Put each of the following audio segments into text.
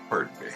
Pardon me.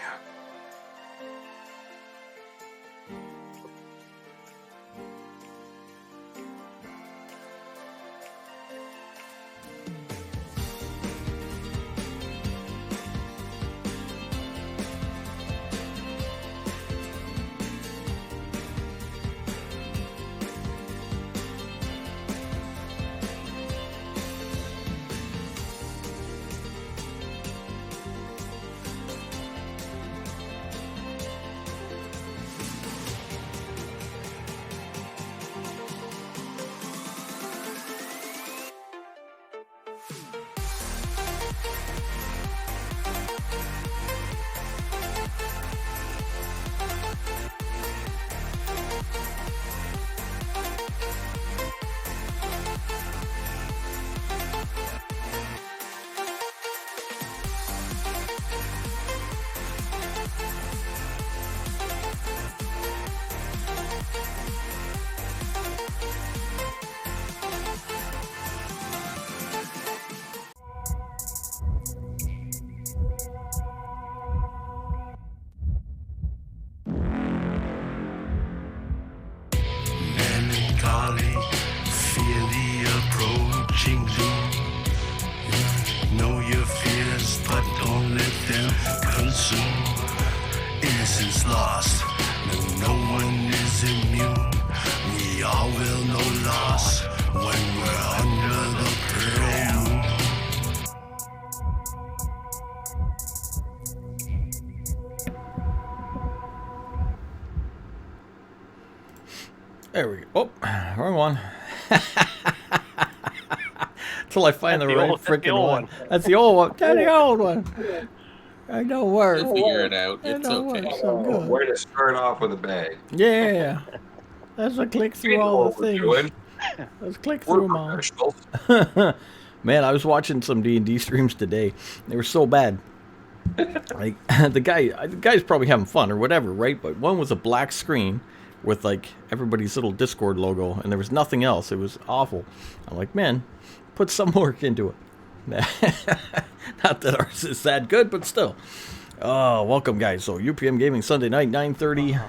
Melancholy, fear the approaching doom. Know your fears, but don't let them consume. Innocence lost, no one is immune. We all will know loss when we're under the pearl moon. There we go. Oh, wrong one. Till I find the right freaking one. That's the old one. That's the old one. I know where. You'll figure it out. I It's know okay. where, so good. Where to start off with a bag? Yeah. Let's click through all the things. Let's click through them all. Man, I was watching some D&D streams today. They were so bad. Like the guy's probably having fun or whatever, right? But one was a black screen with like everybody's little Discord logo, and there was nothing else. It was awful. I'm like, man, put some work into it. Not that ours is that good, but still. Oh, welcome, guys. So UPM Gaming Sunday night, 9:30.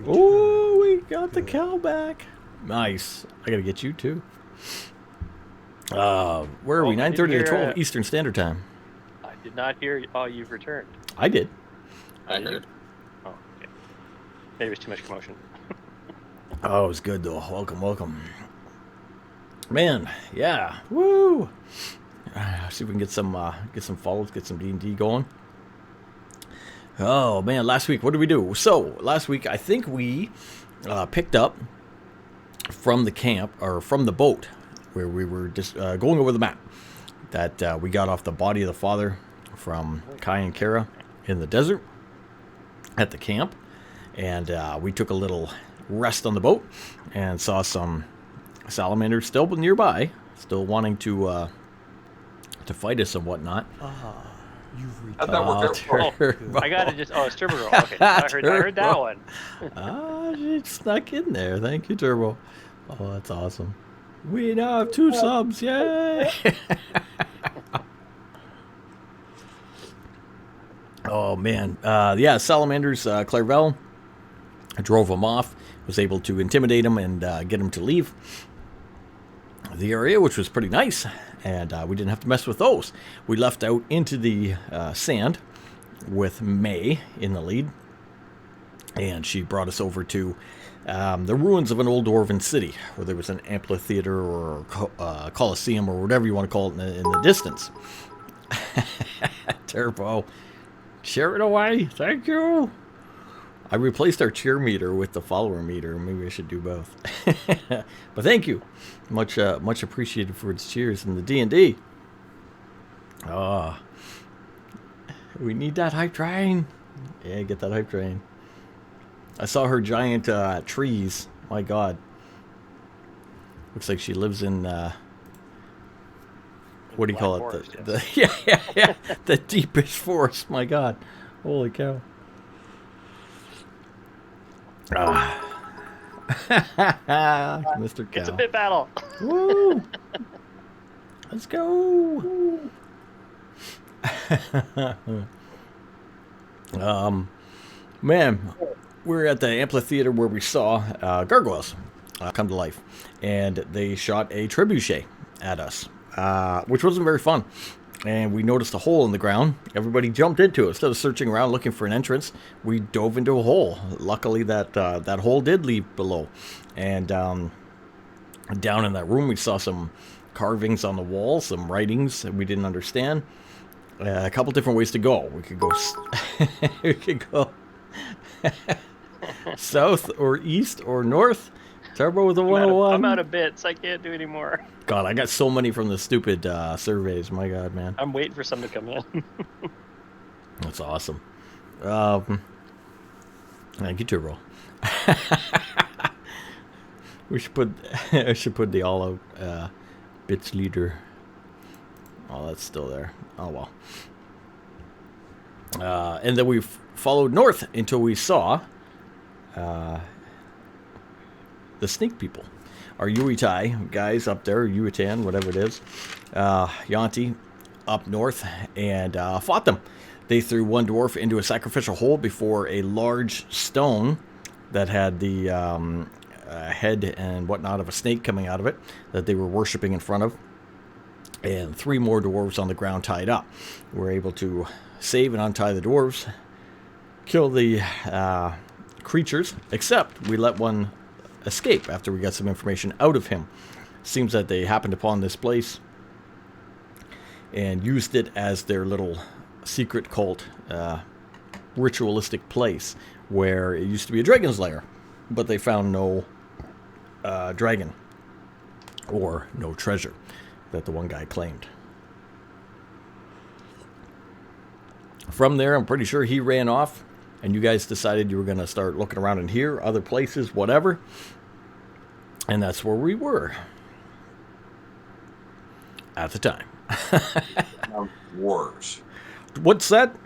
Oh, we got the cow back. Nice. I gotta get you too. Where are we? 9:30 to 12 Eastern Standard Time. I did not hear. Oh, you've returned. I did. I heard. Oh, okay. Maybe it was too much commotion. Oh, it was good though. Welcome. Man, yeah. Woo. See if we can get some follows, get some D&D going. Oh man, last week what did we do? So last week I think we picked up from the camp or from the boat where we were just going over the map that we got off the body of the father from Kai and Kara in the desert at the camp, and we took a little rest on the boat and saw some salamanders still nearby, still wanting to fight us and whatnot. You've reached. I thought I gotta just. Oh, it's Turbo Girl. Okay, I heard that one. She snuck in there. Thank you, Turbo. Oh, that's awesome. We now have 2 subs. Yay! Oh man, yeah, salamanders. Clairvel drove them off. Was able to intimidate them and get them to leave the area, which was pretty nice. And we didn't have to mess with those. We left out into the sand with May in the lead. And she brought us over to the ruins of an old dwarven city, where there was an amphitheater or coliseum or whatever you want to call it in the distance. Turbo. Share it away. Thank you. I replaced our cheer meter with the follower meter. Maybe I should do both. But thank you. Much appreciated for its cheers in the D&D. We need that hype train. Yeah, get that hype train. I saw her giant trees. My God. Looks like she lives in what do you call it? Yeah. The deepest forest. My God. Holy cow. Mr. Cow. It's a bit battle. Woo! Let's go. Man, we're at the amphitheater where we saw gargoyles come to life, and they shot a trebuchet at us, which wasn't very fun. And we noticed a hole in the ground. Everybody jumped into it. Instead of searching around looking for an entrance, we dove into a hole. Luckily, that hole did lead below. And down in that room, we saw some carvings on the wall, some writings that we didn't understand. A couple different ways to go. We could go, we could go south or east or north. Turbo with a 101. I'm out of bits. I can't do anymore. God, I got so many from the stupid surveys. My God, man. I'm waiting for some to come in. That's awesome. Thank you, Turbo. We should put I should put the all out bits leader. Oh, that's still there. Oh well. And then we followed north until we saw the snake people. Our Yuitai guys up there, Yuitan, whatever it is, Yanti up north, and fought them. They threw one dwarf into a sacrificial hole before a large stone that had the head and whatnot of a snake coming out of it that they were worshipping in front of. And 3 more dwarves on the ground tied up. We were able to save and untie the dwarves, kill the creatures, except we let one escape after we got some information out of him. Seems that they happened upon this place and used it as their little secret cult ritualistic place where it used to be a dragon's lair, but they found no dragon or no treasure that the one guy claimed. From there, I'm pretty sure he ran off, and you guys decided you were going to start looking around in here, other places, whatever. And that's where we were at the time. Dwarves. What's that?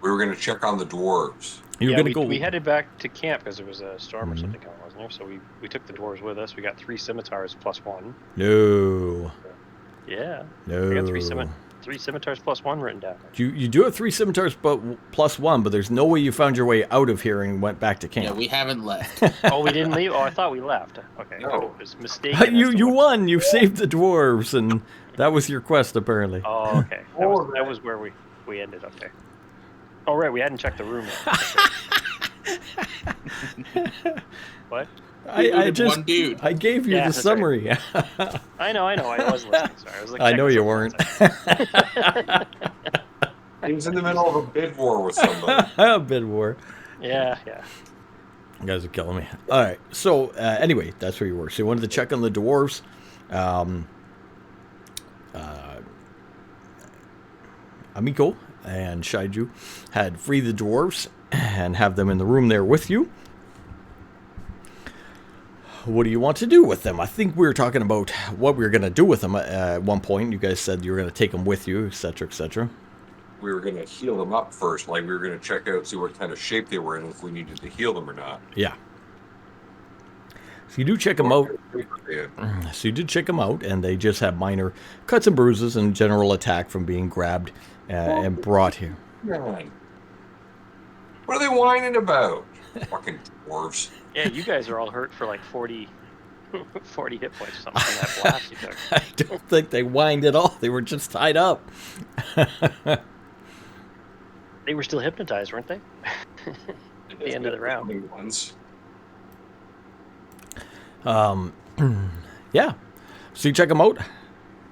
We were going to check on the dwarves. You were Yeah, going to go. we headed back to camp because there was a storm or something coming, wasn't there? So we took the dwarves with us. We got 3 scimitars plus 1. No. Yeah. No. We got 3 scimitars plus 1 written down. You do have 3 scimitars plus 1, but there's no way you found your way out of here and went back to camp. Yeah, we haven't left. Oh, we didn't leave? Oh, I thought we left. Okay. No. It was mistaken. as you to you what- won. You saved the dwarves, and that was your quest, apparently. Oh, okay. That was where we ended up there. Oh, right. We hadn't checked the room yet. What? I just one dude. I gave you Yeah, the that's summary. I know. I wasn't listening. Sorry. I was like, I know checking you something weren't. He was in the middle of a bid war with somebody. Bid war. Yeah. You guys are killing me. All right. So anyway, that's where you were. So you wanted to check on the dwarves. Amiko and Shaiju had freed the dwarves and have them in the room there with you. What do you want to do with them? I think we were talking about what we were going to do with them at one point. You guys said you were going to take them with you, etc., etc. We were going to heal them up first. Like, we were going to check out, see what kind of shape they were in, if we needed to heal them or not. Yeah. So you do check them out. Yeah. So you did check them out, and they just have minor cuts and bruises and general attack from being grabbed and brought here. Man. What are they whining about? Fucking dwarves. Yeah, you guys are all hurt for like 40 hit points or something from that blast you took. I don't think they whined at all. They were just tied up. They were still hypnotized, weren't they? At the end of the round. New ones. Yeah. So you check them out.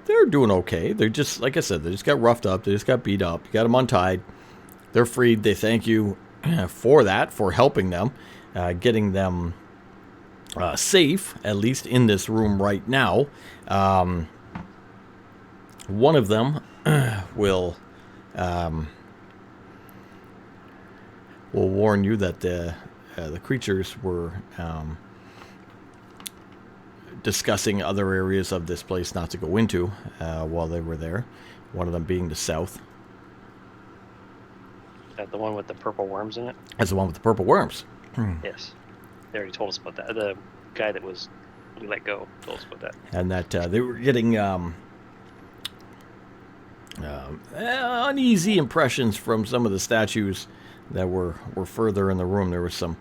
They're doing okay. They're just, like I said, they just got roughed up. They just got beat up. You got them untied. They're freed. They thank you for that, for helping them, getting them safe, at least in this room right now. One of them will warn you that the creatures were discussing other areas of this place not to go into while they were there. One of them being the south. Is that the one with the purple worms in it? That's the one with the purple worms. Yes. They already told us about that. The guy that we let go told us about that. And that they were getting uneasy impressions from some of the statues that were further in the room. There was some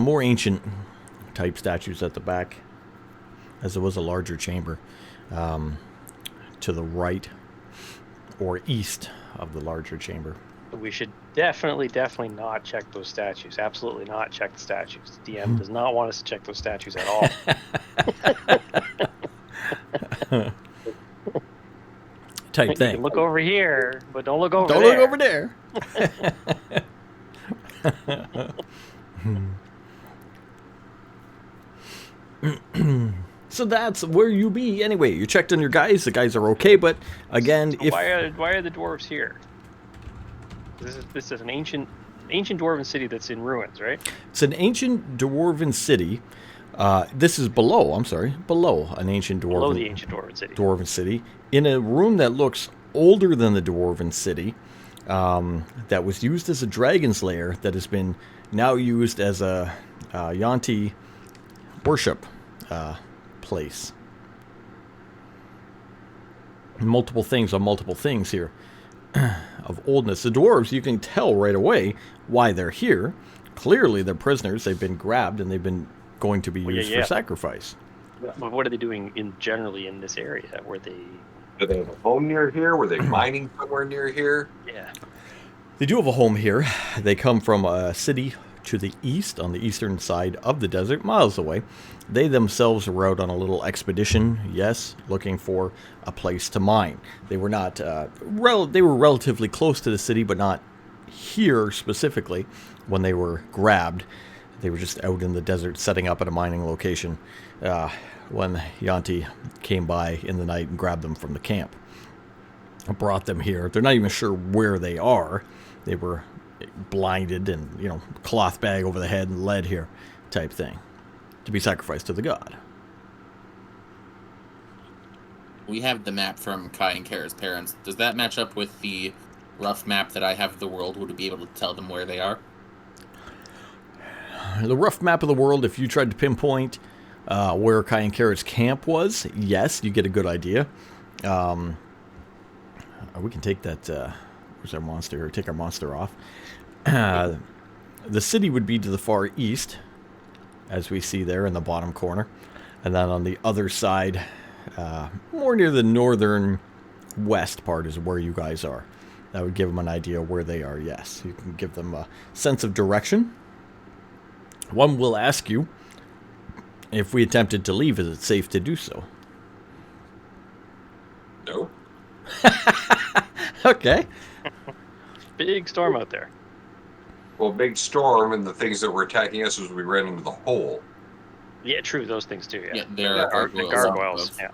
more ancient type statues at the back, as there was a larger chamber to the right or east of the larger chamber. We should definitely not check those statues. Absolutely not check the statues. The DM does not want us to check those statues at all. Type You thing. can look over here, but don't look over Don't there. look over there. So that's where you be. Anyway, you checked on your guys. The guys are okay, but again, So if why are the dwarves here? This is an ancient dwarven city that's in ruins, right? it's an ancient dwarven city, this is below. I'm sorry, below an ancient Below the ancient dwarven city. in a room that looks older than the dwarven city. That was used as a dragon's lair that has been now used as a Yuan-ti worship place. Multiple things on multiple things here of oldness. The dwarves, you can tell right away why they're here. Clearly, they're prisoners. They've been grabbed and they've been going to be used for sacrifice. But what are they doing generally in this area? Were they? Do they have a home near here? Were they mining somewhere near here? Yeah. They do have a home here. They come from a city to the east, on the eastern side of the desert, miles away. They themselves were out on a little expedition, yes, looking for a place to mine. They were not, they were relatively close to the city, but not here specifically when they were grabbed. They were just out in the desert setting up at a mining location when Yuan-ti came by in the night and grabbed them from the camp. Brought them here. They're not even sure where they are. They were blinded and, cloth bag over the head and led here type thing to be sacrificed to the god. We have the map from Kai and Kara's parents. Does that match up with the rough map that I have of the world? Would we be able to tell them where they are? The rough map of the world, if you tried to pinpoint where Kai and Kara's camp was, yes, you get a good idea. We can take that, where's our monster? Take our monster off. The city would be to the far east, as we see there in the bottom corner. And then on the other side, more near the northern west part is where you guys are. That would give them an idea where they are, yes. You can give them a sense of direction. One will ask you, if we attempted to leave, is it safe to do so? No. Okay. Big storm out there. Well, big storm, and the things that were attacking us as we ran into the hole. Yeah, true. Those things too. Yeah. Yeah, there are The gargoyles. gargoyles. Yeah.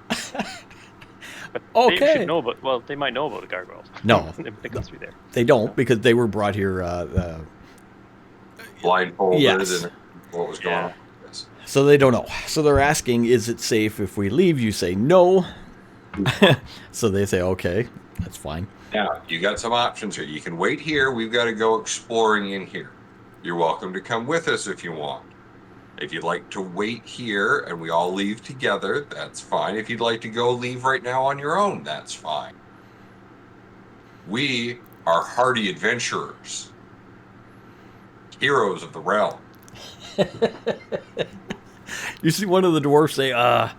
But Okay. they should know about. Well, they might know about the gargoyles. No, They must be there. they don't, because they were brought here. Blindfolded Yes. and what was going on. Yes. So they don't know. So they're asking, is it safe if we leave? You say no. So they say, okay, that's fine. Now, you got some options here. You can wait here. We've got to go exploring in here. You're welcome to come with us if you want. If you'd like to wait here and we all leave together, that's fine. If you'd like to go leave right now on your own, that's fine. We are hardy adventurers, heroes of the realm. You see one of the dwarfs say, I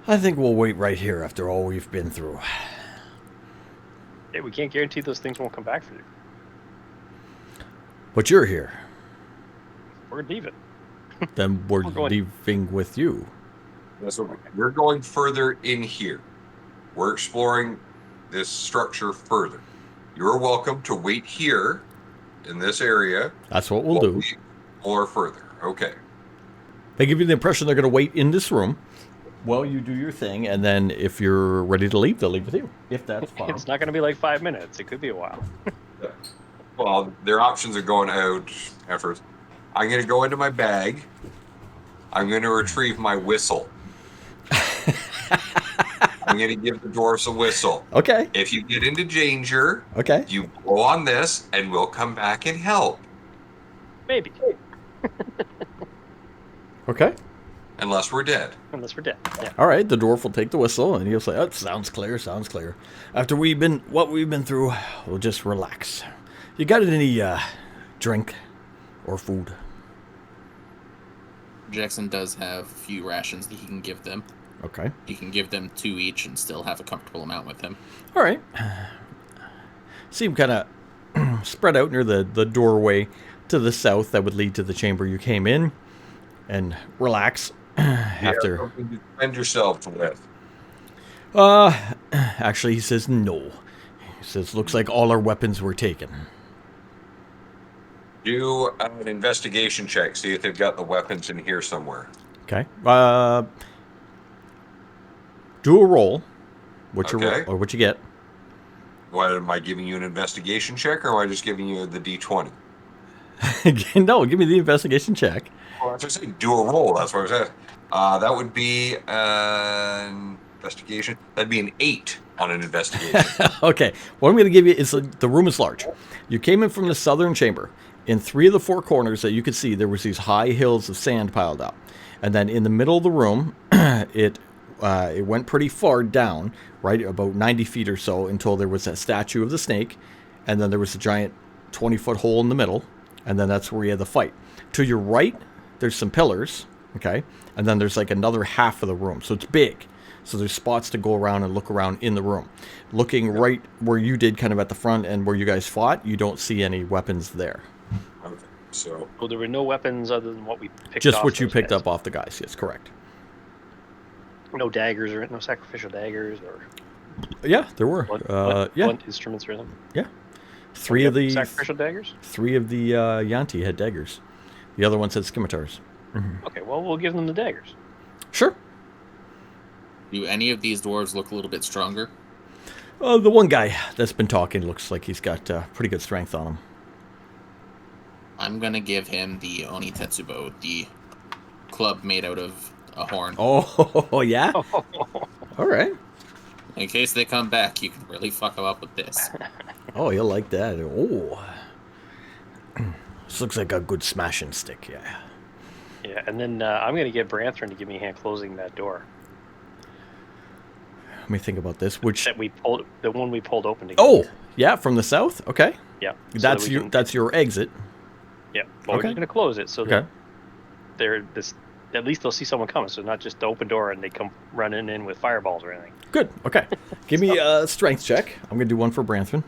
think we'll wait right here after all we've been through. Hey, we can't guarantee those things won't come back for you. But you're here. We're leaving. Then we're We're going- leaving with you. That's what we're going further in here. We're exploring this structure further. You're welcome to wait here in this area. That's what we'll while do. we explore further. Okay. They give you the impression they're going to wait in this room while you do your thing, and then if you're ready to leave, they'll leave with you. If that's fine. It's not going to be like 5 minutes. It could be a while. Well, their options are going out after. I'm going to go into my bag. I'm going to retrieve my whistle. I'm going to give the dwarfs a whistle. Okay. If you get into danger, Okay. you blow on this, and we'll come back and help. Maybe. Okay. Unless we're dead. Unless we're dead. Yeah. All right. The dwarf will take the whistle, and he'll say, "Oh, sounds clear. Sounds clear. After what we've been through, we'll just relax. You got any drink or food. Jackson does have a few rations that he can give them. Okay. He can give them 2 each and still have a comfortable amount with him. All right. See him kind of spread out near the doorway to the south that would lead to the chamber you came in, and relax after. Something to defend yourself with. Actually, he says no. He says, looks like all our weapons were taken. Do an investigation check. See if they've got the weapons in here somewhere. Okay. Do a roll. What Okay. or what you get? What, am I giving you an investigation check, or am I just giving you the D20? No, give me the investigation check. Well, that's what I say. Do a roll. That's what I said. That would be an investigation. That'd be an 8 on an investigation. Okay. What I'm going to give you is the room is large. You came in from the southern chamber. In 3 of the 4 corners that you could see, there was these high hills of sand piled up. And then in the middle of the room, it went pretty far down, right, about 90 feet or so, until there was a statue of the snake. And then there was a giant 20-foot hole in the middle. And then that's where you had the fight. To your right, there's some pillars, okay? And then there's like another half of the room. So it's big. So there's spots to go around and look around in the room. Looking right where you did, kind of at the front and where you guys fought, you don't see any weapons there. Okay. So Well, there were no weapons other than what we picked Just off what you those picked guys. up off the guys. Yes, correct. No daggers or no sacrificial daggers or Yeah, there were. Yeah, blunt instruments or anything. yeah. Three of the sacrificial daggers. Yanti had daggers. The other ones had scimitars. Okay, well we'll give them the daggers. Sure. Do any of these dwarves look a little bit stronger? The one guy that's been talking looks like he's got pretty good strength on him. I'm gonna give him the Oni Tetsubo, the club made out of a horn. Oh, yeah? All right. In case they come back, you can really fuck them up with this. Oh, you'll like that. Oh. This looks like a good smashing stick, yeah. Yeah, and then I'm gonna get Branthron to give me a hand closing that door Let me think about this. Which? that we pulled, the one we pulled open together. Oh, yeah, from the south? Okay. yeah. so That's that we your can- that's your exit. Yeah, well, Okay. we're just gonna close it so that Okay. they're this. At least they'll see someone coming, so not just the open door and they come running in with fireballs or anything. Good. Okay. Give me a strength check. I'm going to do one for Branthron.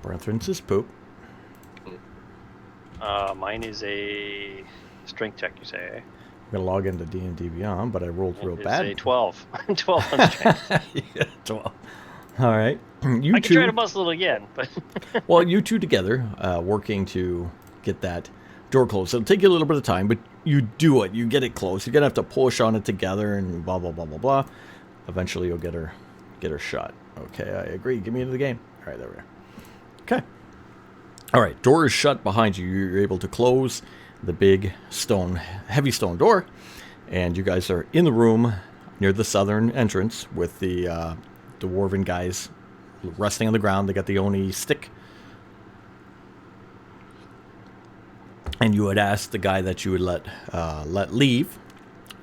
Branthron says poop. Mine is a strength check. You say? Eh? I'm going to log into D&D Beyond, but I rolled real It's bad. a 12. 12 on strength. Yeah, 12. All right. You I can try to muscle it again, but Well, you two together, working to get that door closed. It'll take you a little bit of time, but you do it. You get it closed. You're gonna have to push on it together and blah blah blah blah blah. Eventually, you'll get her shot. Okay, I agree. Give me into the game. All right, there we are. Okay. All right, door is shut behind you. You're able to close the big heavy stone door, and you guys are in the room near the southern entrance with the dwarven guys resting on the ground. They got the Oni stick. And you had asked the guy that you would let leave,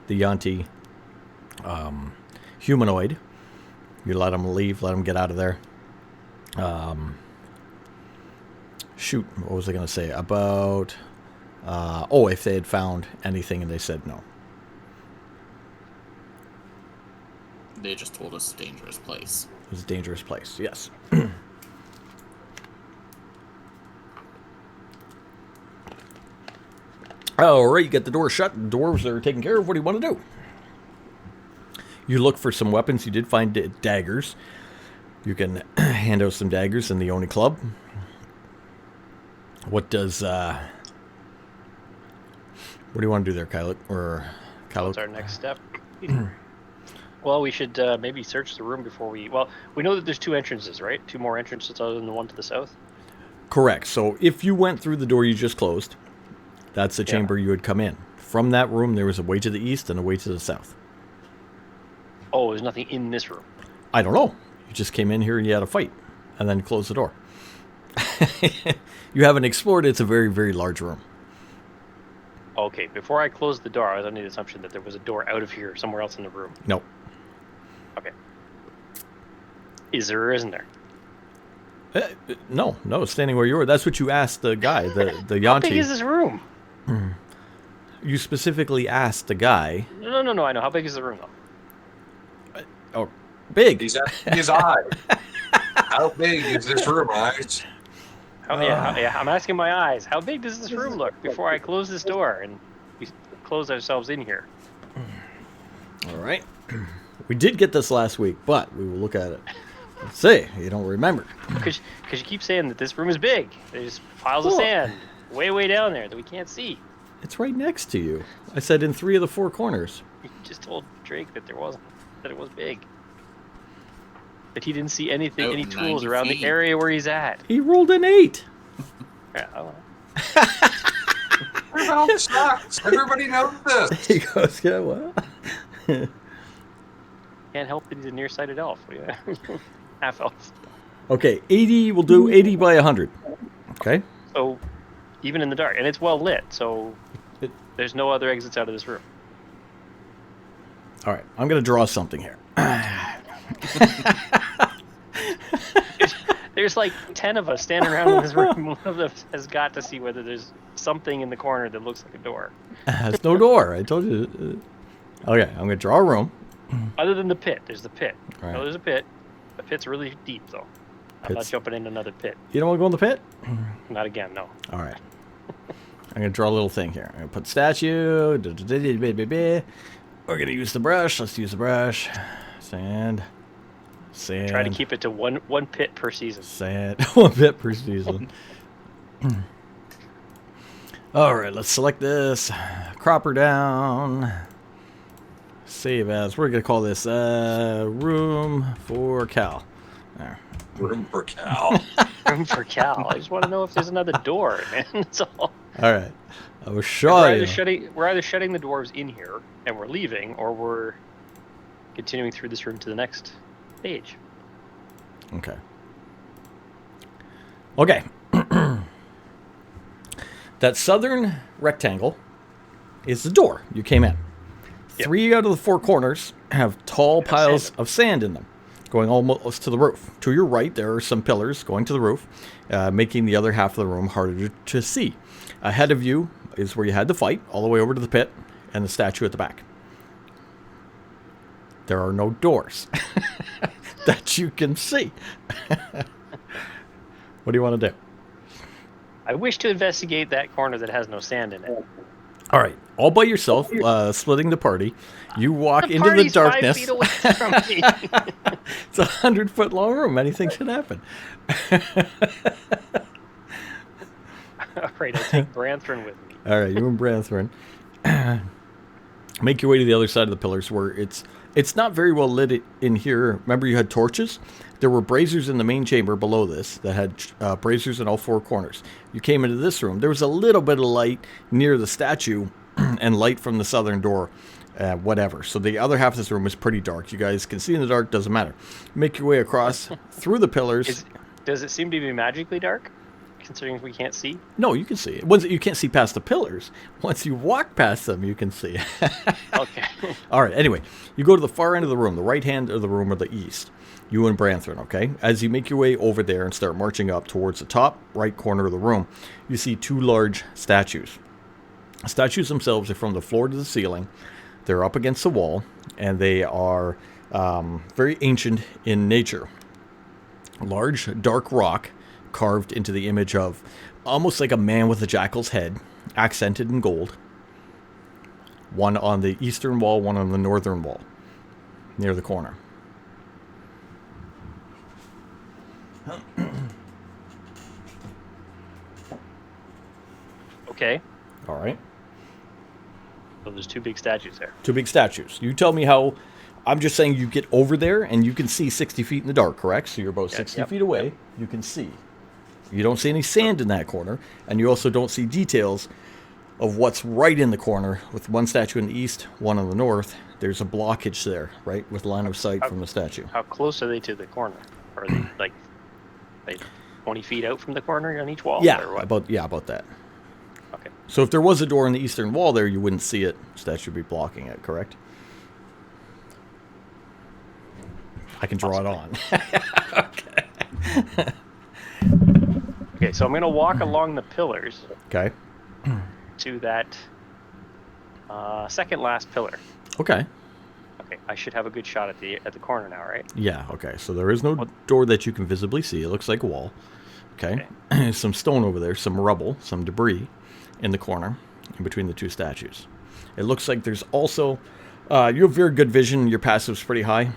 the Yanti humanoid. You let him leave, let him get out of there. Shoot, what was I going to say? About, if they had found anything, and they said no. They just told us a dangerous place. It was a dangerous place, yes. All right, you get the door shut. The dwarves are taken care of. What do you want to do? You look for some weapons. You did find daggers. You can hand out some daggers in the Oni Club. What does... what do you want to do there, Kylo? Or Kylo? what's our next step? Well, we should maybe search the room before we. Well, we know that there's 2 entrances, right? 2 more entrances other than the one to the south. Correct. So if you went through the door you just closed, that's the chamber you would come in. From that room, there was a way to the east and a way to the south. Oh, there's nothing in this room. I don't know. You just came in here and you had a fight, and then closed the door. You haven't explored it. It's a very, very large room. Okay, before I closed the door, I was under the assumption that there was a door out of here somewhere else in the room. Nope. Okay. Is there or isn't there? No, standing where you were. That's what you asked the guy, the How big Yanti. is this room? You specifically asked the guy. No, I know. How big is the room, though? Oh, big. He's asking his eyes. How big is this room, eyes? I'm asking my eyes. How big does this room look before I close this door and we close ourselves in here? All right. We did get this last week, but we will look at it. Let's see. You don't remember. Because you keep saying that this room is big. There's piles of sand way down there that we can't see. It's right next to you. I said in 3 of the 4 corners. You just told Drake that it was big. That he didn't see anything, Out any 90 tools around feet. the area where he's at. He rolled an 8. Yeah, I don't know. What about socks? Everybody knows this. He goes, yeah, well. Can't help that he's a nearsighted elf. Half elf. Okay, 80, we'll do 80 by 100. Okay? So, even in the dark. And it's well lit, so there's no other exits out of this room. All right, I'm going to draw something here. There's like 10 of us standing around in this room. One of them has got to see whether there's something in the corner that looks like a door. There's no door. I told you. Okay, I'm going to draw a room. Other than the pit. There's the pit. Right. No, there's a pit. The pit's really deep, though. I'm not Pit's- jumping in another pit. You don't want to go in the pit? Not again, no. All right. I'm going to draw a little thing here. I'm going to put statue. We're going to use the brush. Let's use the brush. Sand. Try to keep it to one pit per season. Sand. 1 bit per season. All right, let's select this. Crop her down. Save as. We're going to call this room for Cal. There. Room for Cal. Room for Cal. I just want to know if there's another door, man. That's all. All right. I will We're show either you. shutting the dwarves in here and we're leaving, or we're continuing through this room to the next stage. Okay. Okay. That southern rectangle is the door you came in. Yep. 3 out of the 4 corners have tall Have piles sand. of sand in them, going almost to the roof. To your right, there are some pillars going to the roof, making the other half of the room harder to see. Ahead of you is where you had to fight, all the way over to the pit, and the statue at the back. There are no doors that you can see. What do you want to do? I wish to investigate that corner that has no sand in it. All right, all by yourself, splitting the party. You walk into the party's 5 darkness. feet away from me. It's a 100-foot long room. Anything should happen. All right, I take Branthron with me. All right, you and Branthron make your way to the other side of the pillars, where it's not very well lit in here. Remember, you had torches. There were braziers in the main chamber below this that had braziers in all 4 corners. You came into this room. There was a little bit of light near the statue and light from the southern door, whatever. So the other half of this room is pretty dark. You guys can see in the dark, doesn't matter. Make your way across through the pillars. Does it seem to be magically dark, considering we can't see? No, you can see it. Once you can't see past the pillars. Once you walk past them, you can see. Okay. All right. Anyway, you go to the far end of the room, the right hand of the room or the east. You and Branthron, okay? As you make your way over there and start marching up towards the top right corner of the room, you see 2 large statues. The statues themselves are from the floor to the ceiling. They're up against the wall, and they are very ancient in nature. Large, dark rock carved into the image of almost like a man with a jackal's head, accented in gold. One on the eastern wall, one on the northern wall, near the corner. Okay. All right. So there's 2 big statues there. 2 big statues. You tell me how. I'm just saying you get over there and you can see 60 feet in the dark, correct? So you're about 60 yep, feet away. You can see. You don't see any sand in that corner, and you also don't see details of what's right in the corner with 1 statue in the east, 1 in the north. There's a blockage there, right, with line of sight from the statue. How close are they to the corner? Are they like 20 feet out from the corner on each wall? Yeah, Or what? about that. Okay. So if there was a door in the eastern wall there, you wouldn't see it. Statue would be blocking it, correct? I can draw it on. Okay. so I'm going to walk along the pillars Okay. to that second last pillar. Okay. Okay, I should have a good shot at the corner now, right? Yeah, okay. So there is no door that you can visibly see. It looks like a wall. Okay. Some stone over there, some rubble, some debris in the corner in between the two statues. It looks like there's also... you have very good vision. Your passive's pretty high.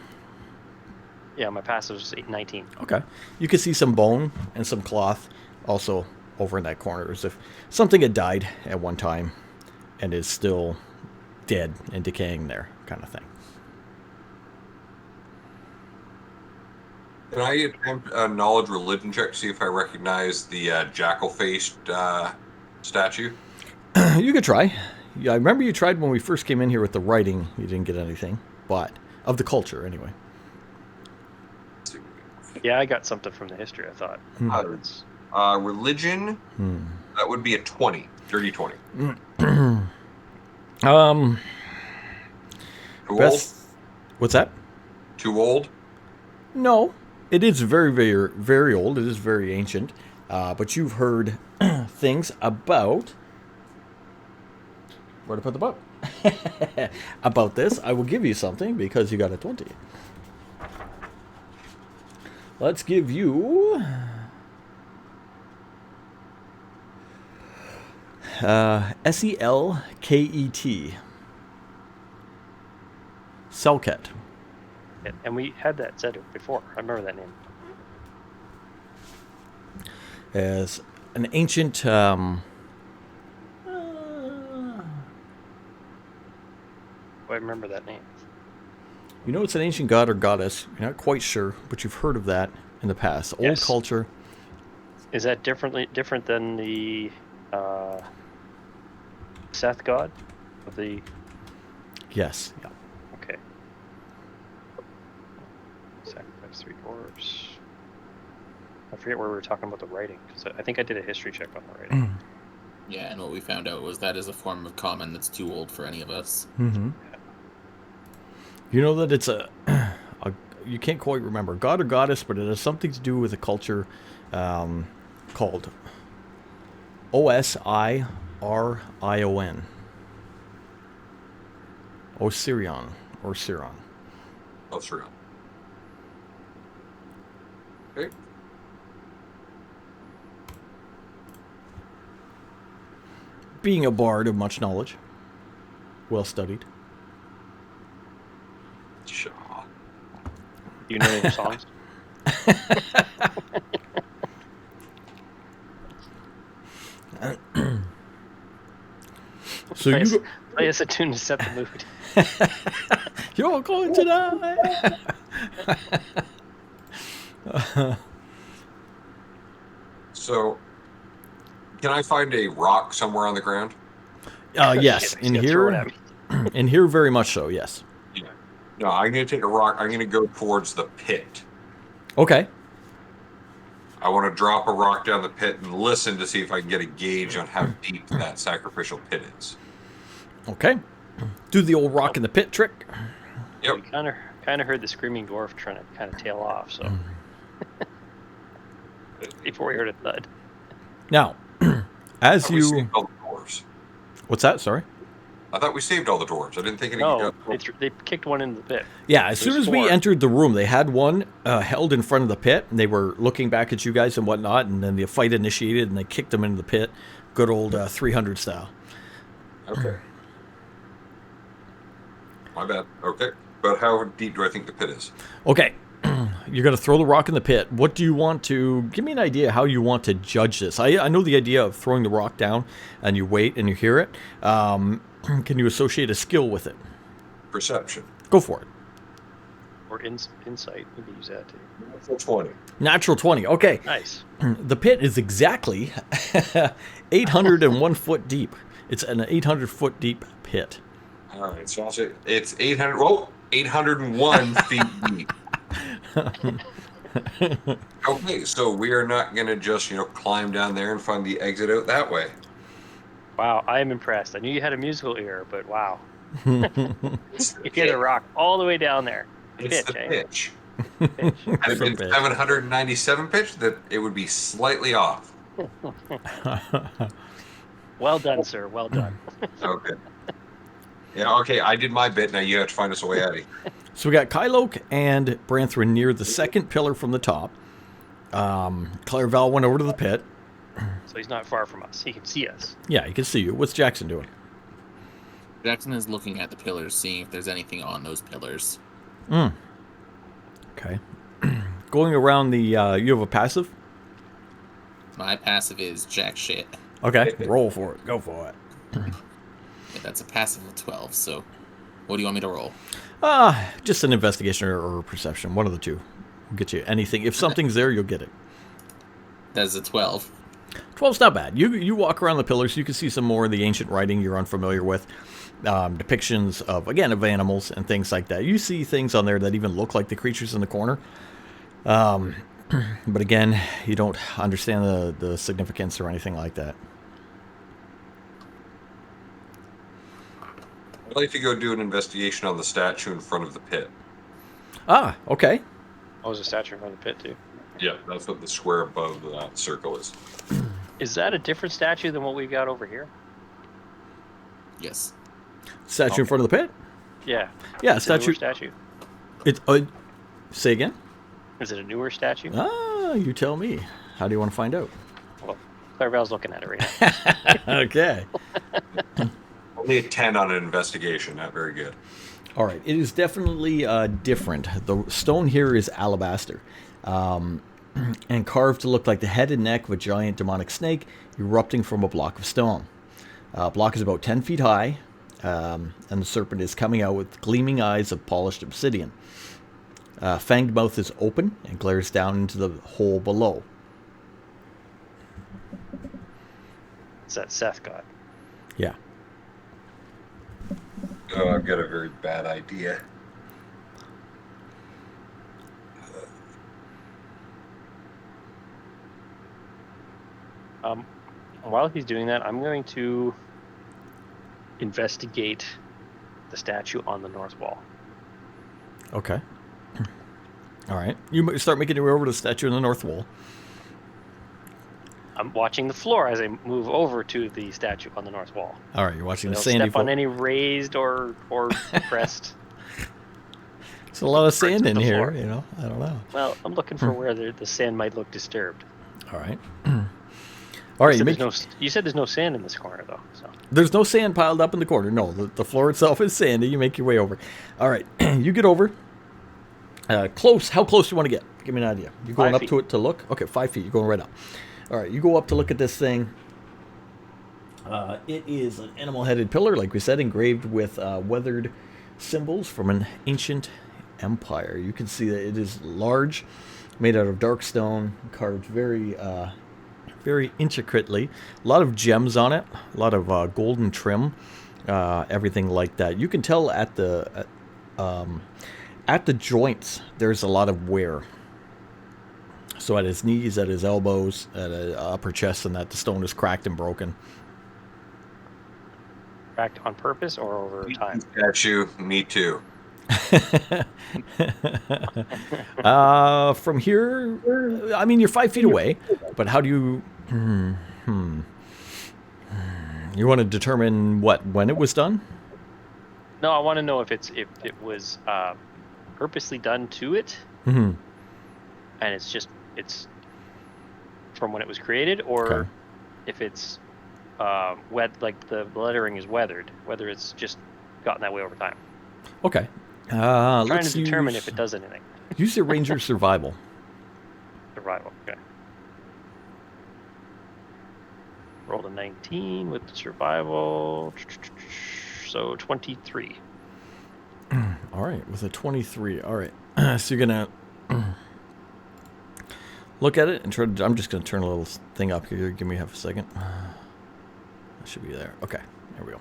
Yeah, my passive's 19. Okay. You can see some bone and some cloth also over in that corner, as if something had died at one time and is still dead and decaying there, kind of thing. Can I attempt a knowledge religion check to see if I recognize the jackal-faced statue? You could try. Yeah, I remember you tried when we first came in here with the writing. You didn't get anything, but of the culture anyway. Yeah, I got something from the history, I thought. Religion, that would be a 20. Dirty 20. Too old? What's that? Too old? No. It is very, very, very old. It is very ancient. But you've heard things about... Where to put the book? About this. I will give you something because you got a 20. Let's give you... Selket. Selket. And we had that said before. I remember that name. As an ancient... I remember that name. You know it's an ancient god or goddess. You're not quite sure, but you've heard of that in the past. Old Yes. culture. Is that different than the Seth god of the? Yes. Yeah. Okay. Sacrifice 3 dwarves. I forget where we were talking about the writing, because I think I did a history check on the writing. Yeah, and what we found out was that is a form of common that's too old for any of us. Mm-hmm. You know that it's a you can't quite remember god or goddess, but it has something to do with a culture called Osirion. Osirion or Siron. Oh, sure. Okay. Being a bard of much knowledge, well studied. Sure. You know any of the songs? So you play us a tune to set the mood. you're going to die. So, can I find a rock somewhere on the ground? Yes, He's in gonna throw it here, at me. in here, very much so. Yes. Yeah. No, I'm going to take a rock. I'm going to go towards the pit. Okay. I want to drop a rock down the pit and listen to see if I can get a gauge on how deep that sacrificial pit is. Okay. Do the old rock in the pit trick. Yep. We kind of heard the screaming dwarf trying to kind of tail off. So before we heard a thud. Now, as I thought we you, saved all the dwarves. what's that? Sorry. I thought we saved all the dwarves. I didn't think any. No, they kicked one into the pit. Yeah, as soon There's as we 4. entered the room, they had one held in front of the pit, and they were looking back at you guys and whatnot, and then the fight initiated, and they kicked them into the pit, good old 300 style. Okay. My bad. Okay. But how deep do I think the pit is? Okay, you're going to throw the rock in the pit. What do you want to... Give me an idea how you want to judge this. I know the idea of throwing the rock down, and you wait and you hear it. Can you associate a skill with it? Perception. Go for it. Or insight. We can use that too. Natural 20. Natural 20. Okay. Nice. The pit is exactly 801 foot deep. It's an 800 foot deep pit. All right. So I'll say it's 800. Whoa, 801 feet deep. Okay, so we are not going to just climb down there and find the exit out that way. Wow, I am impressed. I knew you had a musical ear, but wow. It's the You hit a rock all the way down there. It's the Pitch, eh? pitch. Pitch. Had it been pitch. 797 pitch, that it would be slightly off. Well done, sir. Well done. Okay. Yeah, okay, I did my bit. Now you have to find us a way out of here. So we got Kyloke and Branthrin near the second pillar from the top. Clairval went over to the pit. So he's not far from us. He can see us. Yeah, he can see you. What's Jackson doing? Jackson is looking at the pillars, seeing if there's anything on those pillars. Okay. Going around the, you have a passive? My passive is jack shit. Okay, roll for it. Go for it. Yeah, that's a passive of 12, so what do you want me to roll? Just an investigation or perception. One of the two. We'll get you anything. If something's there, you'll get it. That's a 12. 12's not bad. You walk around the pillars, you can see some more of the ancient writing you're unfamiliar with. Depictions of animals and things like that. You see things on there that even look like the creatures in the corner. But again, you don't understand the significance or anything like that. I'd like to go do an investigation on the statue in front of the pit. Okay. Oh, there's a statue in front of the pit, too. Yeah, that's what the square above that circle is. Is that a different statue than what we've got over here? Yes. Statue in front of the pit? Yeah. Yeah, Is it a newer statue. statue? Say again? Is it a newer statue? You tell me. How do you want to find out? Well, Clairval's looking at it right now. Okay. Only a 10 on an investigation. Not very good. All right. It is definitely different. The stone here is alabaster. And carved to look like the head and neck of a giant demonic snake erupting from a block of stone. Block is about 10 feet high, and the serpent is coming out with gleaming eyes of polished obsidian. Fanged mouth is open and glares down into the hole below. It's that Seth god. Yeah. Oh, I've got a very bad idea. While he's doing that, I'm going to investigate the statue on the north wall. Okay. All right. You start making your way over to the statue on the north wall. I'm watching the floor as I move over to the statue on the north wall. All right. You're watching I the don't sandy step on floor. any raised or pressed. There's a lot of sand in the here, floor. you know. I don't know. Well, I'm looking for where the sand might look disturbed. All right. All right. You said there's no sand in this corner, though. So There's no sand piled up in the corner. No, the floor itself is sandy. You make your way over. All right. You get over. Close. How close do you want to get? Give me an idea. You going 5 up feet. to it to look? Okay, 5 feet. You're going right up. All right. You go up to look at this thing. It is an animal-headed pillar, like we said, engraved with weathered symbols from an ancient empire. You can see that it is large, made out of dark stone, carved very intricately. A lot of gems on it, a lot of golden trim, everything like that. You can tell at the joints there's a lot of wear. So at his knees, at his elbows, at his upper chest, and that the stone is cracked and broken. cracked on purpose or over time? Statue, me too. From here, I mean, you're 5 feet away, but how do you... You want to determine when it was done? No, I want to know if it was purposely done to it, Mm-hmm. and it's from when it was created, or Okay. if it's like the lettering is weathered, whether it's just gotten that way over time. Okay. Trying Let's to determine use, if it does anything. use your ranger survival. Survival. Okay. Rolled a 19 with the survival, so 23. All right, with a 23. All right. So you're going to look at it and try to... I'm just going to turn a little thing up here. Give me half a second. That should be there. Okay, there we go.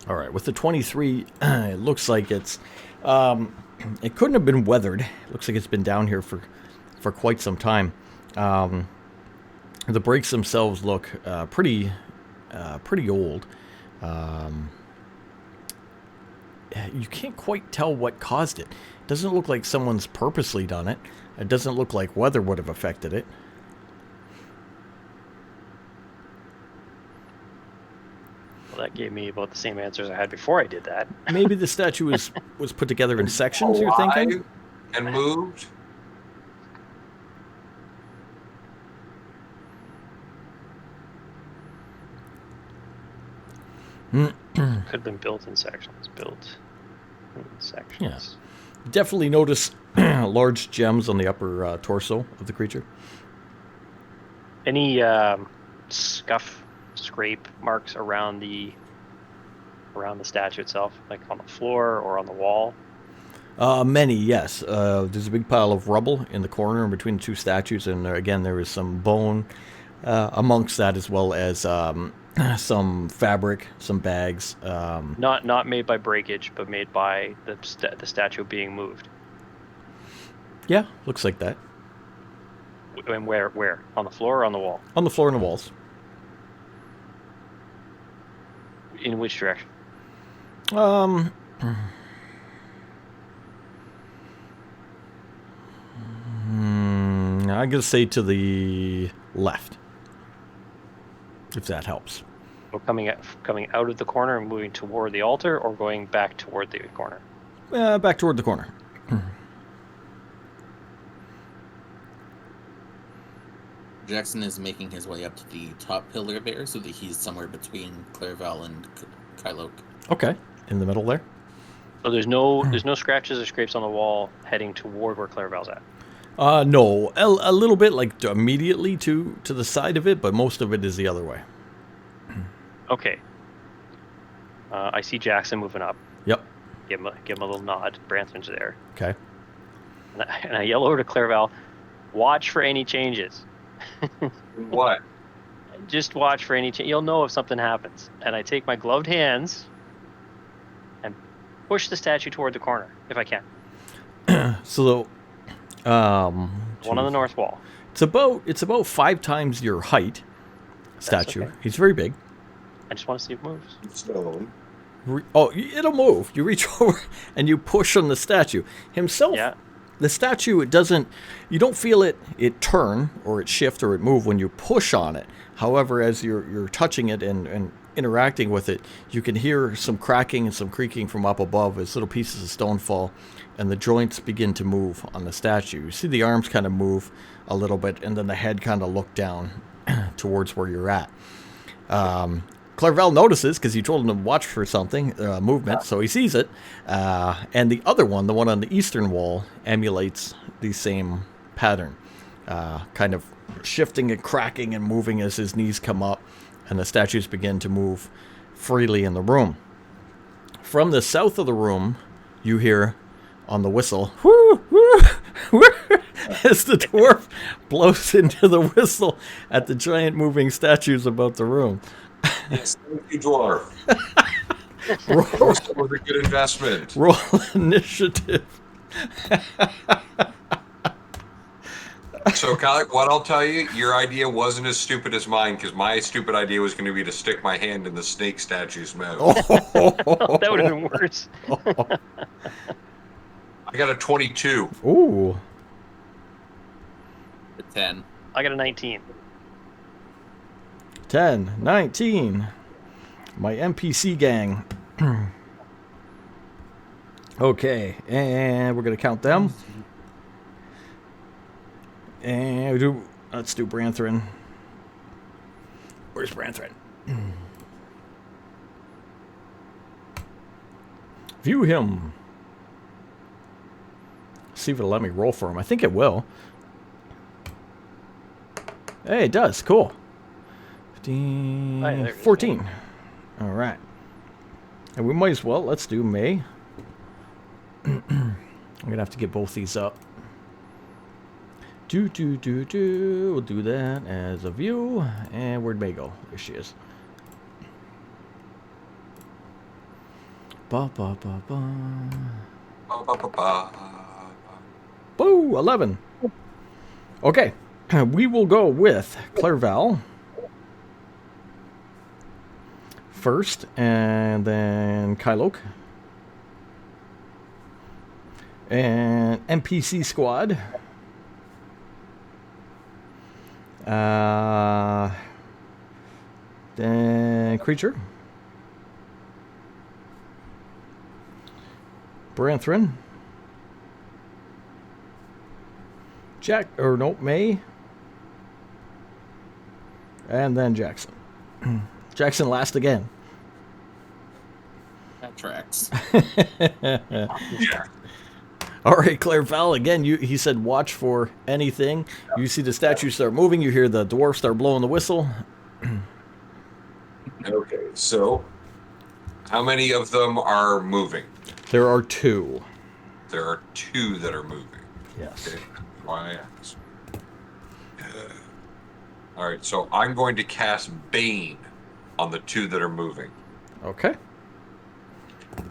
All right, with the 23, it looks like it's... it couldn't have been weathered. It looks like it's been down here for quite some time. The breaks themselves look pretty old. You can't quite tell what caused it. It doesn't look like someone's purposely done it. It doesn't look like weather would have affected it. that gave me about the same answers I had before I did that. Maybe the statue was put together in sections, you're thinking? Alive and moved. Could have been built in sections. Built in sections. Yeah. Definitely notice large gems on the upper torso of the creature. Any scuff, scrape marks around the statue itself, like on the floor or on the wall? Many, yes. There's a big pile of rubble in the corner in between the two statues, and again, there is some bone amongst that, as well as some fabric, some bags. Not made by breakage, but made by the statue being moved. Yeah, looks like that. And where? On the floor or on the wall? On the floor and the walls. In which direction? I'm going to say to the left, if that helps. Or coming out of the corner and moving toward the altar, or going back toward the corner? Back toward the corner. Jackson is making his way up to the top pillar there, so that he's somewhere between Clairval and Kyloke. Okay, in the middle there. So there's no scratches or scrapes on the wall heading toward where Clairval's at. No, a little bit like immediately to the side of it, but most of it is the other way. Okay. I see Jackson moving up. Yep. Give him a little nod. Branthren's there. Okay. And I yell over to Clairval, watch for any changes. What? Just watch for any change. You'll know if something happens. And I take my gloved hands and push the statue toward the corner, if I can. So, One on the north wall. It's about 5 times your height. Statue. Okay. He's very big. I just want to see if it moves. So, It'll move. You reach over and you push on the statue himself. Yeah. The statue, you don't feel it turn or it shift or it move when you push on it. However, as you're touching it and interacting with it, you can hear some cracking and some creaking from up above as little pieces of stone fall and the joints begin to move on the statue. You see the arms kind of move a little bit and then the head kind of look down towards where you're at. Clairval notices, because you told him to watch for something, movement, so he sees it. And the other one, the one on the eastern wall, emulates the same pattern. Kind of shifting and cracking and moving as his knees come up, and the statues begin to move freely in the room. From the south of the room, you hear on the whistle, whoo, whoo, whoo, as the dwarf blows into the whistle at the giant moving statues about the room. yes, thank you, dwarf. That was a good investment. Roll initiative. So, Kyle, what I'll tell you, your idea wasn't as stupid as mine, because my stupid idea was going to be to stick my hand in the snake statue's mouth. That would have been worse. I got a 22. Ooh. The 10. I got a 19. 10, 19. My NPC gang. Okay, and we're going to count them. And let's do Branthrin. Where's Branthrin? View him. See if it'll let me roll for him. I think it will. Hey, it does. Cool. 15, Right, there it is. 14. All right. And we might as well. Let's do May. I'm going to have to get both these up. We'll do that as a view. And where'd May go? There she is. Ba ba ba ba. Ba, ba, ba, ba. Boo! 11. Okay. We will go with Clairval first, and then Kyloke. And NPC squad. Then creature. Branthrin. May. And then Jackson. Jackson last again. That tracks. Yeah. All right, Clairval, again, he said watch for anything. You see the statue start moving. You hear the dwarf start blowing the whistle. Okay, so how many of them are moving? There are 2. There are 2 that are moving. Yes. Okay, why I ask. All right, so I'm going to cast Bane on the 2 that are moving. Okay.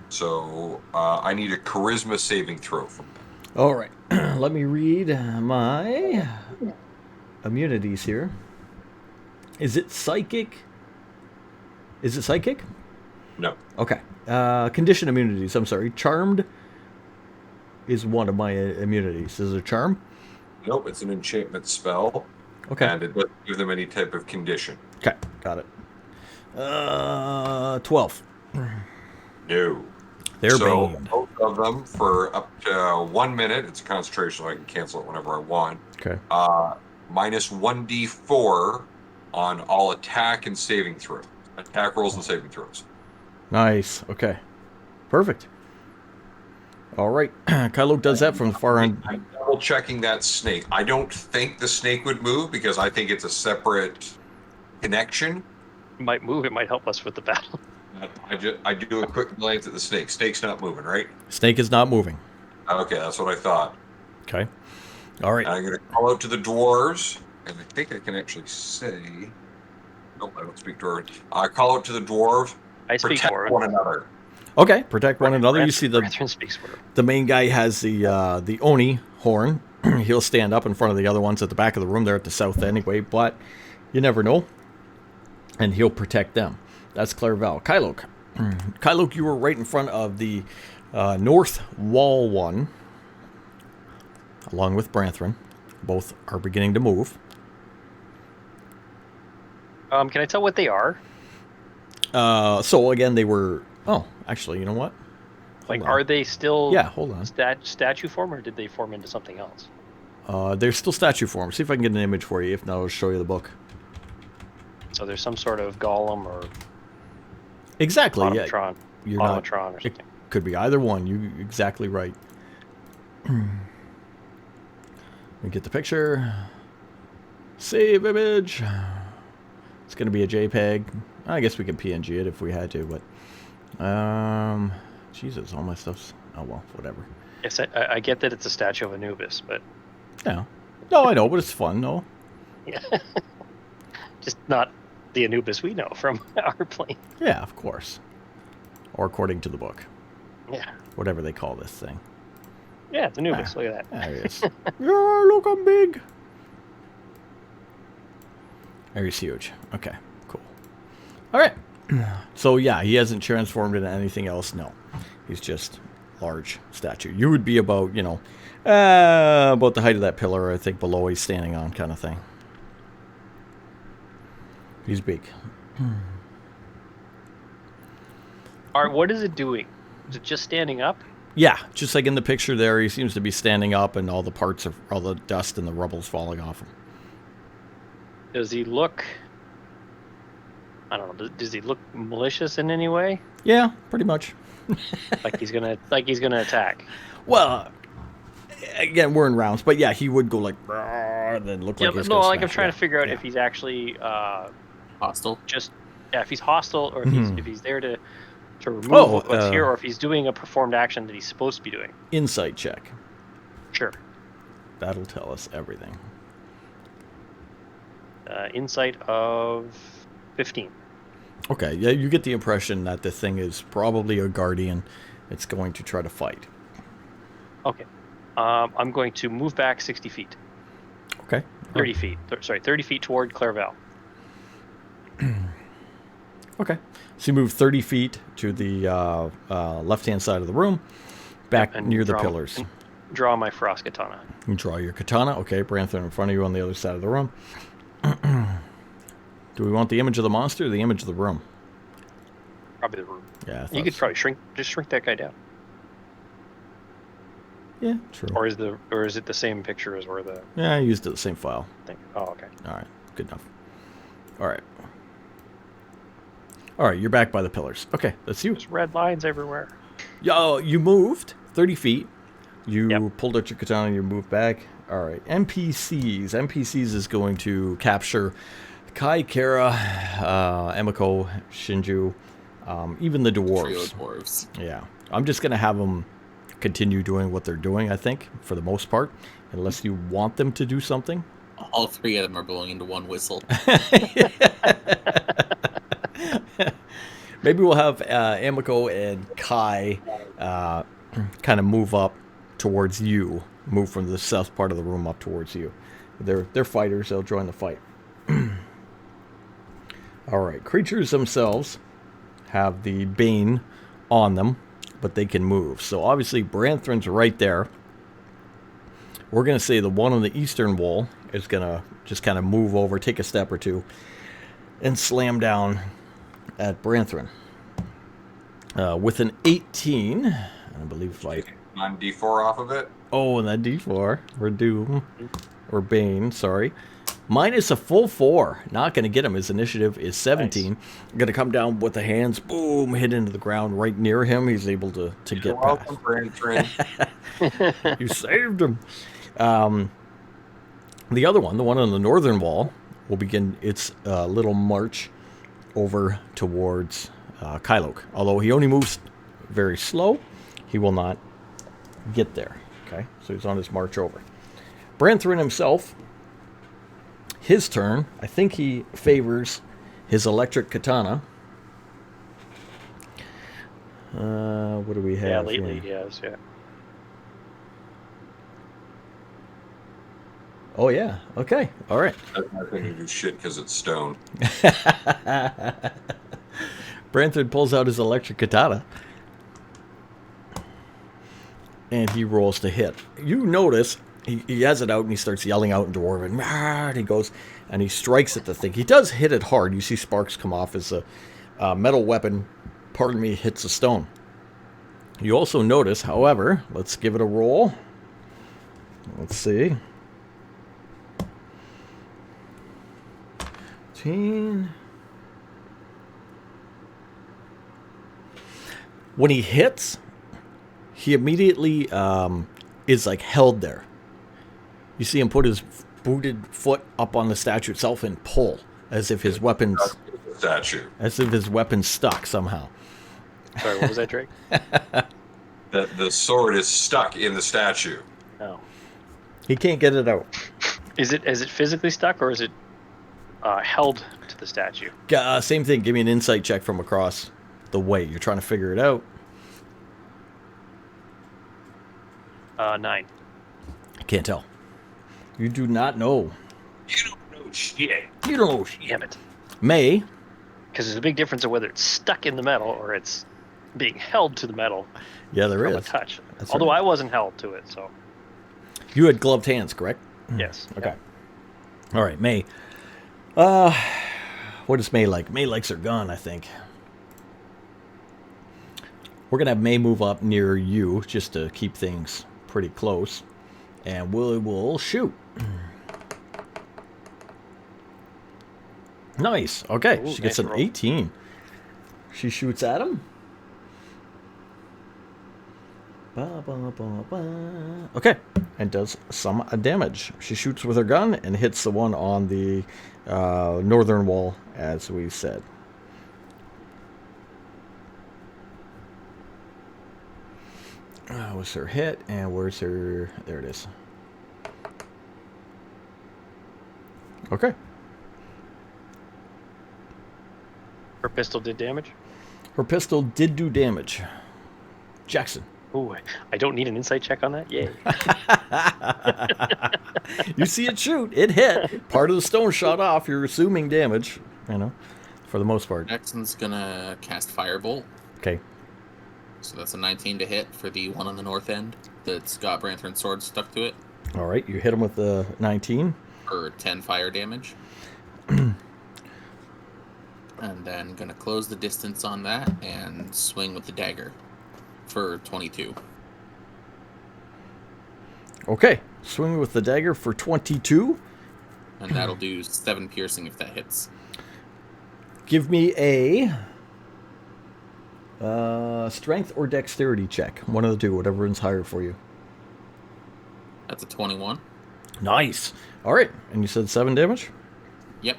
So I need a charisma saving throw from them. All right. Let me read my immunities here. Is it psychic? Is it psychic? No. Okay. Condition immunities. I'm sorry. Charmed is one of my immunities. Is it a charm? Nope, it's an enchantment spell. Okay. And it doesn't give them any type of condition. Okay. Got it. 12. No. They're so baned. both of them for up to 1 minute. It's a concentration, so I can cancel it whenever I want. Okay. Minus 1d4 on all attack and saving throws. Attack rolls and saving throws. Nice. Okay. Perfect. All right. Kylo does that from the far end. I'm double checking that snake. I don't think the snake would move because I think it's a separate connection. It might move. It might help us with the battle. I do a quick glance at the snake. Snake's not moving, right? Snake is not moving. Okay, that's what I thought. Okay. All right. And I'm going to call out to the dwarves, and I think I can actually say. Nope, I don't speak dwarves. I call out to the dwarves. I speak Protect Dwarven. one another. Okay. Protect one another. You see the Branthrin speaks Dwarven. the main guy has the Oni horn. He'll stand up in front of the other ones at the back of the room. They're at the south anyway, but you never know. And he'll protect them. That's Clairval. Kylok. Kylok, you were right in front of the north wall one, along with Branthrin. Both are beginning to move. Can I tell what they are? So again, they were. Oh, actually, you know what? Like, Hold on. are they still Yeah, hold on. statue form, or did they form into something else? They're still statue form. See if I can get an image for you. If not, I'll show you the book. So there's some sort of golem or Exactly. Yeah. automatron, You're not. automatron or It something. could be either one. You exactly right. Let me get the picture. Save image. It's gonna be a JPEG. I guess we can PNG it if we had to, but Jesus, all my stuff's. Oh well, whatever. Yes, I get that it's a statue of Anubis, but Yeah. No, I know, but it's fun. No. yeah, just not the Anubis we know from our plane. Yeah, of course. Or according to the book, Yeah, whatever they call this thing. yeah, it's Anubis. Look at that. There he is. Yeah, look, I'm big. There he's huge. Okay, cool. All right. So yeah, he hasn't transformed into anything else. No, he's just large statue. You would be about, about the height of that pillar, I think, below he's standing on, kind of thing. He's big. All right, what is it doing? Is it just standing up? Yeah, just like in the picture there, he seems to be standing up, and all the dust and the rubble's falling off him. Does he look? I don't know. Does he look malicious in any way? Yeah, pretty much. Like he's gonna attack? Well, again, we're in rounds, but yeah, he would go like, "Brrr," and then look Yeah, like but he's no. gonna Like I'm smash. trying Yeah, to figure out yeah. if he's actually Hostile. just if he's hostile or if Mhm. he's there to remove Oh, what's here, or if he's doing a performed action that he's supposed to be doing. Insight check. Sure. That'll tell us everything. Insight of 15. Okay, yeah, you get the impression that the thing is probably a guardian. It's going to try to fight. Okay. I'm going to move back 60 feet. Okay. 30 feet. 30 feet toward Clairval. Okay. So you move 30 feet to the left-hand side of the room, back And near the draw- pillars. and Draw my Frost Katana. You draw your katana. Okay, Branthrin in front of you on the other side of the room. Do we want the image of the monster or the image of the room? Probably the room. Yeah, I You thought could so. probably shrink that guy down. Yeah, true. Or is it the same picture as where the Yeah, I used the same file. thing? Oh, okay. All right, good enough. All right. All right, you're back by the pillars. Okay, that's you. There's red lines everywhere. Yo, you moved 30 feet. You Yep. pulled out your katana and you moved back. All right, NPCs. NPCs is going to capture Kai, Kara, Emiko, Shinju, even the Trio dwarves. dwarves. Yeah, I'm just going to have them continue doing what they're doing, I think, for the most part, unless you want them to do something. All three of them are blowing into one whistle. Maybe we'll have Emiko and Kai kind of move up towards you, move from the south part of the room up towards you. They're fighters. They'll join the fight. All right. Creatures themselves have the Bane on them, but they can move. So obviously Branthrin's right there. We're going to say the one on the eastern wall is going to just kind of move over, take a step or two, and slam down at Branthrin. With an 18, I believe, like... On D4 off of it. Oh, and that D4. Or Doom. Or Bane, sorry. Minus a full 4. Not going to get him. His initiative is 17. Nice. Going to come down with the hands, boom, hit into the ground right near him. He's able to You're get welcome, past. Brandon. You saved him. The other one, the one on the northern wall, will begin its little march over towards Kylok. Although he only moves very slow, he will not get there. Okay, so he's on his march over. Branthrin himself, his turn, I think he favors his electric katana. What do we have? Yeah, lately here? he has. Yeah. Oh, yeah. Okay. All right. That's not going to do shit because it's stone. Branthrin pulls out his electric katana. And he rolls to hit. You notice he has it out and he starts yelling out in Dwarven. And he goes and he strikes at the thing. He does hit it hard. You see sparks come off as a metal weapon, pardon me, hits a stone. You also notice, however, let's give it a roll. Let's see. 10. When he hits, he immediately is like held there. You see him put his booted foot up on the statue itself and pull as if his weapon's stuck somehow. Sorry, what was that, Drake? That the sword is stuck in the statue. No. He can't get it out. Is it physically stuck or is it held to the statue? Same thing. Give me an insight check from across the way. You're trying to figure it out. 9. I can't tell. You do not know. You don't know shit. You don't know shit. Damn it. May. Because there's a big difference of whether it's stuck in the metal or it's being held to the metal Yeah, there from a is. touch. That's Although right. I wasn't held to it, so You had gloved hands, correct? yes. Okay. All right, May. What is May like? May likes her gun, I think. We're going to have May move up near you just to keep things pretty close. And we'll shoot. Nice. Okay, Ooh, she gets nice an roll. 18. She shoots at him. Ba, ba, ba, ba. Okay, and does some damage. She shoots with her gun and hits the one on the northern wall, as we said. Was her hit, and where's her... There it is. Okay. Her pistol did damage. Her pistol did do damage. Jackson. Ooh, I don't need an insight check on that. Yay. You see it shoot. It hit. Part of the stone shot off. You're assuming damage, for the most part. Jackson's gonna cast Firebolt. Okay. So that's a 19 to hit for the one on the north end that's got Branthrin's sword stuck to it, All right. You hit him with the 19. for 10 fire damage. And then gonna close the distance on that and swing with the dagger for 22. Okay, swing with the dagger for 22. And that'll do 7 piercing if that hits. Give me a strength or dexterity check. One of the two, whatever is higher for you. That's a 21. Nice. All right, and you said 7 damage? Yep.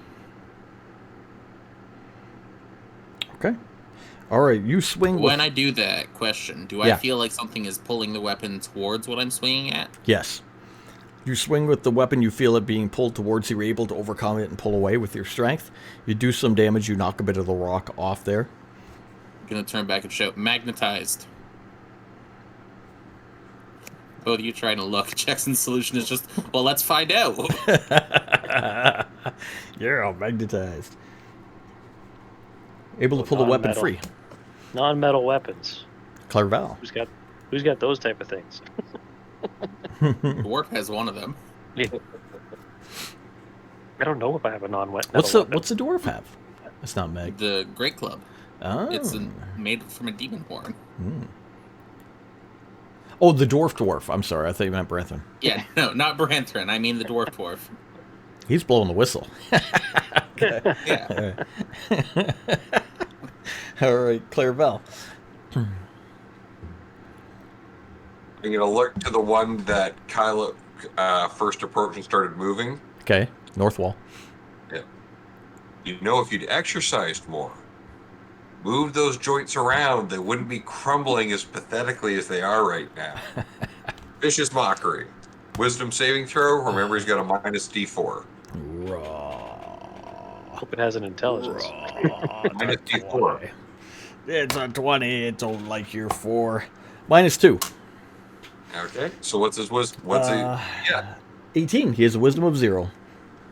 Okay. All right, you swing with... When I do that, question, do I feel like something is pulling the weapon towards what I'm swinging at? Yes. You swing with the weapon, you feel it being pulled towards you, you're able to overcome it and pull away with your strength. You do some damage, you knock a bit of the rock off there. I'm going to turn back and shout, magnetized. Both of you trying to look. Jackson's solution is just, well, let's find out. You're all magnetized. Able to pull the weapon Non-metal. free. Non-metal weapons. Clairval. Who's got those type of things? Dwarf has one of them. I don't know if I have a non-metal What's weapon. a dwarf have? It's not Meg. The Great Club. Oh. It's made from a demon horn. Oh, the dwarf. I'm sorry, I thought you meant Brantham. Yeah, no, not Branthrin. I mean the dwarf. He's blowing the whistle. Yeah. All right, Clairval. I'm going to look to the one that Kylo first approached and started moving. Okay, north wall. Yeah. You know, if you'd exercised more, moved those joints around, they wouldn't be crumbling as pathetically as they are right now. Vicious mockery. Wisdom saving throw. Remember, he's got a minus D4. Hope it has an intelligence. Minus D4. It's a 20. It don't like your 4. -2. Okay. So what's his wisdom? What's yeah. 18. He has a wisdom of 0.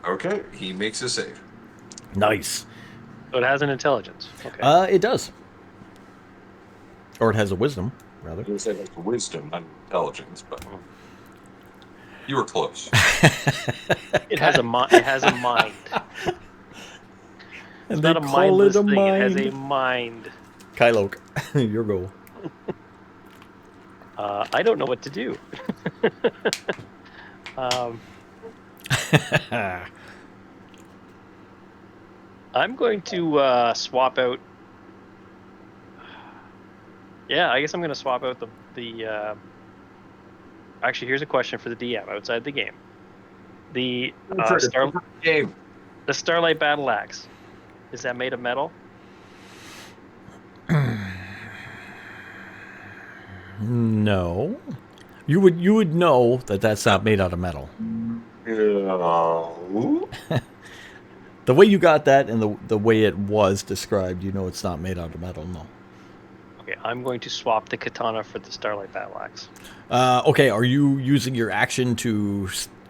Okay. He makes a save. Nice. So it has an intelligence. Okay. It does. Or it has a wisdom, rather. You said it's wisdom, not intelligence, but you were close. It has a mind. It has a mind. And It's they not a call mindless it a thing. mind. It has a mind. Kylo, your goal. I don't know what to do. I'm going to swap out. Yeah, I guess I'm going to swap out the. Actually, here's a question for the DM outside the game. The Game. the Starlight Battle Axe, is that made of metal? No. You would know that that's not made out of metal. No. The way you got that and the way it was described, you know it's not made out of metal, no. Okay, I'm going to swap the katana for the Starlight Battle Axe. Okay, are you using your action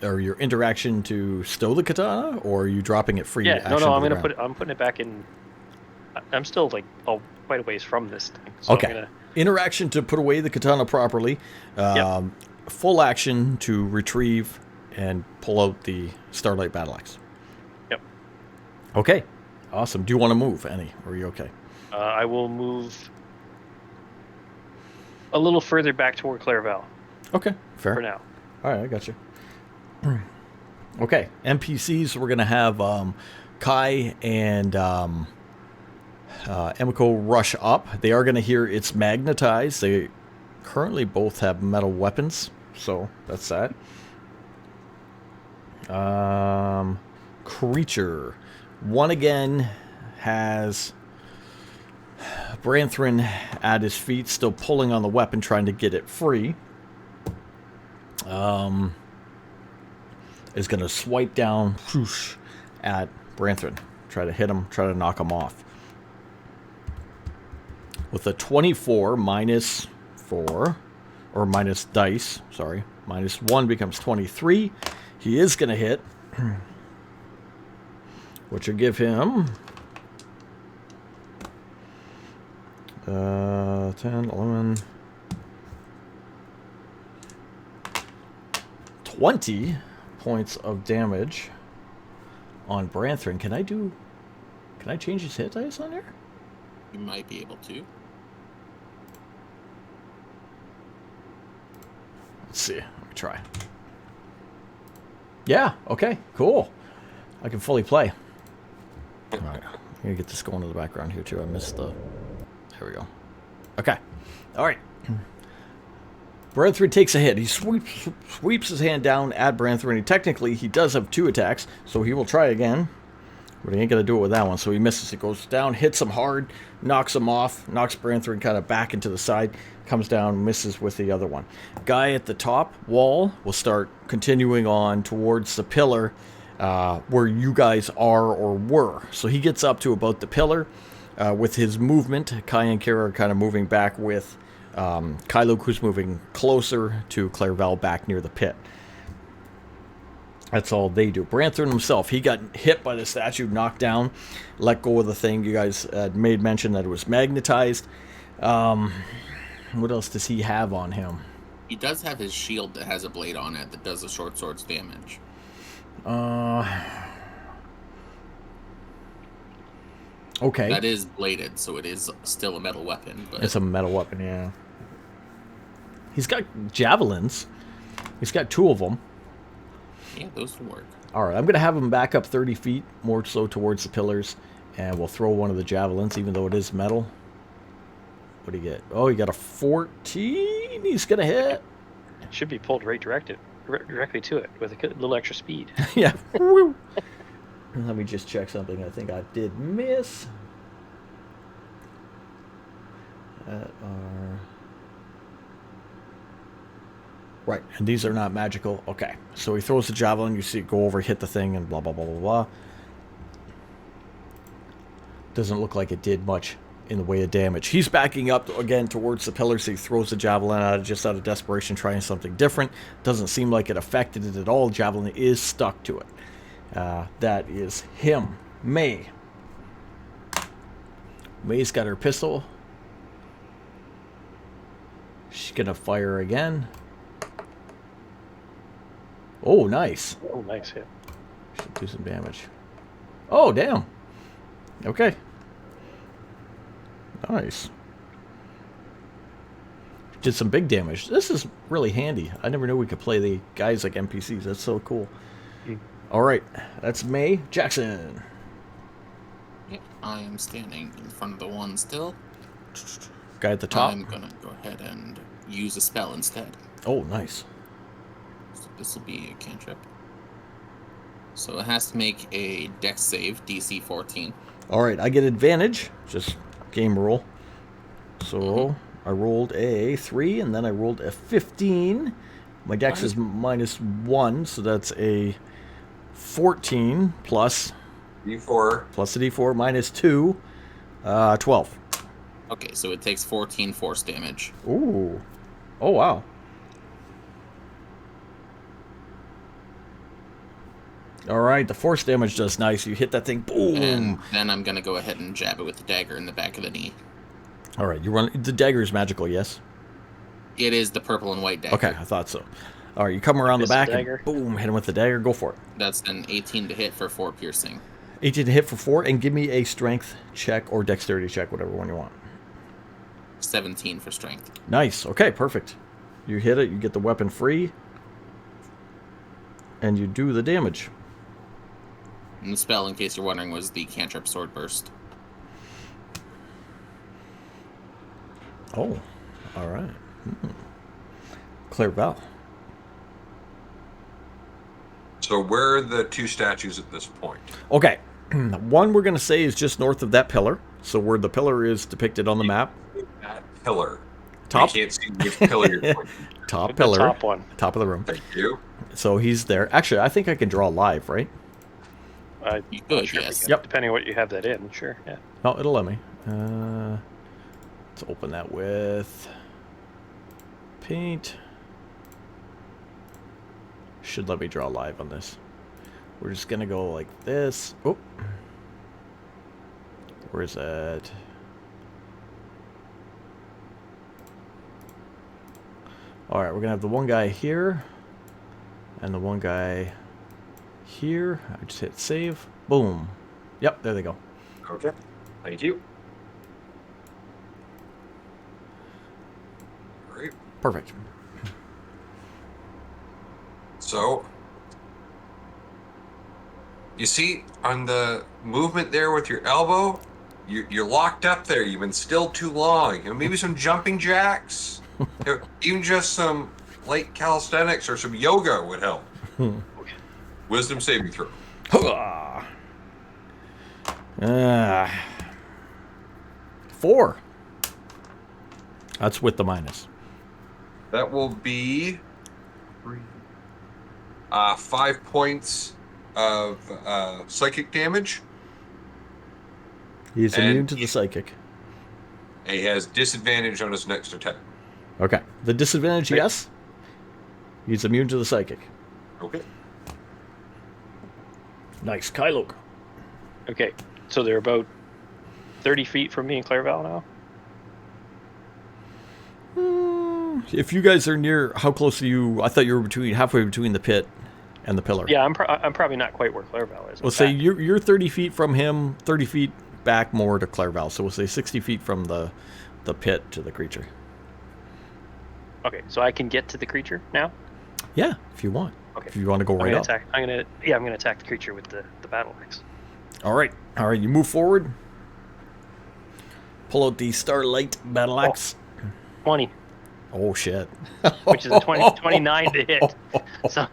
or your interaction to stow the katana, or are you dropping it free? Yeah, action no, to I'm the gonna ground? I'm putting it back in. I'm still like quite a ways from this thing. So Okay. I'm gonna, Interaction to put away the katana properly. Yep. Full action to retrieve and pull out the Starlight Battle Axe. Yep. Okay. Awesome. Do you want to move, Annie? Or are you okay? I will move a little further back toward Clairval Okay. Fair. for now. All right, I got you. Okay, NPCs. We're gonna have Kai and Emiko rush up. They are gonna hear it's magnetized. They currently both have metal weapons, so that's that. Creature. One again has Branthrin at his feet, still pulling on the weapon, trying to get it free. Is going to swipe down whoosh, at Branthrin. Try to hit him, try to knock him off. With a 24 -4, or minus dice, sorry. -1 becomes 23. He is going to hit, which will give him 10, 11, 20 points of damage on Branthrin. Can I change his hit dice on there? You might be able to. Let's see. Let me try. Yeah. Okay. Cool. I can fully play. All right. I'm gonna get this going in the background here too. I missed the. There we go. Okay. All right. Branthrin takes a hit. He sweeps his hand down at Branthrin. Technically, he does have 2 attacks, so he will try again. But he ain't going to do it with that one, so he misses. He goes down, hits him hard, knocks him off, knocks Branthrin kind of back into the side, comes down, misses with the other one. Guy at the top wall will start continuing on towards the pillar where you guys are or were. So he gets up to about the pillar with his movement. Kai and Kara are kind of moving back with Kylo, who's moving closer to Clairval back near the pit. That's all they do. Branthrin himself, he got hit by the statue, knocked down, let go of the thing. You guys made mention that it was magnetized. What else does he have on him? He does have his shield that has a blade on it that does a short sword's damage. Okay. That is bladed, so it is still a metal weapon. But It's a metal weapon, yeah. He's got javelins. He's got 2 of them. yeah, those will work. All right, I'm going to have him back up 30 feet, more so towards the pillars, and we'll throw one of the javelins, even though it is metal. What do you get? Oh, you got a 14. He's going to hit. It should be pulled directly to it with a little extra speed. Yeah. Woo. Let me just check something. I think I did miss. Right, and these are not magical. Okay, so he throws the javelin. You see it go over, hit the thing, and blah, blah, blah, blah, blah. Doesn't look like it did much in the way of damage. He's backing up again towards the pillar, so he throws the javelin out just out of desperation, trying something different. Doesn't seem like it affected it at all. Javelin is stuck to it. That is him. May. May's got her pistol. She's gonna fire again. Oh, nice. Oh, nice hit. Should do some damage. Oh, damn. Okay. Nice. Did some big damage. This is really handy. I never knew we could play the guys like NPCs. That's so cool. All right. That's May. Jackson. Yep, I am standing in front of the one still. Guy at the top. I'm gonna go ahead and use a spell instead. Oh, nice. So this will be a cantrip. So it has to make a dex save, DC 14. All right. I get advantage. Just game rule. So I rolled a 3, and then I rolled a 15. My dex is -1, so that's a 14 plus D4. plus a D4 -2, 12. Okay, so it takes 14 force damage. Ooh. Oh, wow. All right, the force damage does nice. You hit that thing, boom. And then I'm gonna go ahead and jab it with the dagger in the back of the knee. All right, you run. The dagger is magical, yes? It is the purple and white dagger. Okay, I thought so. All right, you come around the It's the back dagger. and boom, hit him with the dagger. Go for it. That's an 18 to hit for 4 piercing. 18 to hit for 4, and give me a strength check or dexterity check, whatever one you want. 17 for strength. Nice. Okay, perfect. You hit it, you get the weapon free, and you do the damage. And the spell, in case you're wondering, was the cantrip sword burst. Oh, all right. Clairval. So where are the 2 statues at this point? Okay, one we're going to say is just north of that pillar. So where the pillar is depicted on the map. That pillar. Top. I can't see which pillar you're pointing. Top The pillar. top one. Top of the room. Thank you. So he's there. Actually, I think I can draw live, right? You Not could, sure if yes. we can, Yep. Depending on what you have that in, sure. Yeah. Oh, it'll let me. Let's open that with paint. Should let me draw live on this. We're just gonna go like this. Oh, where's that? All right, we're gonna have the one guy here, and the one guy here. I just hit save. Boom. Yep, there they go. Okay. Thank you. Great. Perfect. So, You see on the movement there with your elbow, you're locked up there. You've been still too long. You know, maybe some jumping jacks, even just some light calisthenics or some yoga would help. Wisdom saving throw. 4. That's with the minus. That will be 5 points of psychic damage. He's immune to the psychic. He has disadvantage on his next attack. Okay. The disadvantage, yes. He's immune to the psychic. Okay. Nice. Kylo. Okay, so they're about 30 feet from me and Clairval now? If you guys are near, how close are you? I thought you were halfway between the pit and the pillar. Yeah, I'm probably not quite where Clairval is. We'll say you're 30 feet from him, 30 feet back more to Clairval. So we'll say 60 feet from the pit to the creature. Okay, so I can get to the creature now? Yeah, if you want. Okay. If you want to go right up. I'm gonna attack the creature with the battle axe. All right. You move forward. Pull out the Starlight battle axe. 20. Oh shit. Which is a 29 to hit. So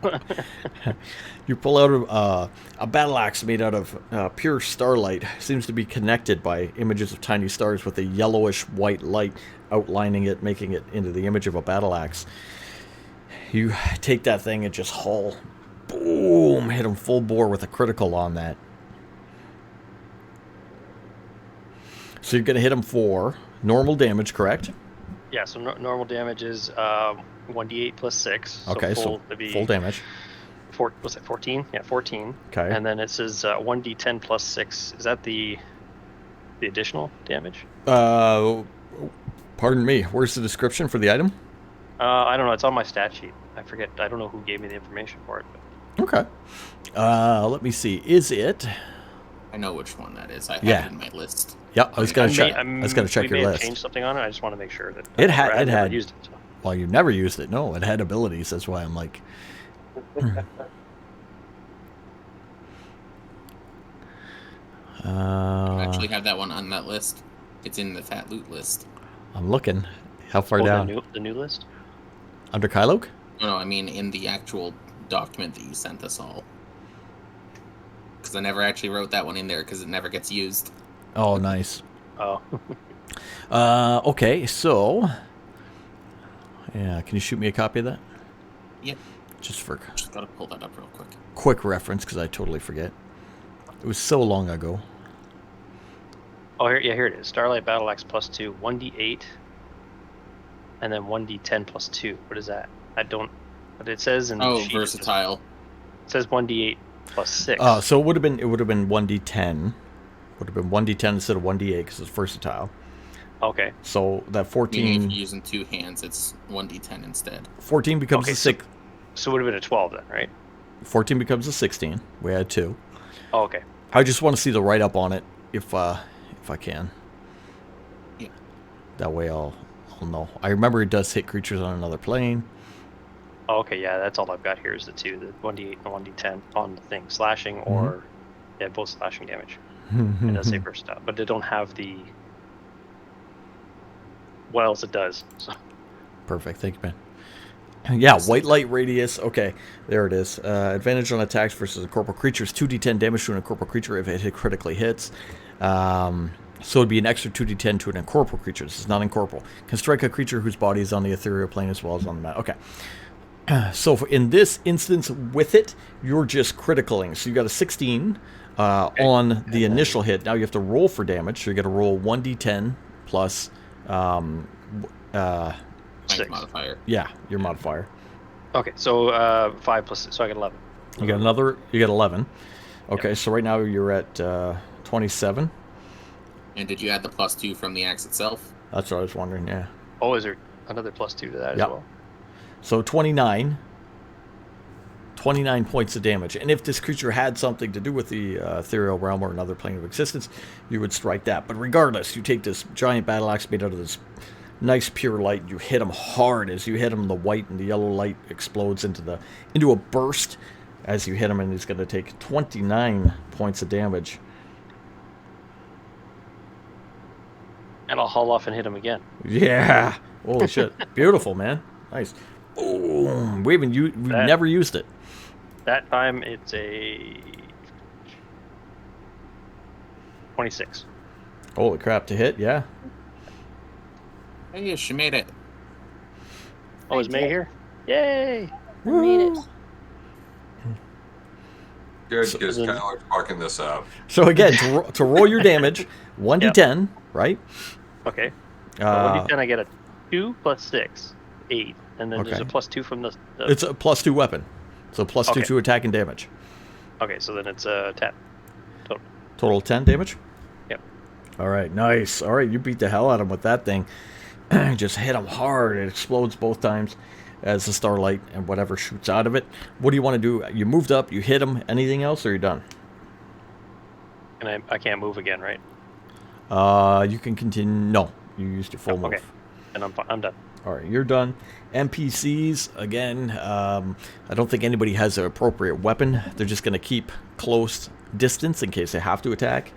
you pull out a battle axe made out of pure starlight. Seems to be connected by images of tiny stars with a yellowish white light outlining it, making it into the image of a battle axe. You take that thing and just haul. Boom! Hit him full bore with a critical on that. So you're going to hit him for normal damage, correct? yeah, so normal damage is 1d8 plus 6. So okay, full, so full damage. Was it 14? Yeah, 14. Okay. And then it says 1d10 plus 6. Is that the additional damage? Pardon me. Where's the description for the item? I don't know. It's on my stat sheet. I forget. I don't know who gave me the information for it. But... Okay. Let me see. Is it? I know which one that is. I have it in my list. Yeah, I was gonna check. I was gonna check your list. Changed something on it. I just want to make sure that it had used it. So. Well, you never used it. No, it had abilities. That's why I'm like. I actually have that one on that list. It's in the Fat Loot list. I'm looking. How far down? The new list? Under Kyloke? No, I mean in the actual document that you sent us all. Because I never actually wrote that one in there because it never gets used. Oh, nice. Oh. Okay, so... Yeah, can you shoot me a copy of that? Yep. Just for... Just gotta pull that up real quick. Quick reference, because I totally forget. It was so long ago. Oh, here it is. Starlight Battle Axe plus 2, 1d8, and then 1d10 plus 2. What is that? I don't... But it says in the sheet, versatile. It says 1d8 plus 6. So it would have been 1d10. Would have been 1d10 instead of 1d8 because it's versatile. Okay. So that 14... Meaning if you're using two hands, it's 1d10 instead. 14 becomes a 6... So it would have been a 12 then, right? 14 becomes a 16. We had 2. Oh, okay. I just want to see the write-up on it if I can. Yeah. That way I'll know. I remember it does hit creatures on another plane. Oh, okay, yeah, that's all I've got here is the 2, the 1d8 and 1d10 on the thing. Slashing or... Yeah, both slashing damage. It does say versatile, but they don't have the... What else it does. So. Perfect, thank you, man. Yeah, white light radius. Okay, there it is. Advantage on attacks versus incorporeal creatures. 2d10 damage to an incorporeal creature if it critically hits. So it'd be an extra 2d10 to an incorporeal creature. This is not incorporeal. Can strike a creature whose body is on the ethereal plane as well as on the mat. Okay. So in this instance with it, you're just criticaling. So you got a 16 on the initial hit. Now you have to roll for damage. So you got to roll 1d10 plus... Strength modifier. Yeah, your modifier. Okay, so 5 plus... So I got 11. You got 11. Okay, so right now you're at 27. And did you add the plus 2 from the axe itself? That's what I was wondering, yeah. Oh, is there another plus 2 to that as well? So 29 points of damage. And if this creature had something to do with the ethereal realm or another plane of existence, you would strike that. But regardless, you take this giant battle axe made out of this nice pure light. You hit him hard. As you hit him, the white and the yellow light explodes into a burst. as you hit him, and he's going to take 29 points of damage. And I'll haul off and hit him again. Yeah. Holy shit. Beautiful, man. Nice. Boom. We've never used it. That time it's a 26. Holy crap, to hit, yeah. Hey, she made it. Oh, is May here? Yay! I made it. Good, So because then- Kyler's fucking this up. So again, to roll your damage, 1d10, right? Okay. Uh, 1d10, I get a 2 plus 6, 8. And then there's Okay. a plus 2 from the it's a +2 weapon. So +2 Okay. to attack and damage. Okay, so then it's a 10. Total 10 damage? Yep. All right, nice. All right, you beat the hell out of him with that thing. Just hit him hard. It explodes both times as the starlight and whatever shoots out of it. What do you want to do? You moved up, you hit him. Anything else, or you're done? And I can't move again, right? You can continue. No, you used your full move. Okay. And I'm done. All right, you're done. NPCs, again, I don't think anybody has an appropriate weapon. They're just going to keep close distance in case they have to attack.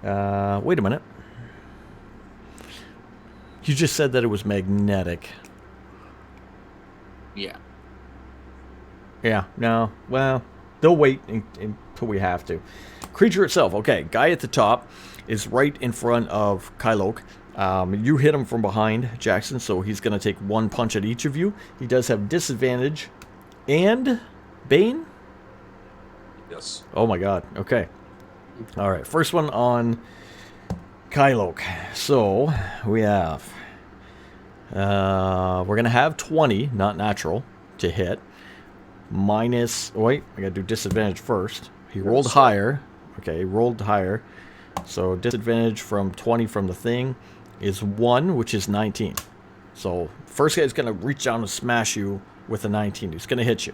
Wait a minute. You just said that it was magnetic. Yeah. Yeah, no, well, they'll wait until we have to. Creature itself, okay, guy at the top is right in front of Kylok. You hit him from behind, Jackson, so he's going to take one punch at each of you. He does have disadvantage and Bane? Yes. Oh my god, okay. All right, first one on Kylok. So, we have... we're going to have 20, not natural, to hit. Minus... Wait, I got to do disadvantage first. He rolled higher. Okay, he rolled higher. So, disadvantage from 20 from the thing is 1, which is 19. So, first guy's going to reach down and smash you with a 19. He's going to hit you.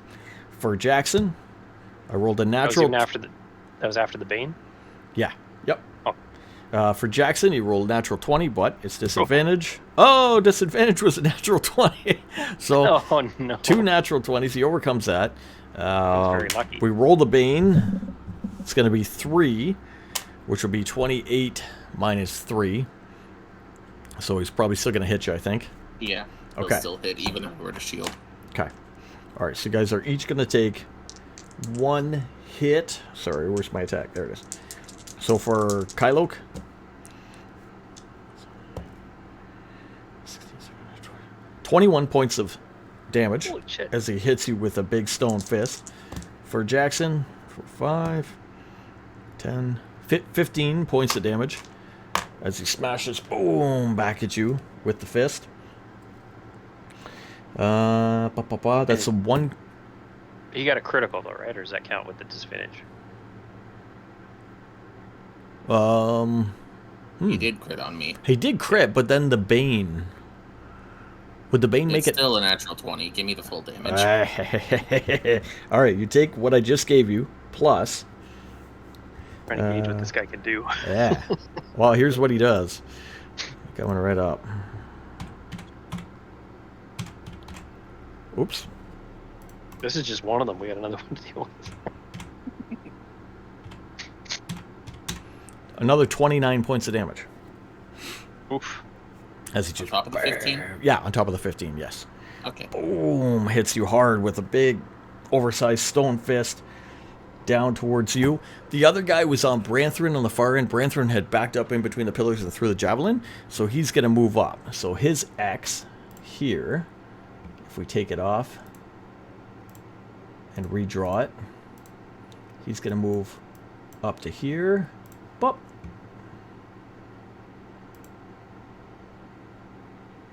For Jackson, I rolled a natural... That was after the Bane? Yeah. Yep. Oh. For Jackson, he rolled natural 20, but it's disadvantage. Oh, disadvantage was a natural 20. So, Oh, no. 2 natural 20s. He overcomes that. very lucky. We roll the Bane. It's going to be 3, which will be 28 minus 3. So he's probably still going to hit you, I think. Yeah. He'll Okay. still hit even if we were to shield. Okay. All right, so you guys are each going to take 1 hit. Sorry, where's my attack? There it is. So for Kylok, 21 points of damage Holy shit. as he hits you with a big stone fist. For Jackson, for 5, 10, 15 points of damage as he smashes, boom, back at you with the fist. That's a 1. He got a critical, though, right? Or does that count with the disadvantage? He did crit on me. He did crit, but then the Bane. Would the Bane make It's it? still a natural 20. Give me the full damage. All right, you take what I just gave you, plus. Trying to gauge what this guy can do. Yeah. Well, here's what he does. Coming right up. Oops. This is just one of them. We got another one to deal with. Another 29 points of damage. Oof. As he just top of the 15? Yeah, on top of the 15, yes. Okay. Boom, hits you hard with a big oversized stone fist down towards you. The other guy was on Branthrin on the far end. Branthrin had backed up in between the pillars and threw the javelin, so he's going to move up. So his X here, if we take it off and redraw it, he's going to move up to here. Bop.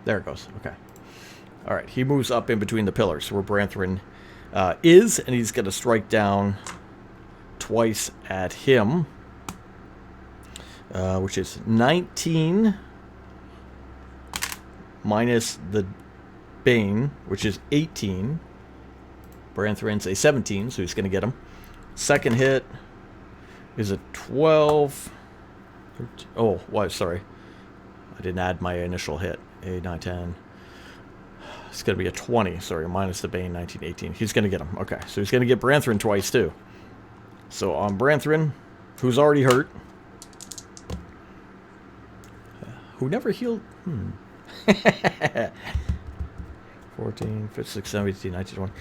There it goes. Okay. All right. He moves up in between the pillars where Branthrin is, and he's going to strike down twice at him, which is 19 minus the Bane, which is 18. Branthrin's a 17, so he's going to get him. Second hit is a 12. 13, oh, sorry. I didn't add my initial hit. 8, 9, 10. It's going to be a 20. Sorry, minus the Bane, 19, 18. He's going to get him. Okay, so he's going to get Branthrin twice, too. So on Branthrin, who's already hurt. Who never healed... 14, 15, 16, 17, 18, 19, 20.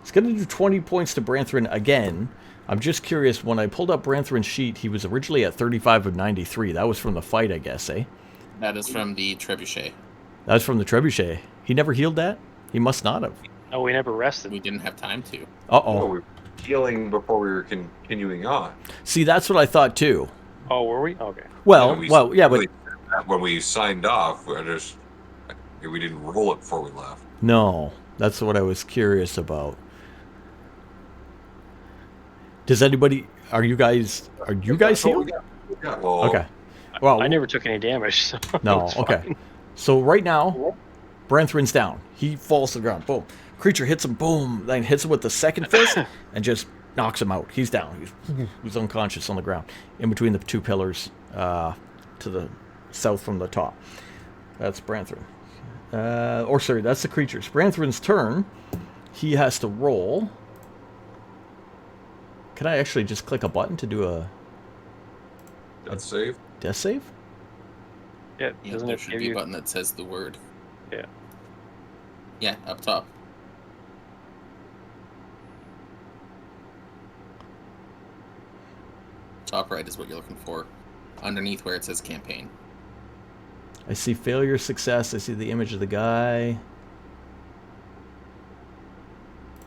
It's going to do 20 points to Branthrin again. I'm just curious, when I pulled up Branthrin's sheet, he was originally at 35 of 93. That was from the fight, I guess, eh? That is from the trebuchet. That was from the trebuchet. He never healed that? He must not have. Oh, we never rested. We didn't have time to. Uh-oh. No, we were healing before we were continuing on. See, that's what I thought, too. Oh, were we? Okay. Well, yeah, but... really, when we signed off, we didn't roll it before we left. No, that's what I was curious about. Does anybody... Are you guys healed? Yeah, well, Okay. Well, I never took any damage. So no, it's okay. fine. So right now, Branthrin's down. He falls to the ground. Boom. Creature hits him. Boom. Then hits him with the second fist and just knocks him out. He's down. He's unconscious on the ground in between the two pillars to the south from the top. That's Branthrin. That's the creatures. Branthrin's turn. He has to roll. Can I actually just click a button to do a death save. death save? Yeah, Yeah, doesn't there it should give be a you? button that says the word. Yeah. Yeah, up top. Top right is what you're looking for. Underneath where it says campaign. I see failure, success. I see the image of the guy.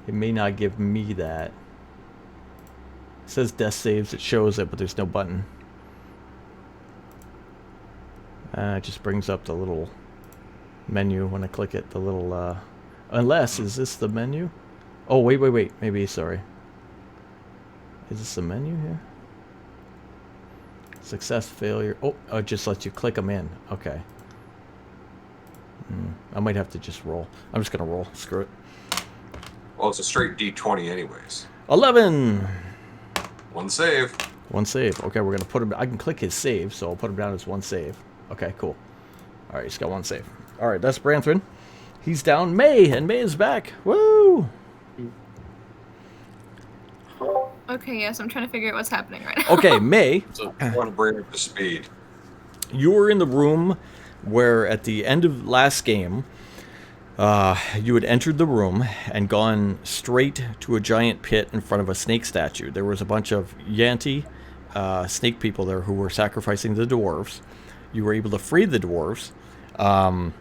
It may not give me that. It says death saves. It shows it, but there's no button. It just brings up the little menu when I click it. The little, unless, is this the menu? Oh, wait. Maybe, sorry. Is this the menu here? Success, failure. Oh, it just lets you click them in. Okay. I might have to just roll. I'm just going to roll. Screw it. Well, it's a straight D20 anyways. 11! One save. One save. Okay, we're going to put him... I can click his save, so I'll put him down as one save. Okay, cool. Alright, he's got one save. Alright, that's Branthrin. He's down. May! And May is back. Woo! Okay, yes, I'm trying to figure out what's happening right now. Okay, May, So I want to bring up to speed. you were in the room where at the end of last game, you had entered the room and gone straight to a giant pit in front of a snake statue. There was a bunch of Yanti snake people there who were sacrificing the dwarves. You were able to free the dwarves. And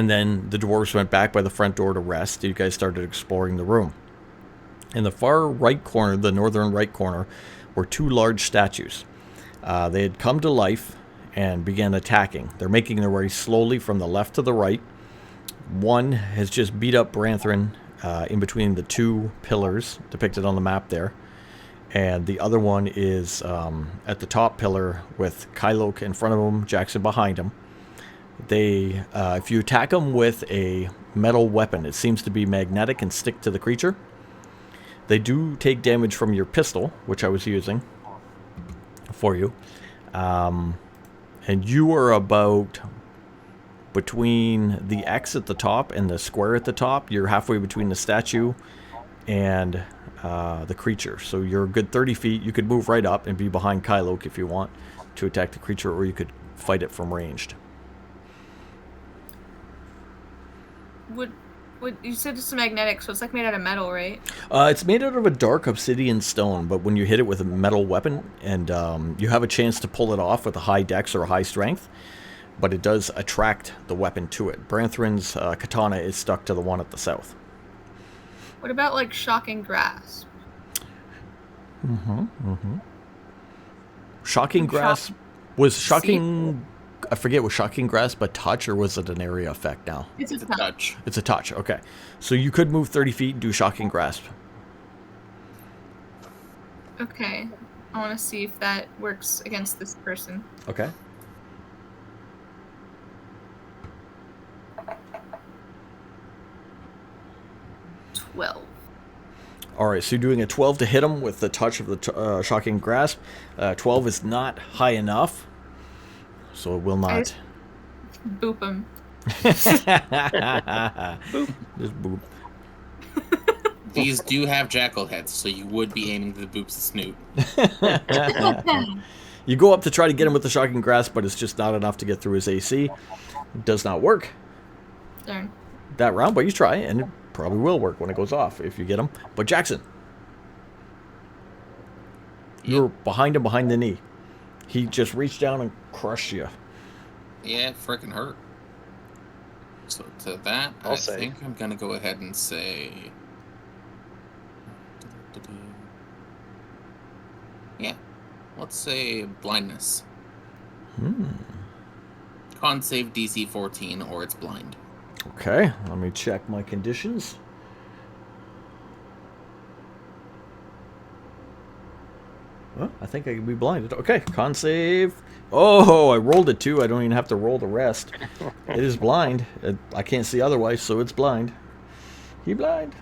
then the dwarves went back by the front door to rest. You guys started exploring the room. In the far right corner, the northern right corner, were two large statues. They had come to life and began attacking. They're making their way slowly from the left to the right. One has just beat up Branthrin in between the two pillars depicted on the map there. And the other one is at the top pillar with Kylok in front of him, Jackson behind him. They, if you attack them with a metal weapon, it seems to be magnetic and stick to the creature. They do take damage from your pistol, which I was using for you. And you are about between the X at the top and the square at the top. You're halfway between the statue and the creature. So you're a good 30 feet. You could move right up and be behind Kylok if you want to attack the creature, or you could fight it from ranged. You said it's magnetic, so it's like made out of metal, right? It's made out of a dark obsidian stone, but when you hit it with a metal weapon, and you have a chance to pull it off with a high dex or a high strength, but it does attract the weapon to it. Branthrin's katana is stuck to the one at the south. What about like shocking grasp? Shocking grasp was shocking. I forget, was shocking grasp a touch, or was it an area effect now? It's a it's a touch. touch. It's a touch. Okay, so you could move 30 feet and do shocking grasp. Okay. I want to see if that works against this person. Okay. Well. All right, so you're doing a 12 to hit him with the touch of the shocking grasp. 12 is not high enough, so it will not. Boop him. Just boop. These do have jackal heads, so you would be aiming the boop's snoot. You go up to try to get him with the shocking grasp, but it's just not enough to get through his AC. Does not work Darn. that round, but you try, and it probably will work when it goes off if you get him. But Jackson, you're behind him, behind the knee. He just reached down and crushed you. Yeah, it freaking hurt. So to that, I think I'm gonna go ahead and say, yeah, let's say blindness. Con save DC 14, or it's blind. Okay, let me check my conditions. Well, I think I can be blinded. Okay, con save. Oh, I rolled it too. I don't even have to roll the rest. It is blind. I can't see otherwise, so it's blind. He blind.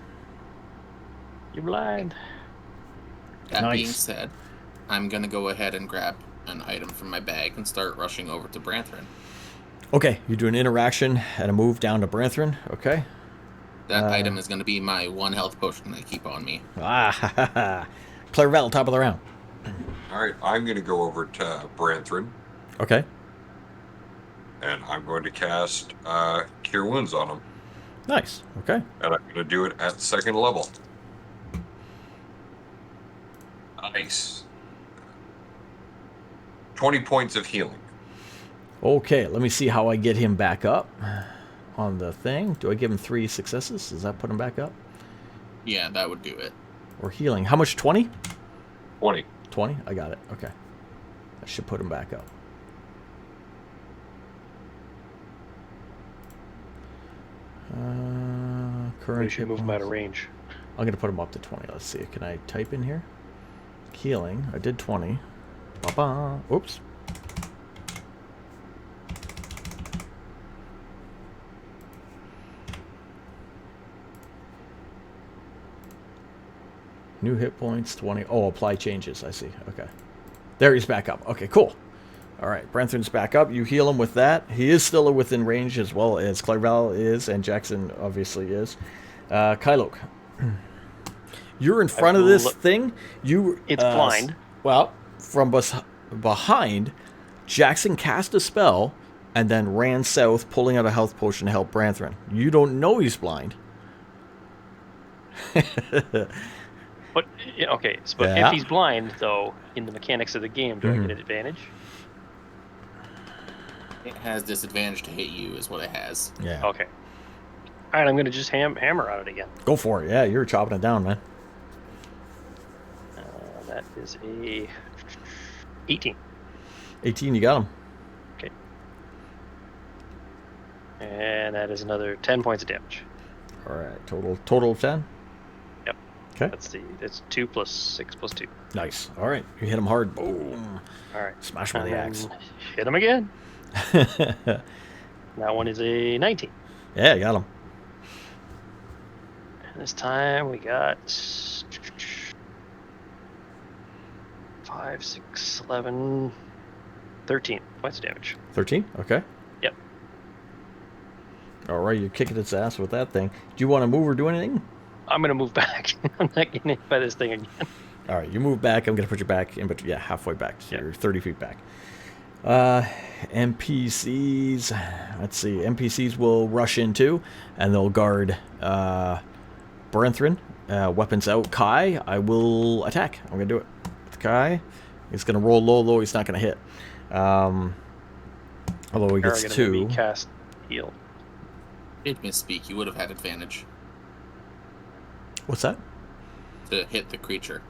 You're blind. That being said, I'm gonna go ahead and grab an item from my bag and start rushing over to Branthrin. Okay, you do an interaction and a move down to Branthrin. Okay. That item is gonna be my 1 health potion I keep on me. Ah, Clairval, top of the round. All right, I'm going to go over to Branthrin, Okay. and I'm going to cast Cure Wounds on him. Nice. Okay. And I'm going to do it at 2nd level. Nice. 20 points of healing. Okay, let me see how I get him back up on the thing. Do I give him 3 successes? Does that put him back up? Yeah, that would do it. Or healing? How much? 20? 20. 20? I got it. Okay. That should put him back up. We Current. should move him out of range. I'm going to put him up to 20. Let's see. Can I type in here? Healing. I did 20. Ba-ba. Oops. New hit points, 20. Oh, apply changes. I see. Okay. There, he's back up. Okay, cool. All right, Branthrin's back up. You heal him with that. He is still within range as well as Clairval is, and Jackson obviously is. Kylok, you're in front of this thing. It's blind. Well, from behind, Jackson cast a spell and then ran south, pulling out a health potion to help Branthrin. You don't know he's blind. But yeah, okay, so, but Yeah. if he's blind, though, in the mechanics of the game, do I get an advantage? It has disadvantage to hit you, is what it has. Yeah. Okay. All right, I'm gonna just hammer on it again. Go for it. Yeah, you're chopping it down, man. That is a 18. 18, you got him. Okay. And that is another 10 points of damage. All right, total of 10. Yep. Okay. That's 2 plus 6 plus 2. Nice. All right, you hit him hard. Boom. All right. Smash him with the axe. Hit him again. That one is a 19. Yeah, you got him. And this time we got 5, 6, 11, 13 points of damage. 13. Okay. Yep. All right, you're kicking its ass with that thing. Do you want to move or do anything? I'm gonna move back. I'm not getting hit by this thing again. All right, you move back. I'm gonna put you back in, but yeah, halfway back. So Yep. you're 30 feet back. NPCs. Let's see. NPCs will rush in too, and they'll guard Branthrin. Weapons out. Kai, I will attack. I'm gonna do it with Kai. He's gonna roll low. He's not gonna hit. Although he gets Are gonna 2. be cast heal. Did misspeak, you would have had advantage What's that? to hit the creature.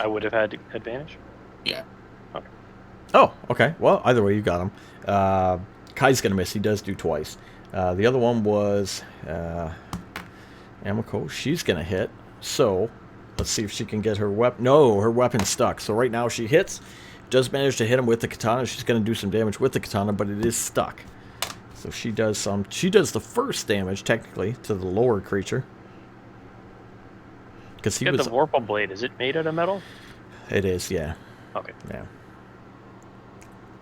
I would have had advantage. Yeah. Oh, okay. Well, either way, you got him. Kai's going to miss. He does do twice. The other one was Amiko. She's going to hit. So, let's see if she can get her weapon. No, her weapon's stuck. So right now she hits. Does manage to hit him with the katana. She's going to do some damage with the katana, but it is stuck. So she does some. She does the first damage, technically, to the lower creature. Because he Get was... the Vorpal Blade. Is it made out of metal? It is, yeah. Okay. Yeah.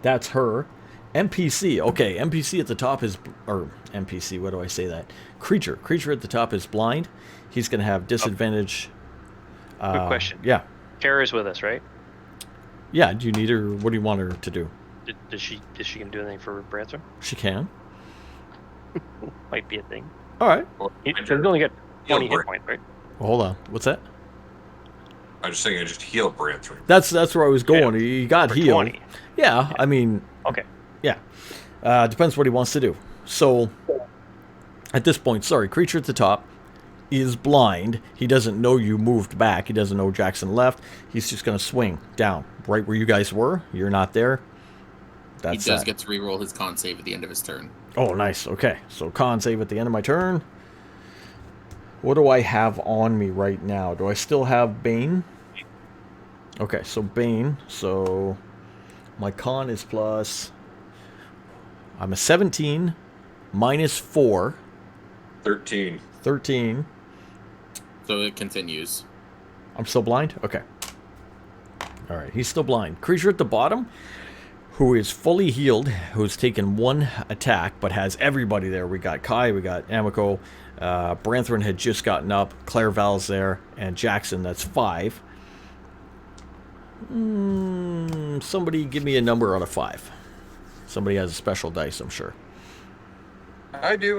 That's her. NPC. Okay, NPC at the top is, or NPC. What do I say that? Creature. Creature at the top is blind. He's going to have disadvantage. Quick question. Yeah. Kara's with us, right? Yeah. Do you need her? What do you want her to do? Is she gonna do anything for Brantham? She can. Might be a thing. All right. He's only got 20 Heal hit points, right? Well, hold on. What's that? I'm just saying I just healed Brantham. That's where I was going. Yeah. He got For healed. 20. Yeah. I mean, Okay. yeah. Depends what he wants to do. So, at this point, sorry, creature at the top is blind. He doesn't know you moved back. He doesn't know Jackson left. He's just going to swing down right where you guys were. You're not there. He That's does that. get to reroll his con save at the end of his turn. Oh, nice. Okay. So, con save at the end of my turn. What do I have on me right now? Do I still have Bane? Okay, so Bane. So, my con is plus... I'm a 17 minus 4. 13. 13. So it continues. I'm still blind? Okay. Alright, he's still blind. Creature at the bottom, who is fully healed, who's taken 1 attack, but has everybody there. We got Kai, we got Amico, Branthrin had just gotten up, Clairval's there, and Jackson, that's 5. Somebody give me a number out of 5. Somebody has a special dice, I'm sure. I do.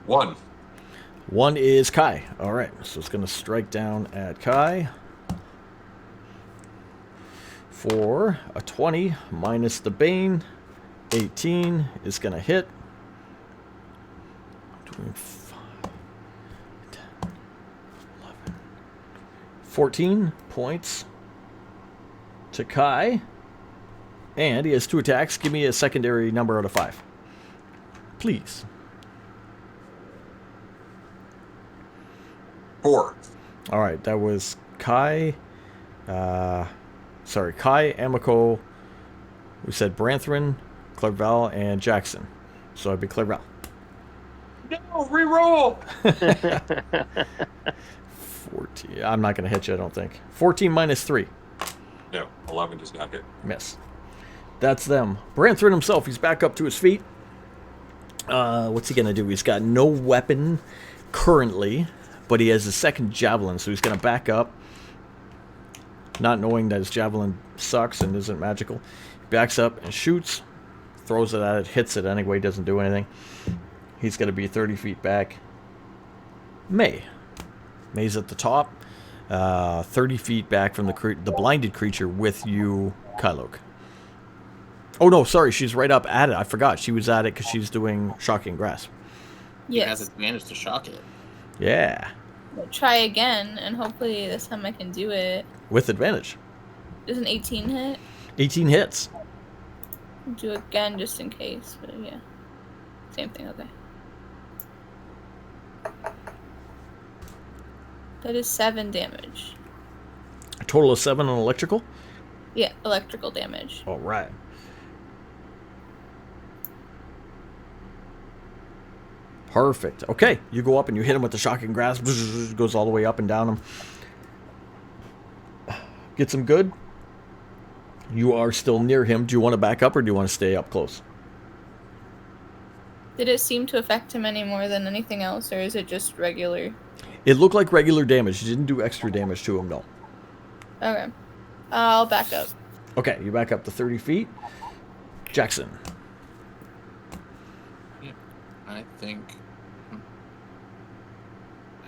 1. 1 is Kai. Alright, so it's going to strike down at Kai. For a 20 minus the Bane. 18 is going to hit. 25, 10, 11, 14 points to Kai. And he has 2 attacks. Give me a secondary number out of 5. Please. 4. All right, that was Kai. Kai, Amico. We said Branthrin, Clairval, and Jackson. So it'd be Clairval. No, reroll. 14. I'm not going to hit you, I don't think. 14 minus 3. No, 11 does not hit. Miss. That's them. Branthrin himself, he's back up to his feet. What's he going to do? He's got no weapon currently, but he has a second javelin, so he's going to back up, not knowing that his javelin sucks and isn't magical. He backs up and shoots, throws it at it, hits it anyway, doesn't do anything. He's going to be 30 feet back. May's at the top, 30 feet back from the blinded creature with you, Kylok. Oh no, sorry, she's right up at it. I forgot. She was at it because she's doing Shocking Grasp. He has Yes. advantage to shock it. Yeah, We'll try again, and hopefully this time I can do it. with advantage. Does an 18 hit? 18 hits. Do again just in case, but yeah. Same thing, okay. That is 7 damage. A total of 7 on electrical. Yeah, electrical damage. All right. Perfect. Okay, you go up and you hit him with the Shocking Grasp. Goes all the way up and down him. Gets him good. You are still near him. Do you want to back up or do you want to stay up close? Did it seem to affect him any more than anything else, or is it just regular? It looked like regular damage. You didn't do extra damage to him, no. Okay. I'll back up. Okay, you back up to 30 feet. Jackson. Yeah, I think.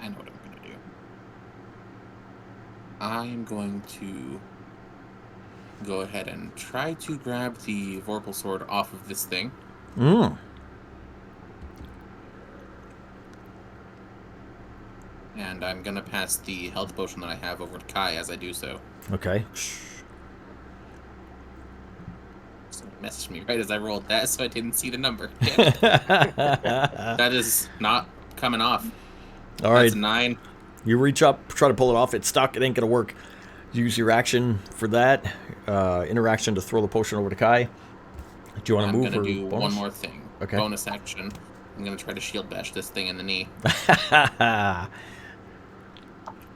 I know what I'm going to do. I'm going to go ahead and try to grab the Vorpal Sword off of this thing. And I'm going to pass the health potion that I have over to Kai as I do so. Okay. So it messaged me right as I rolled that, so I didn't see the number. That is not coming off. All right. That's a 9. You reach up, try to pull it off. It's stuck. It ain't going to work. Use your action for that. Interaction to throw the potion over to Kai. Do you want to move I'm going or to do bonus? one more thing. Okay. Bonus action. I'm going to try to shield bash this thing in the knee.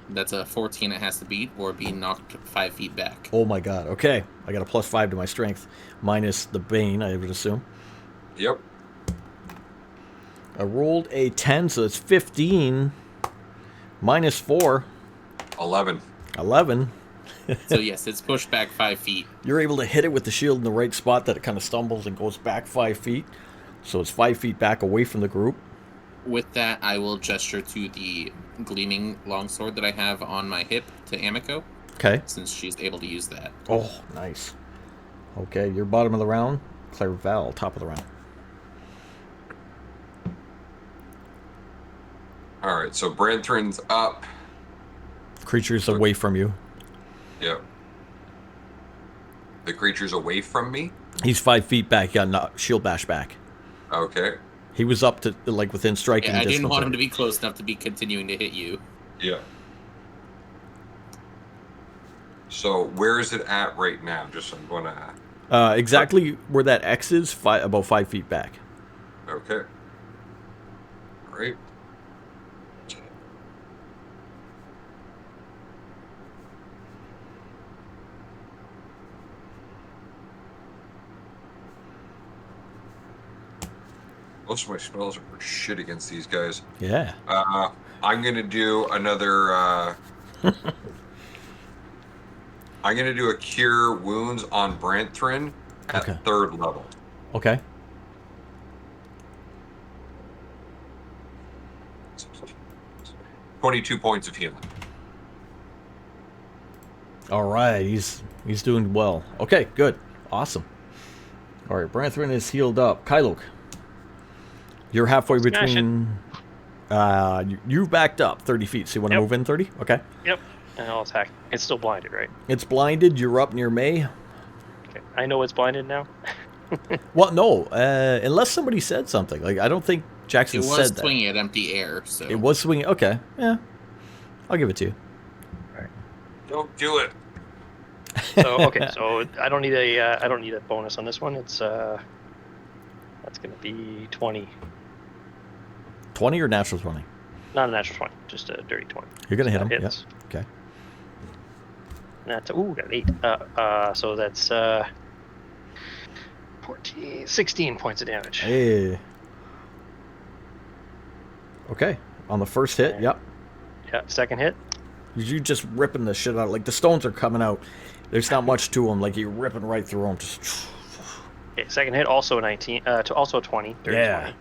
That's a 14 it has to beat or be knocked 5 feet back. Oh my god. Okay. I got a +5 to my strength. Minus the Bane, I would assume. Yep. I rolled a 10, so it's 15. Minus 4. 11. 11. So yes, it's pushed back 5 feet. You're able to hit it with the shield in the right spot that it kind of stumbles and goes back 5 feet. So it's 5 feet back away from the group. With that, I will gesture to the gleaming longsword that I have on my hip to Amiko, Okay. since she's able to use that. Oh, nice. Okay, you're bottom of the round. Clairval, top of the round. All right, so Branthrin's up. Creatures away from you. Yep. The creature's away from me. He's 5 feet back. You got shield bash back. Okay. He was up to like within striking Yeah, I distance. didn't want him to be close enough to be continuing to hit you. Yeah. So where is it at right now? Just I'm gonna. Exactly where that X is, about 5 feet back. Okay. All right. Most of my spells are for shit against these guys. Yeah. I'm gonna do another. I'm gonna do a cure wounds on Branthrin at Okay. 3rd level. Okay. $22 points of healing. All right. He's doing well. Okay. Good. Awesome. All right. Branthrin is healed up. Kyluk, you're halfway Smash between. You've backed up 30 feet. So you want to Yep. move in 30? Okay. Yep. And I'll attack. It's still blinded, right? It's blinded. You're up near May. Okay. I know it's blinded now. Well, no. Unless somebody said something. Like I don't think Jackson It was said that. swinging at empty air, so It was swinging. Okay. Yeah. I'll give it to you. Don't do it. So okay, so I don't need a bonus on this one. It's that's gonna be 20. 20 or natural 20? Not a natural 20, just a dirty 20. You're gonna hit him. That Yeah. hits. Okay. And that's got an 8. So that's 16 points of damage. Hey. Okay. On the first hit, yep. Yeah, second hit. You just ripping the shit out. Like the stones are coming out. There's not much to them. Like you're ripping right through them. Just. Okay, second hit also a 19. Also a 20. Dirty Yeah. 20.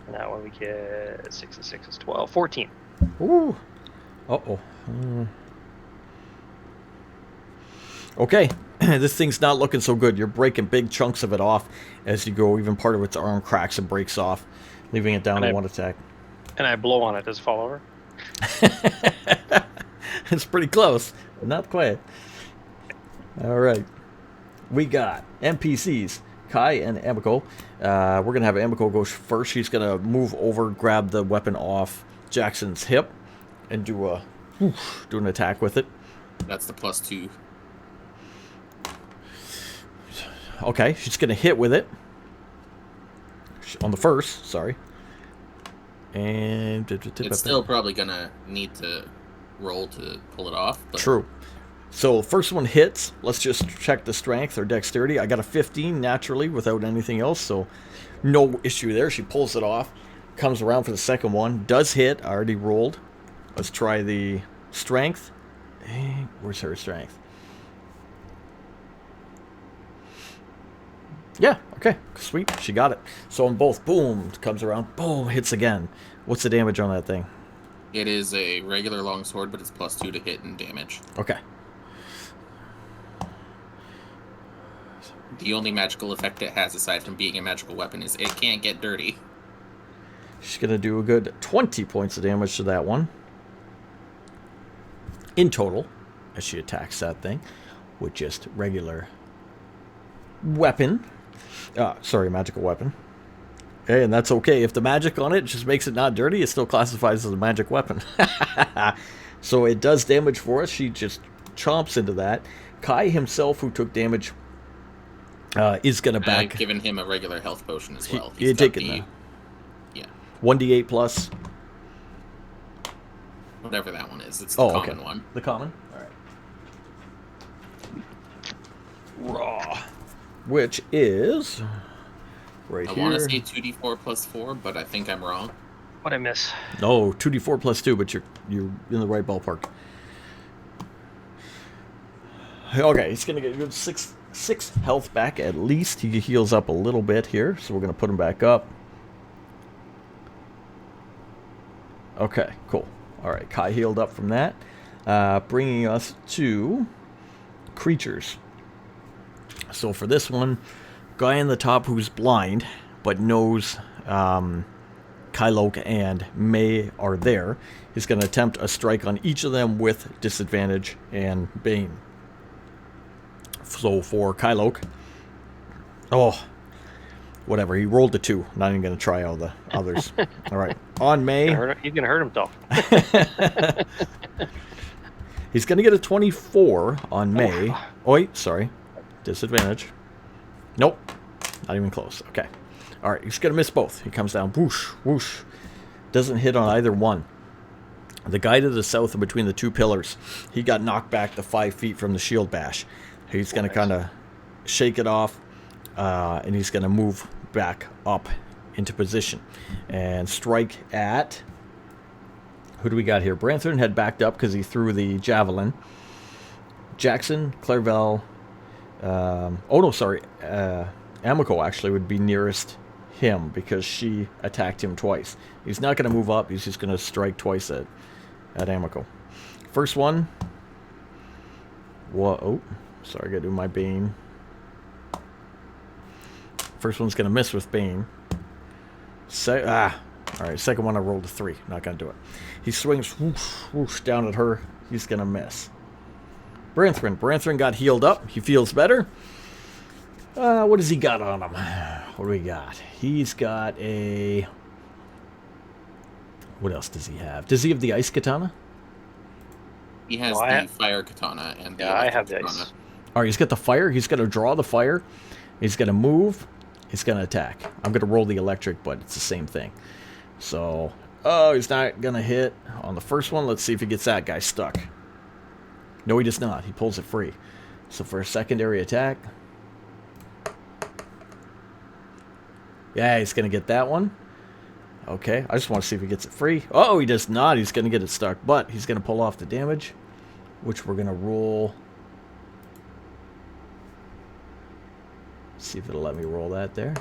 And that one we get 6 and 6 is 12. 14. Ooh. Uh-oh. Okay. This thing's not looking so good. You're breaking big chunks of it off as you go. Even part of its arm cracks and breaks off, leaving it down And to I- 1 attack. And I blow on it. Does it fall over? It's pretty close, but not quite. All right. We got NPCs, Kai and Amiko. We're going to have Amiko go first. She's going to move over, grab the weapon off Jackson's hip, and do an attack with it. that's the +2. Okay, she's going to hit with it. On the first, sorry. And... It's still probably gonna need to roll to pull it off. But True. So first one hits. Let's just check the strength or dexterity. I got a 15 naturally without anything else, so no issue there. She pulls it off. Comes around for the second one. Does hit. I already rolled. Let's try the strength. Where's her strength? Yeah, okay. Sweet. She got it. So on both, boom, comes around. Boom, hits again. What's the damage on that thing? It is a regular longsword, but it's +2 to hit and damage. Okay. The only magical effect it has, aside from being a magical weapon, is it can't get dirty. She's going to do a good 20 points of damage to that one. In total, as she attacks that thing with just regular weapon. Magical weapon. Hey, and that's okay. If the magic on it just makes it not dirty, it still classifies as a magic weapon. So it does damage for us. She just chomps into that. Kai himself, who took damage, is going to back. I've given him a regular health potion as well. You're got taking that. Yeah. 1d8 plus. whatever that one is. It's the Oh, common okay. one. The common? All right. Raw. Which is right I here. want to say 2d4 plus 4, but I think I'm wrong. What'd I miss? No, 2d4 plus 2, but you're in the right ballpark. Okay, he's gonna get good six health back at least. He heals up a little bit here, so we're gonna put him back up. Okay, cool. All right, Kai healed up from that, bringing us to creatures. So for this one, guy in the top who's blind but knows Kylok and May are there is going to attempt a strike on each of them with disadvantage and Bane. So for Kylok, whatever, he rolled a 2. Not even going to try all the others. All right, on May, He's gonna hurt himself. he's going to get a 24 on May. Oh, wait, sorry. Disadvantage. Nope. Not even close. Okay. All right, he's going to miss both. He comes down. Whoosh, whoosh. Doesn't hit on either one. The guy to the south between the two pillars, he got knocked back to 5 feet from the shield bash. He's going to kind of shake it off, and he's going to move back up into position and strike at... Who do we got here? Branthorn had backed up because he threw the javelin. Jackson, Clairvel... Amiko actually would be nearest him because she attacked him twice. He's not going to move up. He's just going to strike twice at Amiko. First one. Whoa. Oh, sorry, I got to do my Bane. First one's going to miss with Bane. All right, second one I rolled a 3. Not going to do it. He swings whoosh, whoosh, down at her. He's going to miss. Branthorn got healed up. He feels better. What does he got on him? What do we got? He's got a... What else does he have? Does he have the ice katana? He has the fire katana and the I have the katana. ice. All right, he's got the fire. He's going to draw the fire. He's going to move. He's going to attack. I'm going to roll the electric, but it's the same thing. So, he's not going to hit on the first one. Let's see if he gets that guy stuck. No, he does not. He pulls it free. So for a secondary attack... Yeah, he's going to get that one. Okay, I just want to see if he gets it free. Oh, he does not. He's going to get it stuck, but he's going to pull off the damage, which we're going to roll. See if it'll let me roll that there.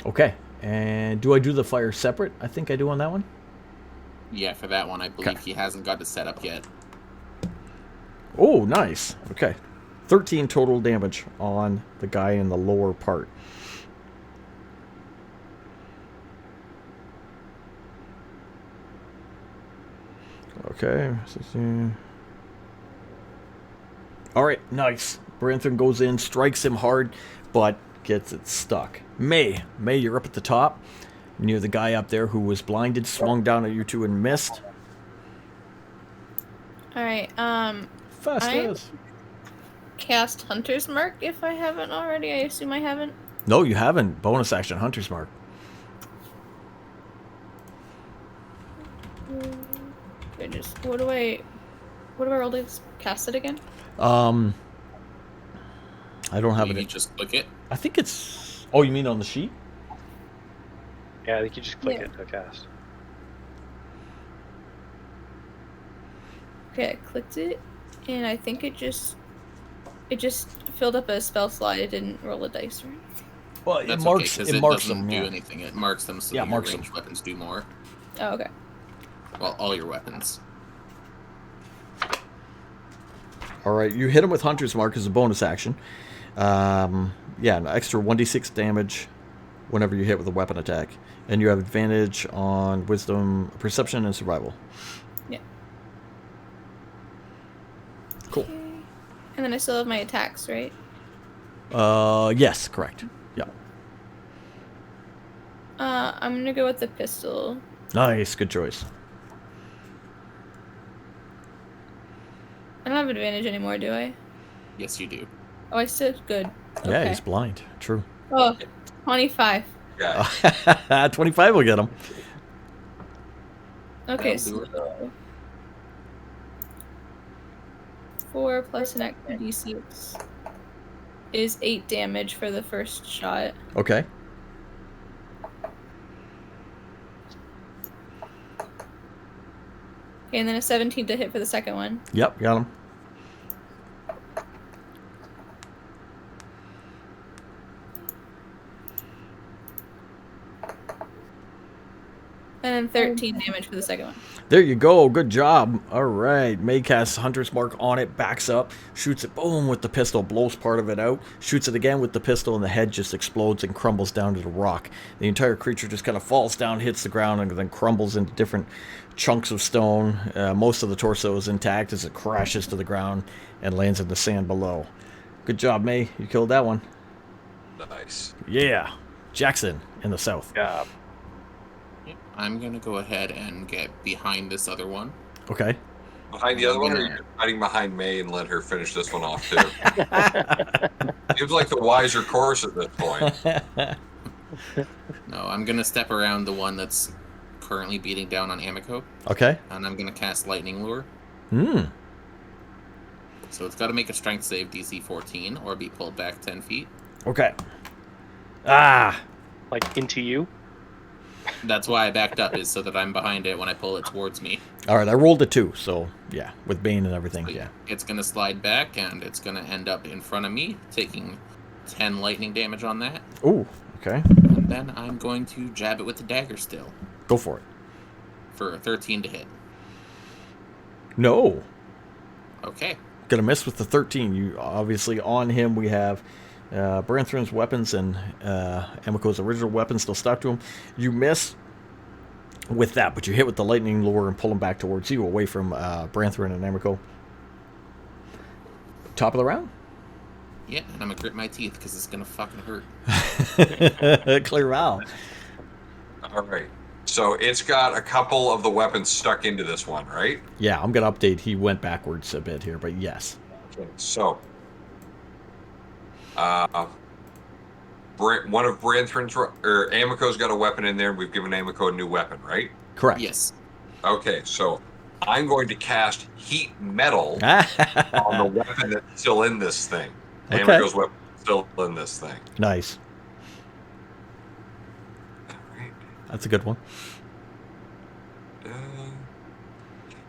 Okay, and do I do the fire separate? I think I do on that one. Yeah, for that one, I believe he hasn't got it set up yet. Oh, nice. Okay. 13 total damage on the guy in the lower part. Okay. All right, nice. Branthorn goes in, strikes him hard, but gets it stuck. May, you're up at the top, near the guy up there who was blinded, swung down at you two and missed. All right. Fast as. Cast Hunter's Mark if I haven't already. I assume I haven't. No, you haven't. Bonus action, Hunter's Mark. What do I roll to cast it again? I don't have Maybe it. just click it. I think it's... Oh, you mean on the sheet? Yeah, I think you just click Yeah. it to cast. Okay, I clicked it, and I think it just filled up a spell slot. It didn't roll a dice, right? Well, That's it marks, okay, because it marks doesn't them. do Yeah. anything. It marks them so Yeah, that your marks them. ranged weapons do more. Oh, okay. Well, all your weapons. All right, you hit him with Hunter's Mark as a bonus action. Yeah, an extra 1d6 damage whenever you hit with a weapon attack. And you have advantage on Wisdom, Perception, and Survival. Yeah. Cool. Okay. And then I still have my attacks, right? Yes, correct. Yeah. I'm gonna go with the pistol. Nice, good choice. I don't have advantage anymore, do I? Yes, you do. Oh, I still good. Yeah, Okay. he's blind. True. Oh, 25. guy. 25 will get him. Okay, That'll do so 4 plus an extra d6 is 8 damage for the first shot. Okay. Okay, and then a 17 to hit for the second one. Yep, got him. And then 13 damage for the second one. There you go. Good job. All right. May casts Hunter's Mark on it, backs up, shoots it, boom, with the pistol, blows part of it out, shoots it again with the pistol, and the head just explodes and crumbles down to the rock. The entire creature just kind of falls down, hits the ground, and then crumbles into different chunks of stone. Most of the torso is intact as it crashes to the ground and lands in the sand below. Good job, May. You killed that one. Nice. Yeah. Jackson in the south. Yeah. I'm gonna go ahead and get behind this other one. Okay. Behind the other one, or you're hiding behind May and let her finish this one off too? Seems like the wiser course at this point. No, I'm gonna step around the one that's currently beating down on Amico, Okay. and I'm gonna cast Lightning Lure. Hmm. So it's got to make a Strength save DC 14 or be pulled back 10 feet. Okay. Ah. Like into you. That's why I backed up, is so that I'm behind it when I pull it towards me. All right. I rolled a 2, so yeah, with Bane and everything. So Yeah. It's gonna slide back, and it's gonna end up in front of me, taking 10 lightning damage on that. Ooh. Okay. And then I'm going to jab it with the dagger still Go for it. for a 13 to hit. No. Okay. Gonna miss with the 13. You obviously on him. We have Branthrin's weapons and Amico's original weapon still stuck to him. You miss with that, but you hit with the lightning lure and pull him back towards you, away from Branthrin and Amico. Top of the round. Yeah, and I'm gonna grit my teeth because it's gonna fucking hurt. Clear out. All right. So it's got a couple of the weapons stuck into this one, right? Yeah, I'm gonna update. He went backwards a bit here, but yes. Okay. So, one of Branthrin's or Amico's got a weapon in there. We've given Amico a new weapon, right? Correct. Yes. Okay. So I'm going to cast Heat Metal on the weapon that's still in this thing. Okay. Amico's weapon is still in this thing. Nice. All right. That's a good one.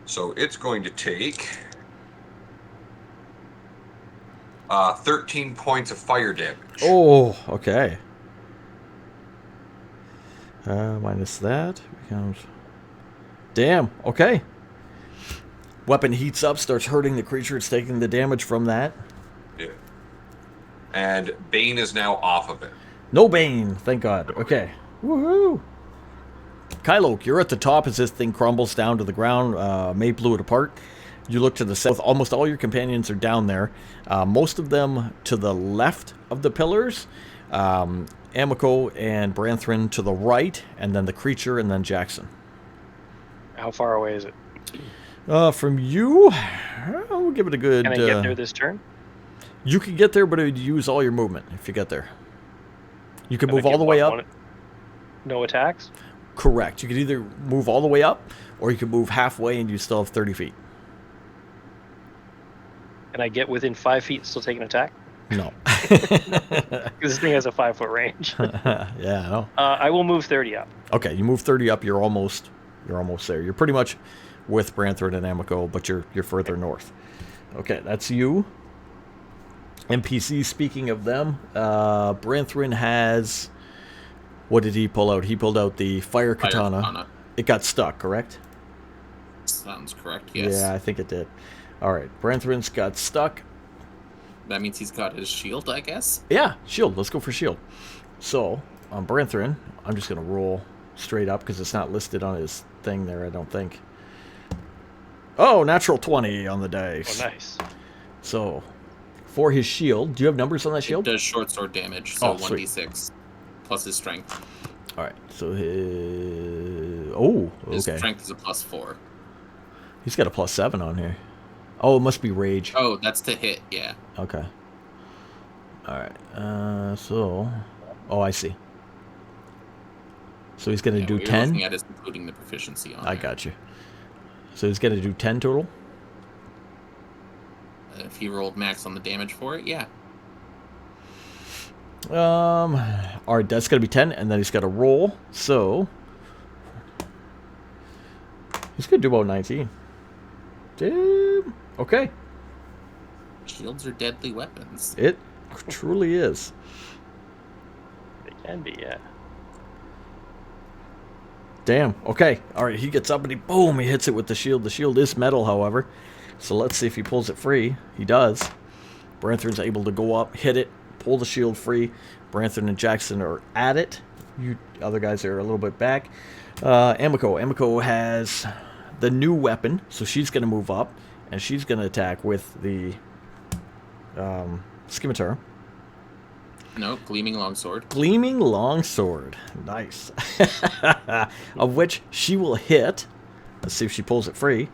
So it's going to take 13 points of fire damage. Oh, okay. Minus that becomes. Damn. Okay. Weapon heats up, starts hurting the creature. It's taking the damage from that. Yeah. And Bane is now off of it. No Bane, thank God. Okay. Woohoo! Kylo, you're at the top as this thing crumbles down to the ground. May blew it apart. You look to the south. Almost all your companions are down there. Most of them to the left of the pillars. Amico and Branthrin to the right, and then the creature, and then Jackson. How far away is it? From you, I'll give it a good... Can I get there this turn? You can get there, but it would use all your movement if you get there. You can Can I move all get the way one- up. No attacks? Correct. You can either move all the way up, or you can move halfway and you still have 30 feet. Can I get within 5 feet and still take an attack? No. Because this thing has a 5-foot range. Yeah, I know. I will move 30 up. Okay, you move 30 up, you're almost there. You're pretty much with Branthrin and Amico, but you're further north. Okay, that's you. NPC, speaking of them, Branthrin has... What did he pull out? He pulled out the fire katana. It got stuck, correct? Sounds correct, yes. Yeah, I think it did. All right, Branthrin's got stuck. That means he's got his shield, I guess? Yeah, shield. Let's go for shield. So, on Branthrin, I'm just going to roll straight up because it's not listed on his thing there, I don't think. Oh, natural 20 on the dice. Oh, nice. So, for his shield, do you have numbers on that It shield? does short sword damage, so Oh, sweet. 1d6 plus his strength. All right, so his... Oh, His okay. strength is a +4. He's got a +7 on here. Oh, it must be rage. Oh, that's to hit, yeah. Okay. All right, so... Oh, I see. So he's going to do what you're 10. looking at is including the proficiency on I there. got you. So he's going to do 10 total. If he rolled max on the damage for it, yeah. All right, that's going to be 10, and then he's got to roll. So he's going to do about 19. Damn. Okay. Shields are deadly weapons. It truly is. They can be, yeah. Damn. Okay. All right. He gets up and he hits it with the shield. The shield is metal, however. So let's see if he pulls it free. He does. Branthren's able to go up, hit it, pull the shield free. Branthren and Jackson are at it. You other guys are a little bit back. Emiko. Emiko has the new weapon, so she's going to move up, and she's going to attack with the scimitar. No, gleaming longsword. Gleaming longsword. Nice. Of which she will hit. Let's see if she pulls it free.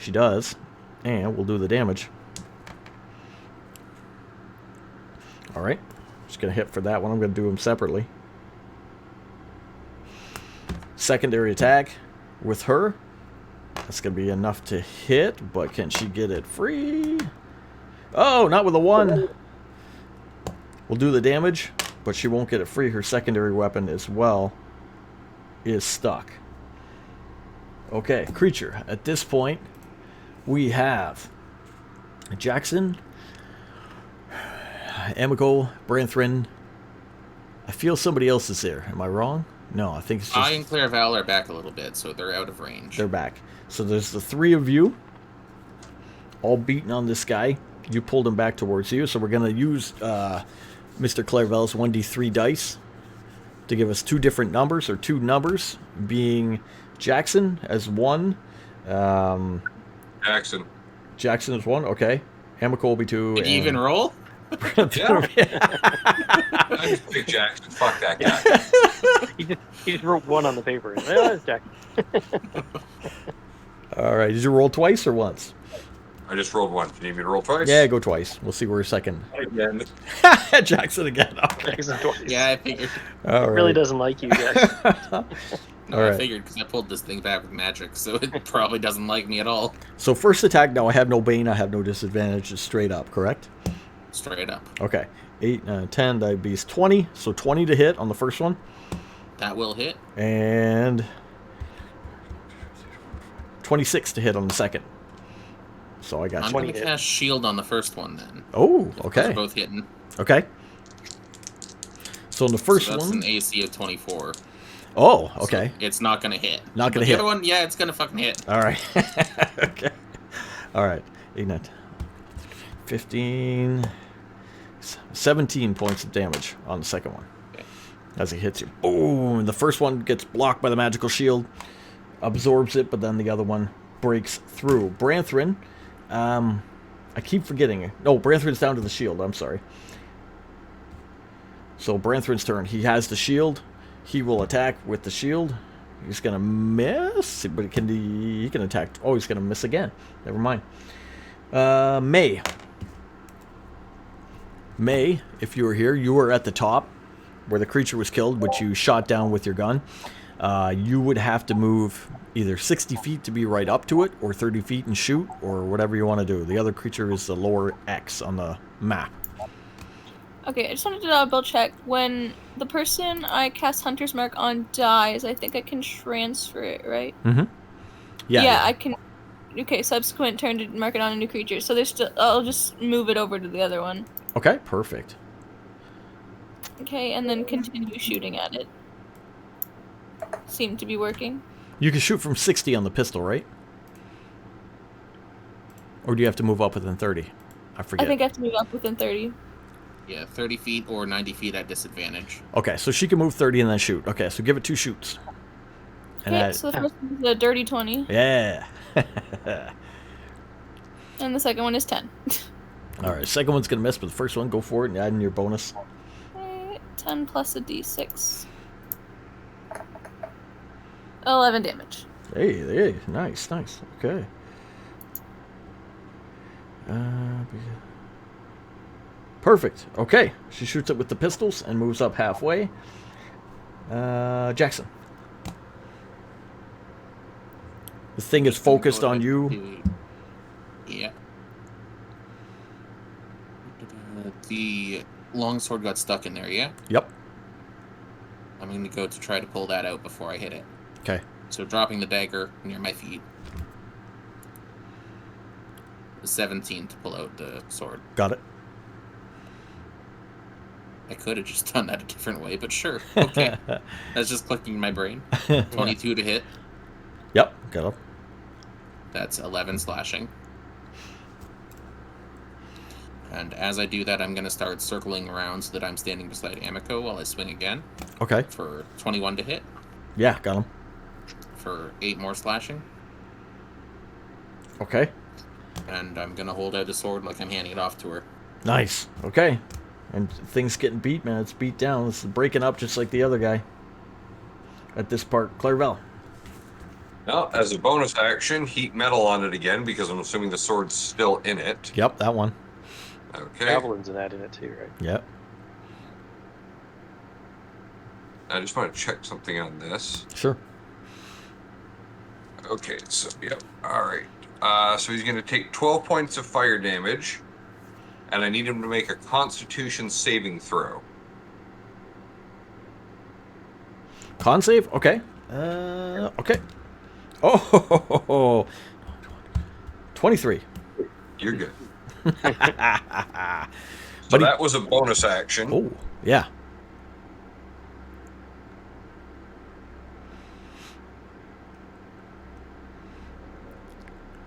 She does. And we'll do the damage. Alright. Just going to hit for that one. I'm going to do them separately. Secondary attack with her. That's going to be enough to hit, but can she get it free? Oh, not with a 1. We'll do the damage, but she won't get it free. Her secondary weapon as well is stuck. Okay, creature. At this point, we have Jackson, Emiko, Branthrin. I feel somebody else is there. Am I wrong? No, I think it's just... I and Clairval are back a little bit, so they're out of range. They're back. So there's the 3 of you, all beating on this guy. You pulled him back towards you, so we're going to use Mr. Clairval's 1d3 dice to give us 2 different numbers, or 2 numbers, being Jackson as 1. Jackson. Jackson is 1, okay. Emiko will be 2. Did you even roll? Yeah. I just pick Jackson. Fuck that guy. He just wrote 1 on the paper. Well, that's Jack. All right, did you roll twice or once? I just rolled 1. Do you need me to roll twice? Yeah, go twice. We'll see where second. Again. Jackson again. Okay. Jackson twice. Yeah, I figured. All right. Really doesn't like you guys. No, All I right. figured because I pulled this thing back with magic, so it probably doesn't like me at all. So first attack, now I have no bane, I have no disadvantage, just straight up, correct? Straight up. Okay. 8, 10, that would be 20. So 20 to hit on the first one. That will hit. And 26 to hit on the second. So I got I'm you. going 20 to hit. cast shield on the first one then. Oh, Those okay. are both hitting. Okay. So in the first So that's one. an AC of 24. Oh, okay. So it's not going to hit. Not gonna But hit. The other one, yeah, it's going to fucking hit. All right. Okay. All right. 8, 9, 15, 17 points of damage on the second one. Okay. As he hits you. Boom. The first one gets blocked by the magical shield, absorbs it, but then the other one breaks through. Branthrin, I keep forgetting. No, Branthrin's down to the shield. I'm sorry. So Branthrin's turn. He has the shield. He will attack with the shield. He's going to miss, but he can attack. Oh, he's going to miss again. Never mind. May. May, if you were here, you were at the top where the creature was killed, which you shot down with your gun. You would have to move either 60 feet to be right up to it, or 30 feet and shoot, or whatever you want to do. The other creature is the lower X on the map. Okay, I just wanted to double check. When the person I cast Hunter's Mark on dies, I think I can transfer it, right? Mm-hmm. Yeah, I can. Okay, subsequent turn to mark it on a new creature. So there's still. I'll just move it over to the other one. Okay, perfect. Okay, and then continue shooting at it. Seemed to be working. You can shoot from 60 on the pistol, right? Or do you have to move up within 30? I forget. I think I have to move up within 30. Yeah, 30 feet or 90 feet at disadvantage. Okay, so she can move 30 and then shoot. Okay, so give it 2 shoots. And Okay, that, so the first one's a dirty 20, yeah. and the second one is 10. All right, second one's gonna miss, but the first one, go for it and add in your bonus. Okay, 10 plus a d6. 11 damage. Hey, nice. Okay. Perfect. Okay, she shoots it with the pistols and moves up halfway. Jackson. The thing is focused on you. Yeah. The longsword got stuck in there, yeah? Yep. I'm going to go to try to pull that out before I hit it. Okay. So dropping the dagger near my feet. 17 to pull out the sword. Got it. I could have just done that a different way, but sure. Okay. That's just clicking in my brain. 22 to hit. Yep. Got it. That's 11 slashing. And as I do that, I'm going to start circling around so that I'm standing beside Amico while I swing again. Okay. For 21 to hit. Yeah, got him. For 8 more slashing. Okay. And I'm going to hold out the sword like I'm handing it off to her. Nice. Okay. And things getting beat, man. It's beat down. This is breaking up just like the other guy. At this part, Clairvel. Now, as a bonus action, heat metal on it again because I'm assuming the sword's still in it. Yep, that one. Okay. Javelin's in that in it too, right? Yep. I just want to check something on this. Sure. Okay, so, yep. All right. So he's going to take 12 points of fire damage, and I need him to make a Constitution saving throw. Con save? Okay. Okay. Oh, 23. You're good. But So that was a bonus action. Oh, yeah.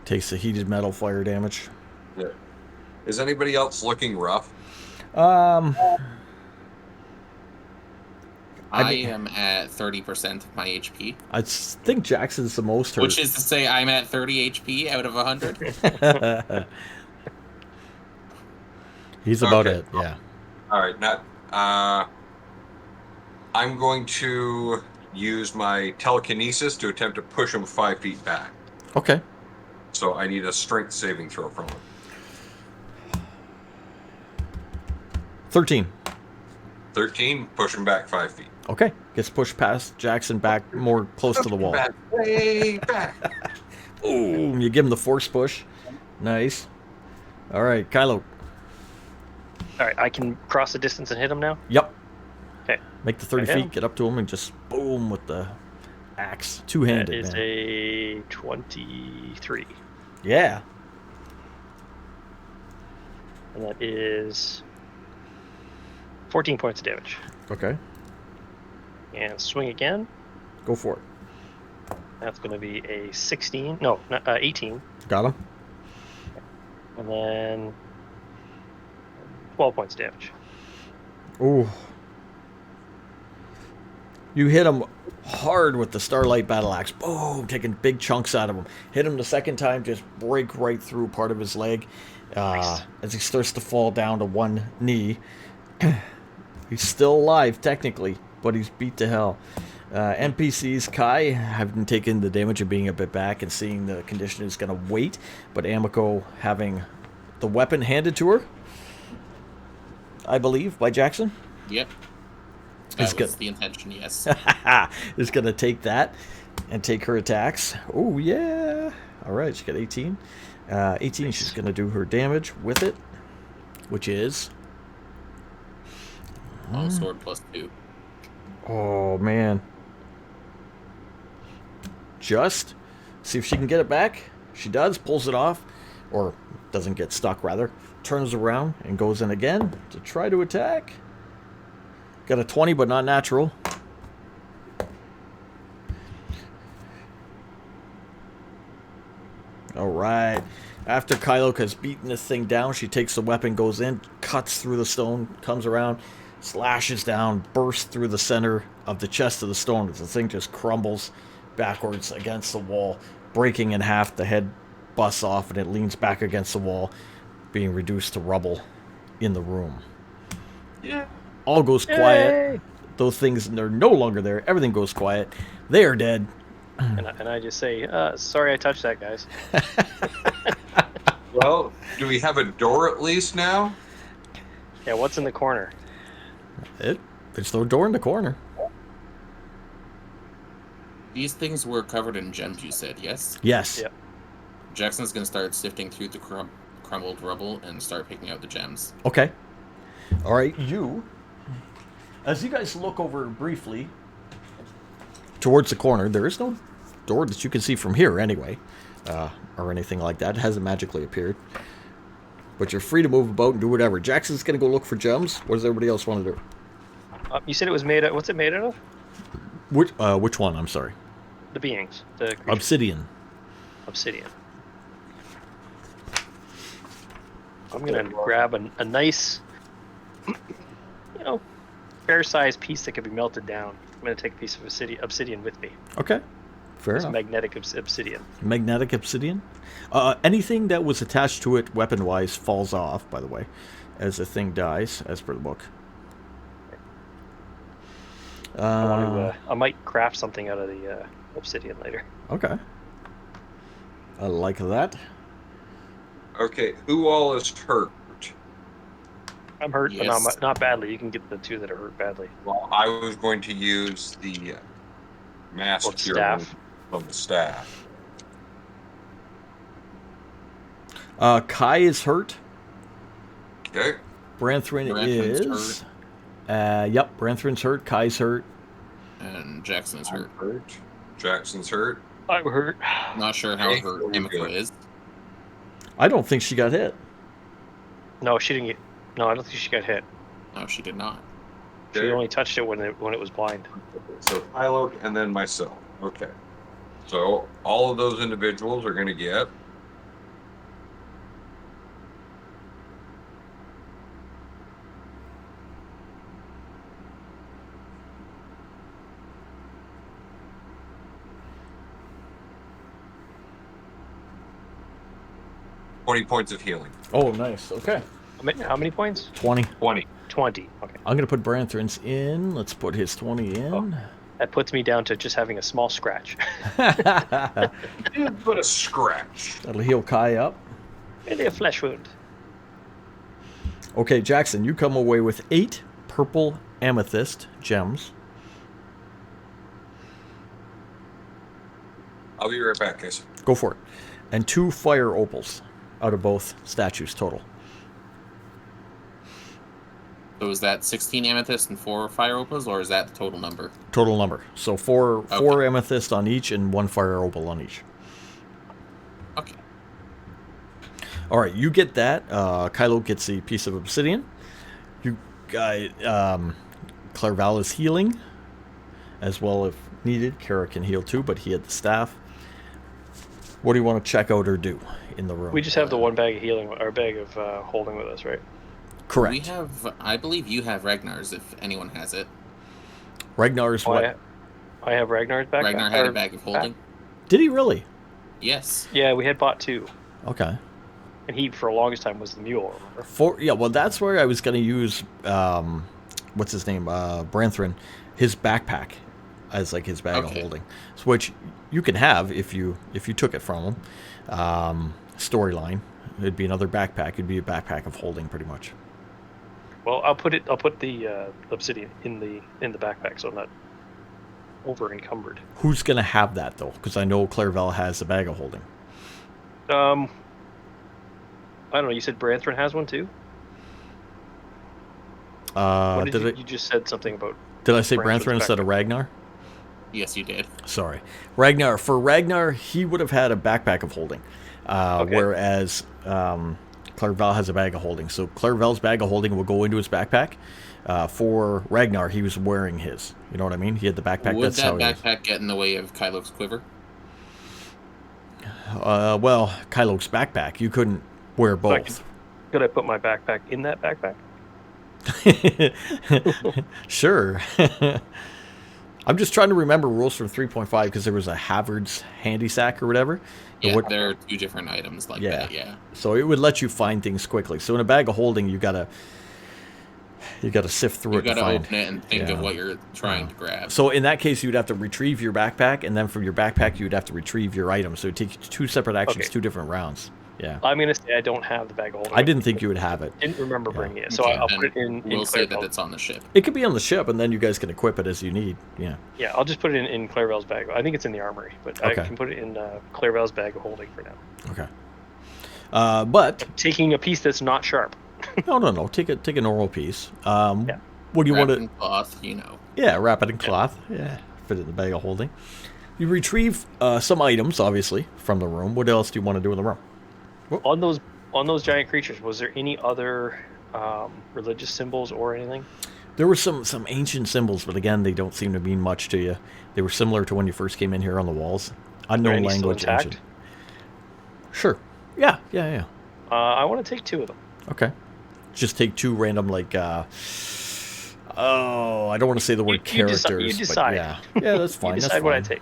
Takes the heated metal fire damage. Yeah. Is anybody else looking rough? I am at 30% of my HP. I think Jackson's the most hurt. Which is to say I'm at 30 HP out of 100. He's about Okay. it, yeah. All right. I'm going to use my telekinesis to attempt to push him 5 feet back. Okay. So I need a strength saving throw from him. 13. 13, push him back 5 feet. Okay. Gets pushed past Jackson back more close to the wall. Back, way back. Boom. You give him the force push. Nice. All right, Kylo. All right, I can cross the distance and hit him now. Yep. Okay. Make the 30 I hit feet, him. get up to him, and just boom with the axe. That Two-handed, is man. a 23, Yeah. and that is 14 points of damage. Okay. And swing again. Go for it. That's going to be a 16. No, 18. Got him. And then 12 points of damage. Ooh. You hit him hard with the Starlight Battle Axe. Boom, taking big chunks out of him. Hit him the second time, just break right through part of his leg. Nice. As he starts to fall down to one knee. He's still alive, technically, but he's beat to hell. NPCs, Kai, having taken the damage of being a bit back and seeing the condition is going to wait, but Amico having the weapon handed to her, I believe, by Jackson. Yep. It's That was good. the intention, yes. Is going to take that and take her attacks. Oh, yeah. All right, she got 18. 18, she's going to do her damage with it, which is... Oh, sword +2. Oh, man. Just see if she can get it back. She does, pulls it off, or doesn't get stuck, rather. Turns around and goes in again to try to attack. Got a 20, but not natural. All right. After Kylo has beaten this thing down, she takes the weapon, goes in, cuts through the stone, comes around, slashes down, bursts through the center of the chest of the stone. The thing just crumbles backwards against the wall, breaking in half. The head busts off and it leans back against the wall, being reduced to rubble in the room. Yeah. All goes quiet. Those things, they're no longer there. Everything goes quiet. They are dead. And I just say, sorry I touched that, guys. Well, do we have a door at least now? Yeah, what's in the corner? There's no door in the corner. These things were covered in gems, you said, yes? Yes. Yep. Jackson's going to start sifting through the crumbled rubble and start picking out the gems. Okay. All right. As you guys look over briefly towards the corner, there is no door that you can see from here anyway, or anything like that. It hasn't magically appeared. But you're free to move about and do whatever. Jackson's going to go look for gems. What does everybody else want to do? You said it was made out. What's it made out of? Which one? I'm sorry. The beings. The creatures. Obsidian. Obsidian. I'm gonna grab a nice, fair-sized piece that can be melted down. I'm gonna take a piece of obsidian with me. Okay. Fair It's enough. magnetic obsidian. Magnetic obsidian. Anything that was attached to it weapon-wise falls off, by the way, as the thing dies, as per the book. I might craft something out of the obsidian later. Okay. I like that. Okay, who all is hurt? I'm hurt, Yes. but not badly. You can get the two that are hurt badly. Well, I was going to use the mass Well, cure staff. from the staff. Kai is hurt. Okay. Branthrin Branthrin's is. Yep, Branthrin's hurt. Kai's hurt. And Jackson's hurt. Hurt. Jackson's hurt. I'm hurt. Not sure how Okay, hurt very Emika good. is. I don't think she got hit. No, she didn't get. No, I don't think she got hit. No, she did not. She Okay. only touched it when it was blind. So Kylo and then myself. Okay. So all of those individuals are going to get $20 points of healing. Oh, nice. Okay. How many points? 20. 20. 20. Okay. I'm going to put Branthrin's in. Let's put his 20 in. That puts me down to just having a small scratch. But a scratch. That'll heal Kai up. Maybe a flesh wound. Okay, Jackson, you come away with 8 purple amethyst gems. I'll be right back, guys. Go for it. And 2 fire opals out of both statues total. So is that 16 amethyst and 4 fire opals, or is that the total number? Total number. So four Okay. amethyst on each and 1 fire opal on each. Okay. All right, you get that. Kylo gets a piece of obsidian. You guys, Clairval is healing, as well if needed. Kara can heal too, but he had the staff. What do you want to check out or do in the room? We just have the one bag of healing, or bag of holding with us, right? Correct. We have, I believe you have Ragnar's if anyone has it. Ragnar's what? I have Ragnar's backpack. Ragnar had or a bag of holding. Did he really? Yes. Yeah, we had bought 2, Okay. and he for the longest time was the mule. Remember? Yeah, well, that's where I was going to use, what's his name, Branthrin, his backpack as like his bag of Okay. holding, which you can have if you took it from him. Storyline, it'd be another backpack. It'd be a backpack of holding, pretty much. Well, I'll put the obsidian in the backpack, so I'm not over encumbered. Who's going to have that though? Because I know Clairval has the bag of holding. I don't know. You said Branthrin has one too. What Did you just said something about. I say Branthrin's Branthrin instead of backpack. Ragnar? Yes, you did. Sorry, Ragnar. For Ragnar, he would have had a backpack of holding, Okay. whereas Clairval has a bag of holding. So Clairval's bag of holding will go into his backpack. For Ragnar, he was wearing his. You know what I mean? He had the backpack. Would That's that how he is. backpack get in the way of Kylo's quiver? Well, Kylo's backpack. You couldn't wear both. Could I put my backpack in that backpack? Sure. I'm just trying to remember rules from 3.5 because there was a Havertz handy sack or whatever. Yeah, What- there are 2 different items like that, yeah. So it would let you find things quickly. So in a bag of holding, you gotta sift through You it to gotta find. open it and think Yeah. of what you're trying to grab. So in that case, you'd have to retrieve your backpack, and then from your backpack, you'd have to retrieve your items. So it takes 2 separate actions, Okay. 2 different rounds. Yeah. I'm gonna say I don't have the bag of holding. I didn't think you would have it. Didn't remember Yeah. bringing it, so Okay, I'll then put it in. We'll in say that Clarabelle. it's on the ship. It could be on the ship, and then you guys can equip it as you need. Yeah. Yeah, I'll just put it in Clarabelle's bag. I think it's in the armory, but Okay. I can put it in Clarabelle's bag of holding for now. Okay. But Taking a piece that's not sharp. no. Take a normal piece. Yeah. What do you want Wrapped to? in cloth, you know. Yeah, wrap it in cloth. Yeah, fit it in the bag of holding. You retrieve some items, obviously, from the room. What else do you want to do in the room? On those giant creatures, was there any other religious symbols or anything? There were some ancient symbols, but again, they don't seem to mean much to you. They were similar to when you first came in here on the walls. Unknown any still language, intact? ancient. Sure. Yeah. I want to take 2 of them. Okay. Just take 2 random, like, I don't want to say the word You characters. decide. But yeah, that's fine. You That's decide what I fine.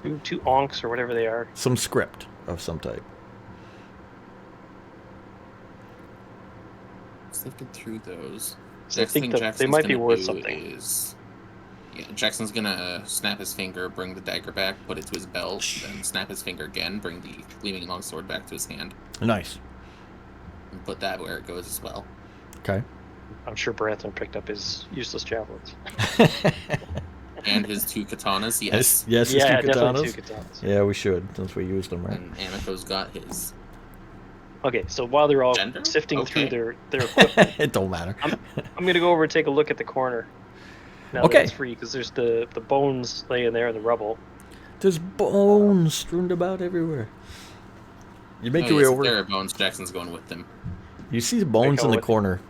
take. Two onks or whatever they are. Some script of some type. Sifted through those. So I think that they might be worth something. Jackson's gonna snap his finger, bring the dagger back, put it to his belt, then snap his finger again, bring the gleaming longsword back to his hand, Nice. and put that where it goes as well. Okay. I'm sure Brantham picked up his useless javelins. And his 2 katanas, yes. Yes, Yeah, his 2 definitely katanas. 2 katanas. Yeah, we should, since we used them, right? And Anako's got his. Okay, so while they're all Gender? sifting Okay. through their equipment, It don't matter. I'm gonna go over and take a look at the corner. Now Okay. that it's free, because there's the bones laying there in the rubble. There's bones strewn about everywhere. You make your way If over. there are bones, Jackson's going with them. You see the bones in the with- corner.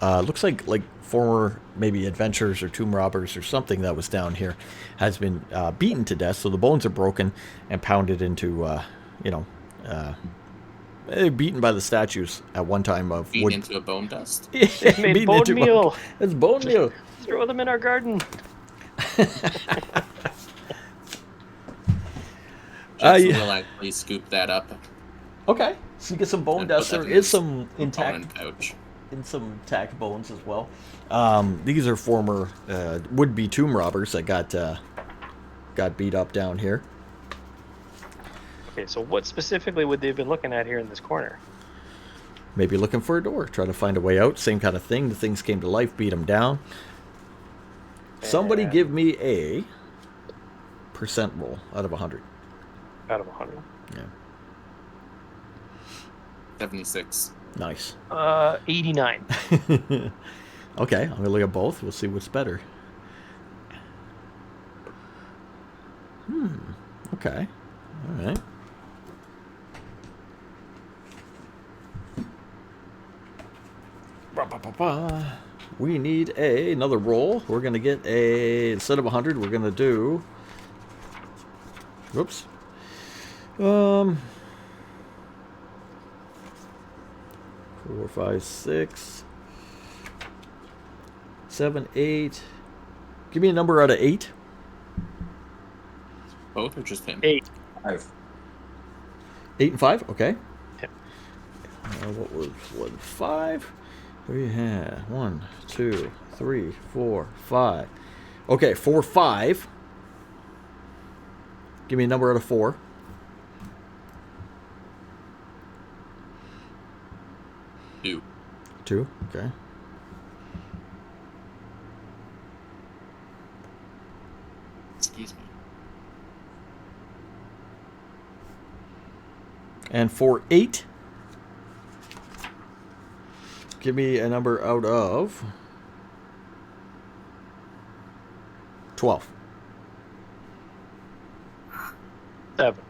Looks like former maybe adventurers or tomb robbers or something that was down here has been beaten to death. So the bones are broken and pounded into, beaten by the statues at one time of Feed wood. into a bone dust. Made Beaten bone into meal. It's bone meal. Throw them in our garden. Jackson yeah. will actually scoop that up. Okay, so you get some bone and put dust. that There in is his some component intact pouch. some intact bones as well. These are former would-be tomb robbers that got beat up down here. Okay, so what specifically would they have been looking at here in this corner? Maybe looking for a door, try to find a way out. Same kind of thing. The things came to life, beat them down. Somebody And- give me a percent roll out of 100. Out of 100. Yeah, 76. nice. 89. Okay, I'm gonna look at both. We'll see what's better. Okay. All right. Ba-ba-ba-ba. We need another roll. We're gonna get instead of 100, we're gonna do. Whoops. 4, 5, 6, 7, 8. Give me a number out of 8. Both or just him? 8. 5. 8 and 5. Okay. Yep. What was 5? We had 1, 2, 3, 4, 5. Okay, 4, 5. Give me a number out of 4. 2. 2. Okay. Excuse me. And for 8, give me a number out of 12. 7.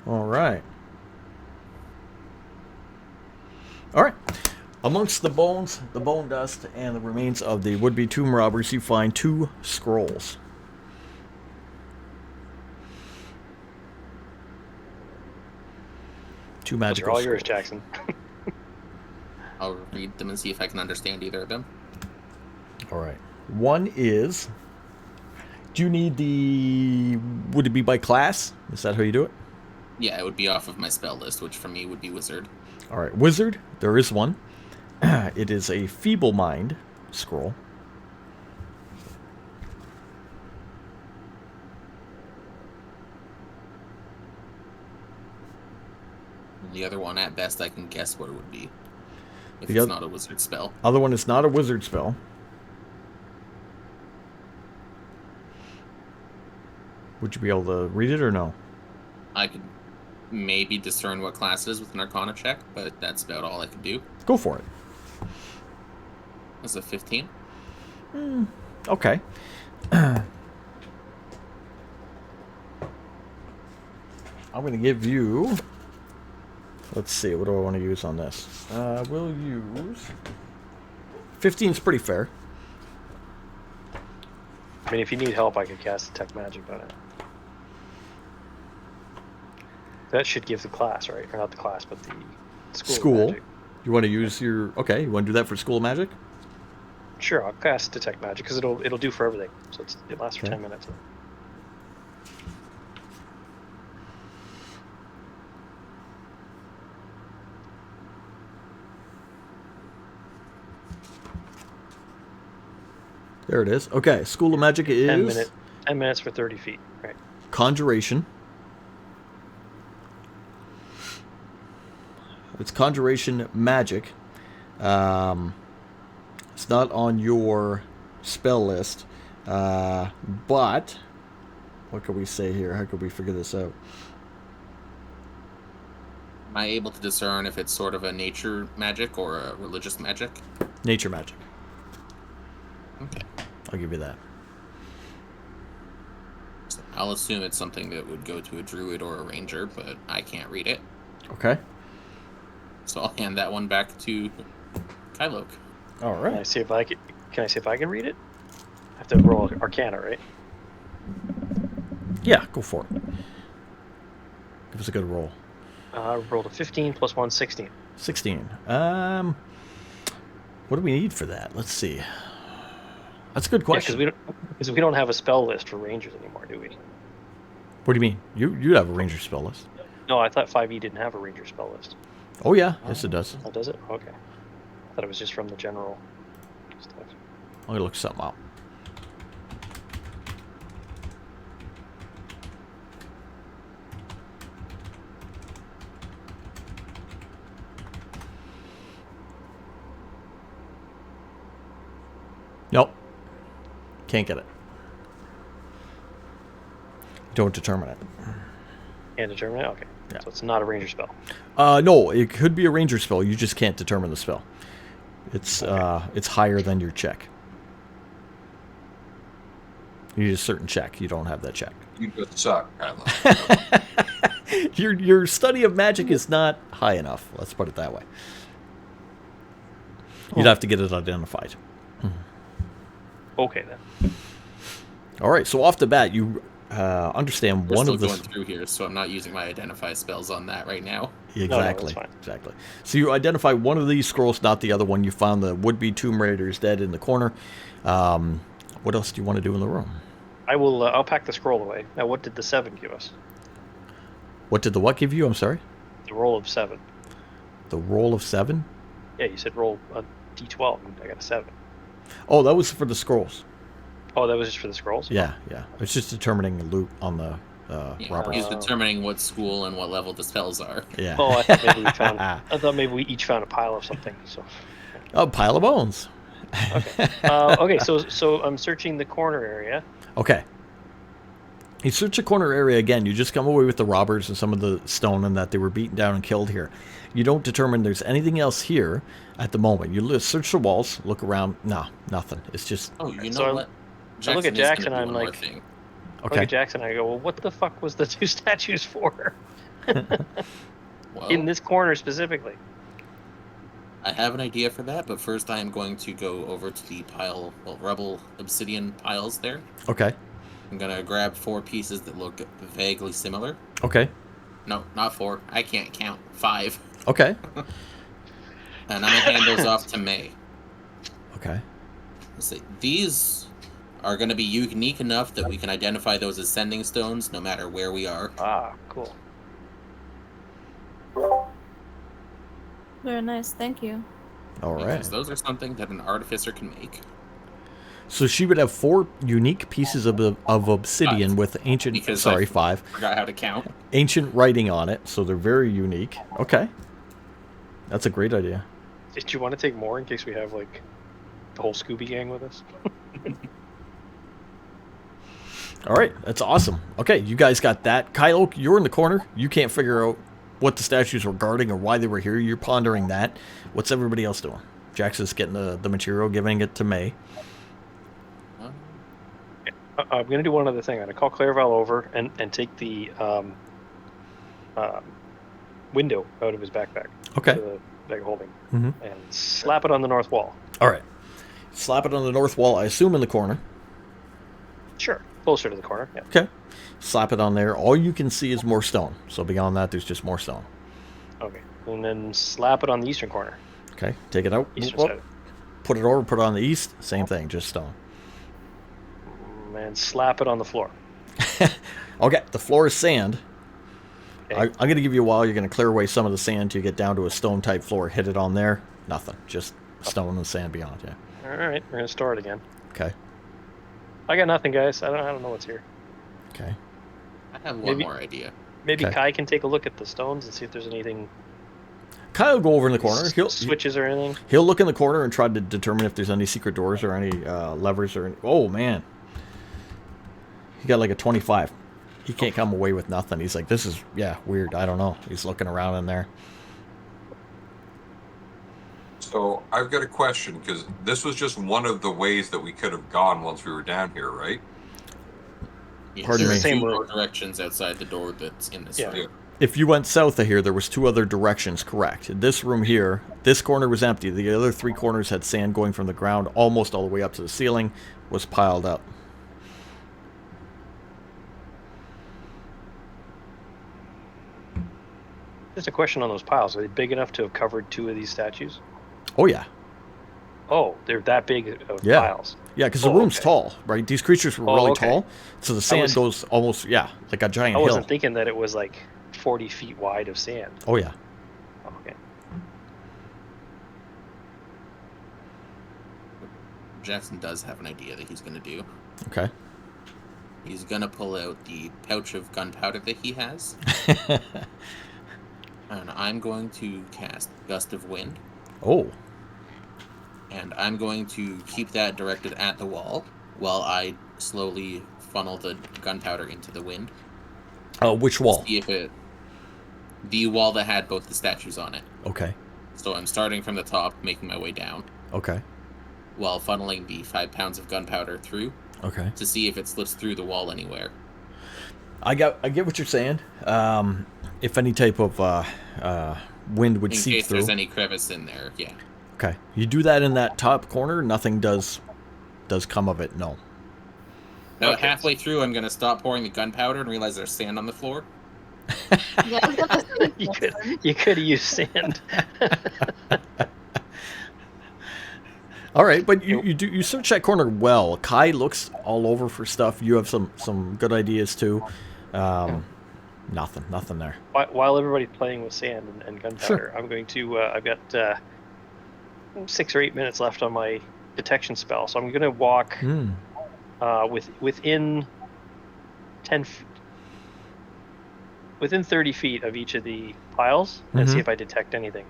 All right. All right. Amongst the bones, the bone dust, and the remains of the would-be tomb robbers, you find 2 scrolls. Two Those magical are all yours, scrolls. Jackson. I'll read them and see if I can understand either of them. All right. One is, do you need the, would it be by class? Is that how you do it? Yeah, it would be off of my spell list, which for me would be wizard. All right. Wizard, there is one. It is a feeble mind scroll. And the other one, at best, I can guess what it would be. If The it's oth- not a wizard spell. Other one is not a wizard spell. Would you be able to read it or no? I could maybe discern what class it is with an Arcana check, but that's about all I can do. Go for it. That's a 15. Okay. I'm going to give you... Let's see, what do I want to use on this? We'll use... 15's pretty fair. I mean, if you need help, I could cast Detect Magic on it. That should give the class, right? Or not the class, but the school. of School. Magic. You want to use your... Okay, you want to do that for School of Magic? Sure, I'll cast Detect Magic because it'll do for everything. So it lasts for Okay. 10 minutes. There it is. Okay, School of Magic is... 10 minutes for 30 feet. Right. Conjuration. It's Conjuration Magic. It's not on your spell list. But... What could we say here? How could we figure this out? Am I able to discern if it's sort of a nature magic or a religious magic? Nature Magic. Okay. I'll give you that. So I'll assume it's something that would go to a druid or a ranger, but I can't read it. Okay. So I'll hand that one back to Kylok. All Can I right. see if I can? Can I see if I can read it? I have to roll Arcana, right? Yeah, go for it. Give us a good roll. I rolled a 15 plus 1, 16. 16. What do we need for that? Let's see. That's a good question. Yeah, because we don't have a spell list for rangers anymore, do we? What do you mean? You have a ranger spell list. No, I thought 5e didn't have a ranger spell list. Oh yeah, yes it does. Oh, does it? Okay. I thought it was just from the general stuff. I'm gonna look something up. Nope. Can't get it. Don't determine it. Can't determine it? Okay. Yeah. So it's not a ranger spell. No, it could be a ranger spell. You just can't determine the spell. It's higher than your check. You need a certain check. You don't have that check. You just suck, Kylo. Your study of magic is not high enough. Let's put it that way. You'd have to get it identified. Okay, then. All right. So off the bat, you understand We're one still of the going through here, so I'm not using my identify spells on that right now. exactly, that's fine. exactly. So you identify one of these scrolls, not the other one. You found the would-be Tomb Raiders dead in the corner. What else do you want to do in the room? I will. I'll pack the scroll away. Now, what did the 7 give us? What did the what give you? I'm sorry. The roll of 7. The roll of 7. Yeah, you said roll a d12, and I got a 7. Oh, that was for the scrolls. Oh, that was just for the scrolls? Yeah, yeah. It's just determining the loot on the Yeah, robbers. he's determining what school and what level the spells are. Yeah. Oh, I thought maybe we found. I thought maybe we each found a pile of something. So. A pile of bones. Okay. Okay. So I'm searching the corner area. Okay. You search the corner area again. You just come away with the robbers and some of the stone and that they were beaten down and killed here. You don't determine there's anything else here at the moment. You search the walls, look around. No, nothing. It's just... Oh, you know So what? I look at is gonna Jackson, do I'm one more like- thing. Look Okay. at Jackson and I go, well, what the fuck was the 2 statues for? Well, In this corner specifically. I have an idea for that, but first I am going to go over to the rubble obsidian piles there. Okay. I'm gonna grab 4 pieces that look vaguely similar. Okay. No, not 4. I can't count. 5. Okay. And I'm gonna hand those off to May. Okay. Let's see. These are gonna be unique enough that we can identify those as sending stones no matter where we are. Ah, cool. Very nice, thank you. All right. Because those are something that an artificer can make. So she would have 4 unique pieces of obsidian with ancient. Because Sorry, I 5 forgot how to count. ancient writing on it. So they're very unique. Okay, that's a great idea. Did you want to take more in case we have like the whole Scooby gang with us? All right, that's awesome. Okay, you guys got that. Kylo, you're in the corner. You can't figure out what the statues were guarding or why they were here. You're pondering that. What's everybody else doing? Jackson's getting the material, giving it to May. I'm going to do one other thing. I'm going to call Clairval over and take the window out of his backpack. Okay. The bag of holding. Mhm. And slap it on the north wall. All right. Slap it on the north wall, I assume in the corner. Sure. Closer to the corner. Yeah. Okay. Slap it on there. All you can see is more stone. So beyond that, there's just more stone. Okay. And then slap it on the eastern corner. Okay. Take it out. Eastern Whoop, side. put it over. Put it on the east. Same thing. Just stone. And slap it on the floor. Okay. The floor is sand. Okay. I'm going to give you a while. You're going to clear away some of the sand till you get down to a stone-type floor. Hit it on there. Nothing. Just stone and sand beyond. Yeah. All right. We're going to store it again. Okay. I got nothing, guys. I don't know what's here. Okay. I have one Maybe- more idea. Maybe Okay. Kai can take a look at the stones and see if there's anything, Kyle will go over in the corner. switches or anything. He'll look in the corner and try to determine if there's any secret doors or any levers or. Oh man, he got like a 25. He can't come away with nothing. He's like, this is weird. I don't know. He's looking around in there. So I've got a question, because this was just one of the ways that we could have gone once we were down here, right? Yeah, Pardon there me. are Same two room. more directions outside the door that's in this Yeah. room. If you went south of here, there was 2 other directions. Correct. This room here, this corner was empty. The other 3 corners had sand going from the ground almost all the way up to the ceiling. Was piled up. Just a question on those piles. Are they big enough to have covered 2 of these statues? Oh yeah. Oh, they're that big of Yeah. piles. Yeah, because the Oh, room's okay. tall, right? These creatures were Oh, really okay. tall, so the sand was- goes almost, like a giant I hill. wasn't thinking that it was like 40 feet wide of sand. Oh yeah. Oh, okay. Jackson does have an idea that he's going to do. Okay. He's going to pull out the pouch of gunpowder that he has, and I'm going to cast Gust of Wind, Oh. and I'm going to keep that directed at the wall while I slowly funnel the gunpowder into the wind. Which wall? See if it... The wall that had both the statues on it. Okay. So I'm starting from the top, making my way down, Okay. while funneling the 5 pounds of gunpowder through Okay. to see if it slips through the wall anywhere. I get what you're saying. If any type of wind would In seep case through. there's any crevice in there, yeah. Okay. You do that in that top corner, nothing does come of it. No. About Okay. halfway through, I'm going to stop pouring the gunpowder and realize there's sand on the floor. Yeah, I was gonna say You this could one. you could have used sand. All right, but you search that corner well. Kai looks all over for stuff. You have some good ideas too. Nothing there. While everybody's playing with sand and gunpowder, I'm going to. I've got 6 or 8 minutes left on my detection spell, so I'm going to walk Hmm. within 10 feet. Within 30 feet of each of the piles, and see Mhm. if I detect anything.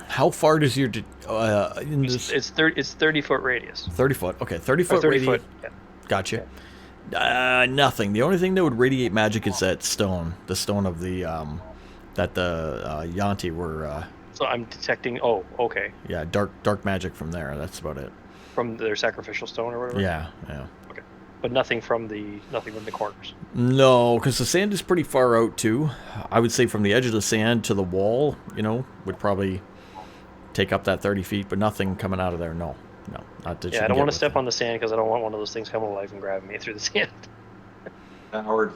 How far does your in this It's 30-foot radius. 30 foot? Okay, 30 Or foot 30 radius. foot. Yeah. Gotcha. Nothing. The only thing that would radiate magic is that stone, the stone of the that the Yanti were. So I'm detecting. Oh, okay. Yeah, dark magic from there. That's about it. From their sacrificial stone or whatever. Yeah. But nothing from the corners. No, because the sand is pretty far out too. I would say from the edge of the sand to the wall, would probably take up that 30 feet, but nothing coming out of there. No, not that. Yeah, I don't want to step on the sand because I don't want one of those things coming alive and grabbing me through the sand. Howard,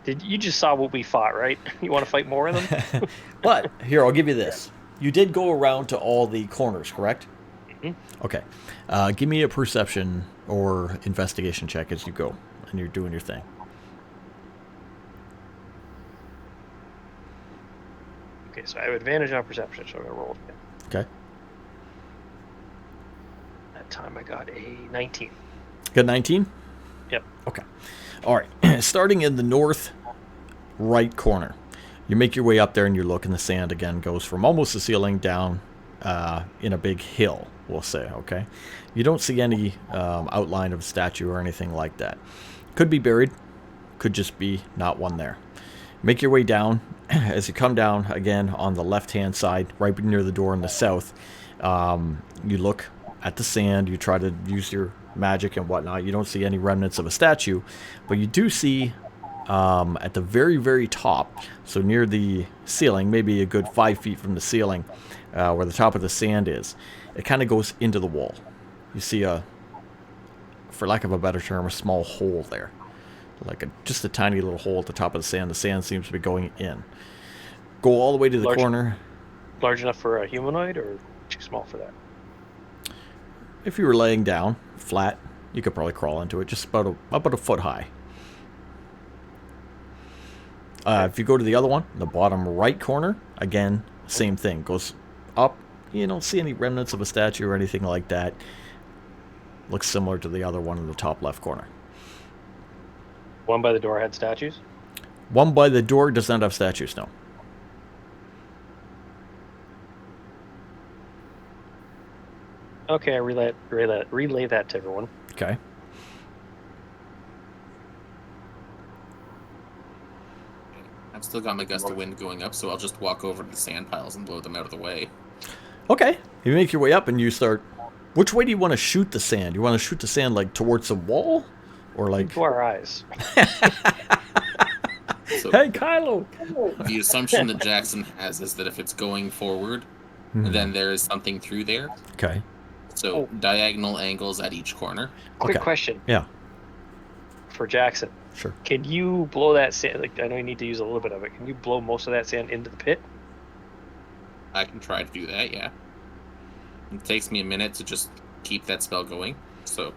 You just saw what we fought, right? You want to fight more of them? But here, I'll give you this. You did go around to all the corners, correct? Mhm. Okay. Give me a perception or investigation check as you go, and you're doing your thing. Okay, so I have advantage on perception, so I'm gonna roll again. Okay. That time I got a 19. Got 19? Yep. Okay. All right. Starting in the north right corner, you make your way up there and you look, and the sand again goes from almost the ceiling down in a big hill, we'll say. Okay. You don't see any outline of a statue or anything like that. Could be buried. Could just be not one there. Make your way down. As you come down again on the left-hand side, right near the door in the south, you look at the sand. You try to use your magic and whatnot. You don't see any remnants of a statue, but you do see at the very, very top, so near the ceiling, maybe a good 5 feet from the ceiling, where the top of the sand is, it kind of goes into the wall. You see a, for lack of a better term, a small hole there. Like just a tiny little hole at the top of the sand. The sand seems to be going in. Go all the way to the corner. Large enough for a humanoid, or too small for that? If you were laying down, flat, you could probably crawl into it. Just about a foot high. If you go to the other one, the bottom right corner, again, same thing. Goes up. You don't see any remnants of a statue or anything like that. Looks similar to the other one in the top left corner. One by the door had statues? One by the door does not have statues, no. Okay, I relay that to everyone. Okay. I've still got my gust of wind going up, so I'll just walk over to the sand piles and blow them out of the way. Okay. You make your way up and you start... Which way do you want to shoot the sand? You want to shoot the sand like towards the wall? Or like... To our eyes. So Hey, Kylo! the assumption that Jackson has is that if it's going forward, then there is something through there. Okay. So diagonal angles at each corner. Quick Okay. question Yeah, for Jackson. sure. Can you blow that sand? Like, I know you need to use a little bit of it. Can you blow most of that sand into the pit? I can try to do that, yeah. It takes me a minute to just keep that spell going. So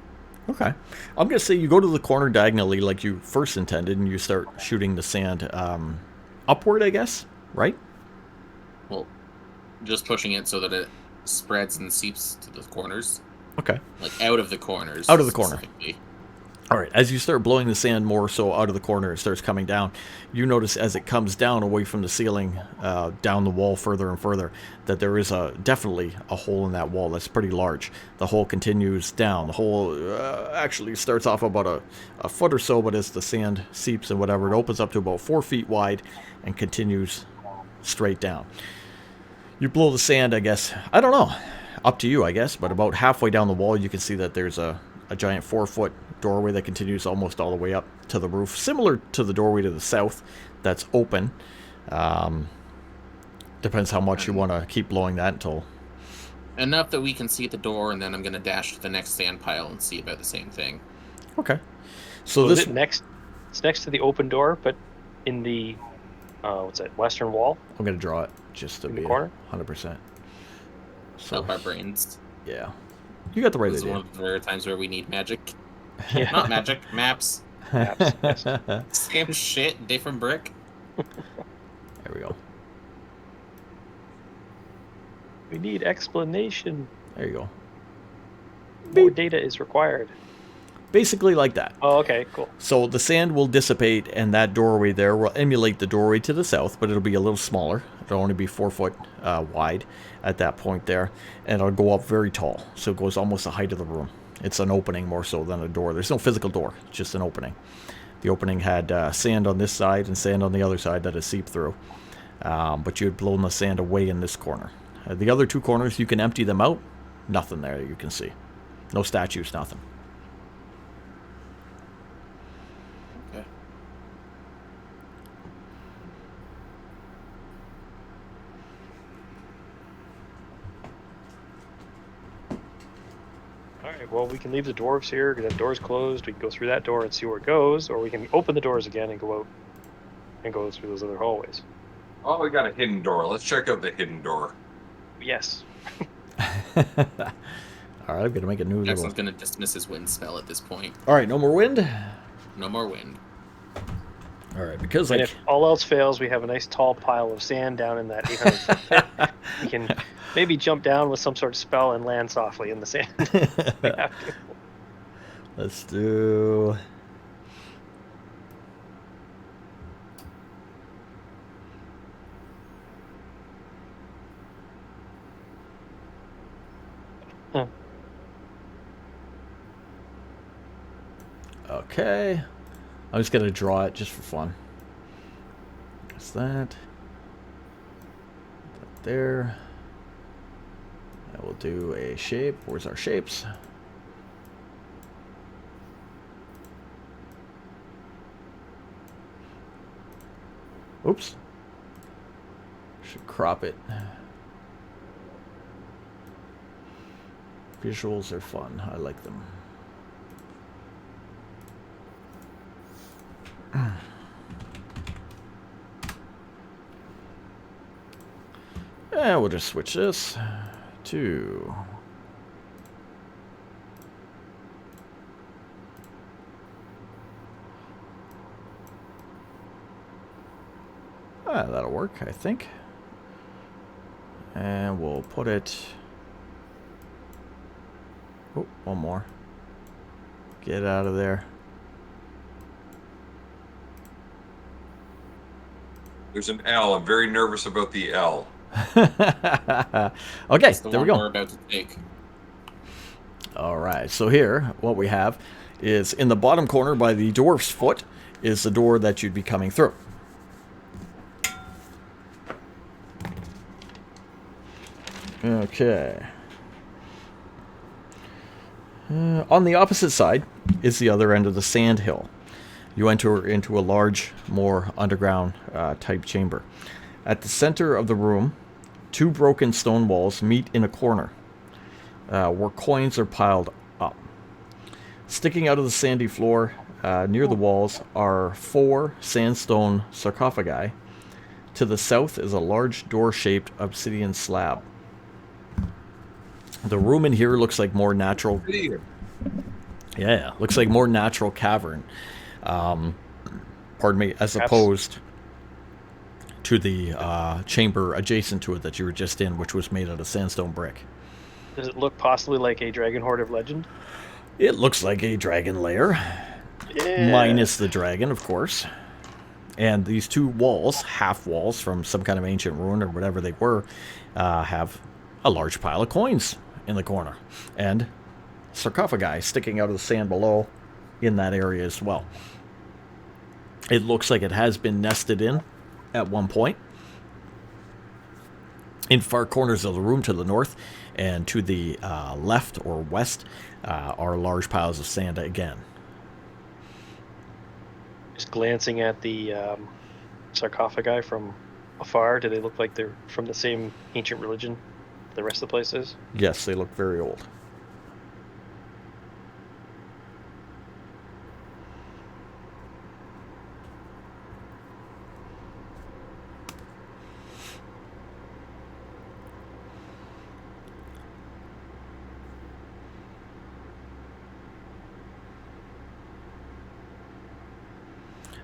Okay. I'm going to say you go to the corner diagonally like you first intended and you start shooting the sand upward, I guess, right? well, just pushing it so that it spreads and seeps to the corners. Okay. Like out of the corners. Out of the corner. specifically. All right. As you start blowing the sand more so out of the corner, it starts coming down. You notice as it comes down away from the ceiling, down the wall further and further, that there is definitely a hole in that wall that's pretty large. The hole continues down. The hole actually starts off about a foot or so, but as the sand seeps and whatever, it opens up to about 4 feet wide and continues straight down. You blow the sand, I guess. I don't know. Up to you, I guess. But about halfway down the wall, you can see that there's a giant 4-foot doorway that continues almost all the way up to the roof, similar to the doorway to the south that's open. Depends how much you want to keep blowing that until... Enough that we can see the door, and then I'm going to dash to the next sand pile and see about the same thing. Okay. So Is this... it next? It's next to the open door, but in the what's that? Western wall. I'm going to draw it just to In the be corner? 100%. So, Help our brains. yeah. You got the right This is idea. one of the rare times where we need magic. Yeah. Not magic, maps. Perhaps, yes. Same shit, different brick. There we go. We need explanation. There you go. More data is required. Basically like that. Oh, okay, cool. So the sand will dissipate, and that doorway there will emulate the doorway to the south, but it'll be a little smaller. It'll only be 4 foot wide at that point there, and it'll go up very tall. So it goes almost the height of the room. It's an opening more so than a door. There's no physical door, it's just an opening. The opening had sand on this side and sand on the other side that is seeped through. But you had blown the sand away in this corner. The other two corners, you can empty them out. Nothing there you can see. No statues, nothing. Okay. Alright, well, we can leave the dwarves here, because that door's closed. We can go through that door and see where it goes, or we can open the doors again and go out and go through those other hallways. Oh, we got a hidden door. Let's check out the hidden door. Yes. Alright, I'm going to make a new little... Jackson's going to dismiss his wind spell at this point. Alright, no more wind. No more wind. All right, because And if all else fails, we have a nice tall pile of sand down in that 800-foot pit. We can maybe jump down with some sort of spell and land softly in the sand. We have to. Let's do. Okay. I'm just going to draw it just for fun. There's that. That there. And we'll do a shape. Where's our shapes? Oops. Should crop it. Visuals are fun. I like them. And we'll just switch this to that'll work, I think. And we'll put it. Oh, one more. Get out of there. There's an L. I'm very nervous about the L. Okay, The there we one go. we're about to take. All right, so here, what we have is in the bottom corner by the dwarf's foot is the door that you'd be coming through. Okay. On the opposite side is the other end of the sand hill. You enter into a large, more underground type chamber. At the center of the room, two broken stone walls meet in a corner where coins are piled up. Sticking out of the sandy floor near the walls are 4 sandstone sarcophagi. To the south is a large door-shaped obsidian slab. The room in here looks like more natural. Yeah, looks like more natural cavern. Pardon me, as opposed to the chamber adjacent to it that you were just in, which was made out of sandstone brick. Does it look possibly like a dragon horde of legend? It looks like a dragon lair, minus the dragon, of course. And these two walls, half walls from some kind of ancient ruin or whatever they were, have a large pile of coins in the corner. And sarcophagi sticking out of the sand below in that area as well. It looks like it has been nested in at one point. In far corners of the room to the north and to the left or west are large piles of sand again. Just glancing at the sarcophagi from afar, do they look like they're from the same ancient religion the rest of the place is? Yes, they look very old.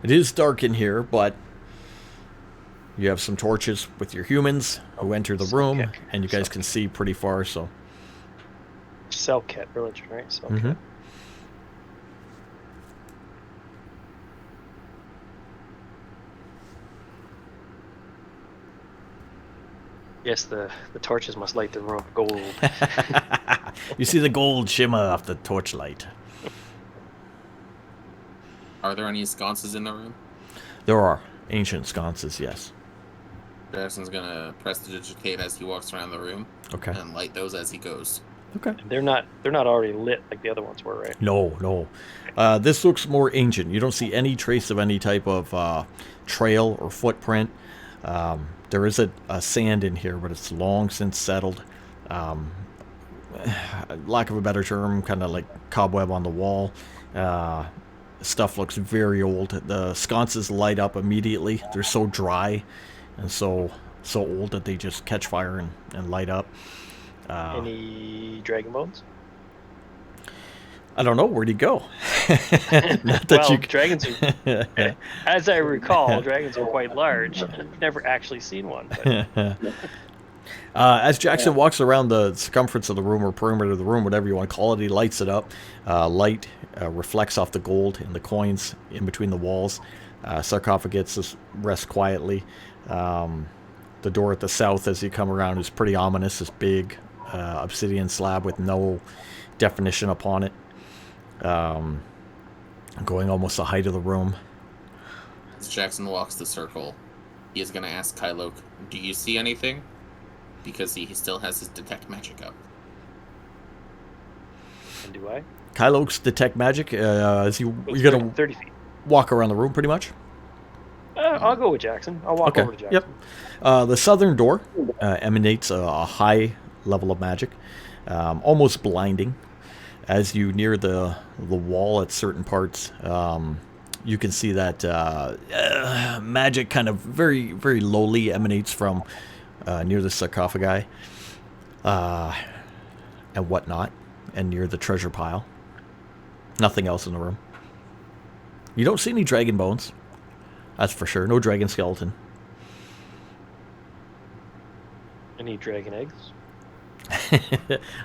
It is dark in here, but you have some torches with your humans who enter the room, and you guys can see pretty far, so... Selket religion, right? Selket. Mm-hmm. Yes, the torches must light the room gold. You see the gold shimmer off the torchlight. Are there any sconces in the room? There are ancient sconces, yes. Jackson's gonna prestidigitate as he walks around the room Okay. and light those as he goes. Okay. They're not already lit like the other ones were, right? No, no. This looks more ancient. You don't see any trace of any type of trail or footprint. There is a sand in here, but it's long since settled. Lack of a better term, kind of like cobweb on the wall. Stuff looks very old. The sconces light up immediately. They're so dry and so old that they just catch fire and light up. Any dragon bones? I don't know. Where'd he go? Not that Well, you... dragons are, as I recall, dragons are quite large. I've never actually seen one. But As Jackson walks around the circumference of the room or perimeter of the room, whatever you want to call it, he lights it up. Light reflects off the gold and the coins in between the walls. Sarcophagus rests quietly. The door at the south, as you come around, is pretty ominous. This big obsidian slab with no definition upon it. Going almost the height of the room. As Jackson walks the circle, he is going to ask Kylo, do you see anything? Because he still has his detect magic up. and do I? Kylo's detect magic. You're going to 30 feet. walk around the room pretty much? I'll go with Jackson. I'll walk over to Jackson. Yep. The southern door emanates a high level of magic, almost blinding. As you near the wall at certain parts, you can see that magic kind of very, very lowly emanates from near the sarcophagi and whatnot, and near the treasure pile. Nothing else in the room. You don't see any dragon bones. That's for sure. No dragon skeleton. Any dragon eggs?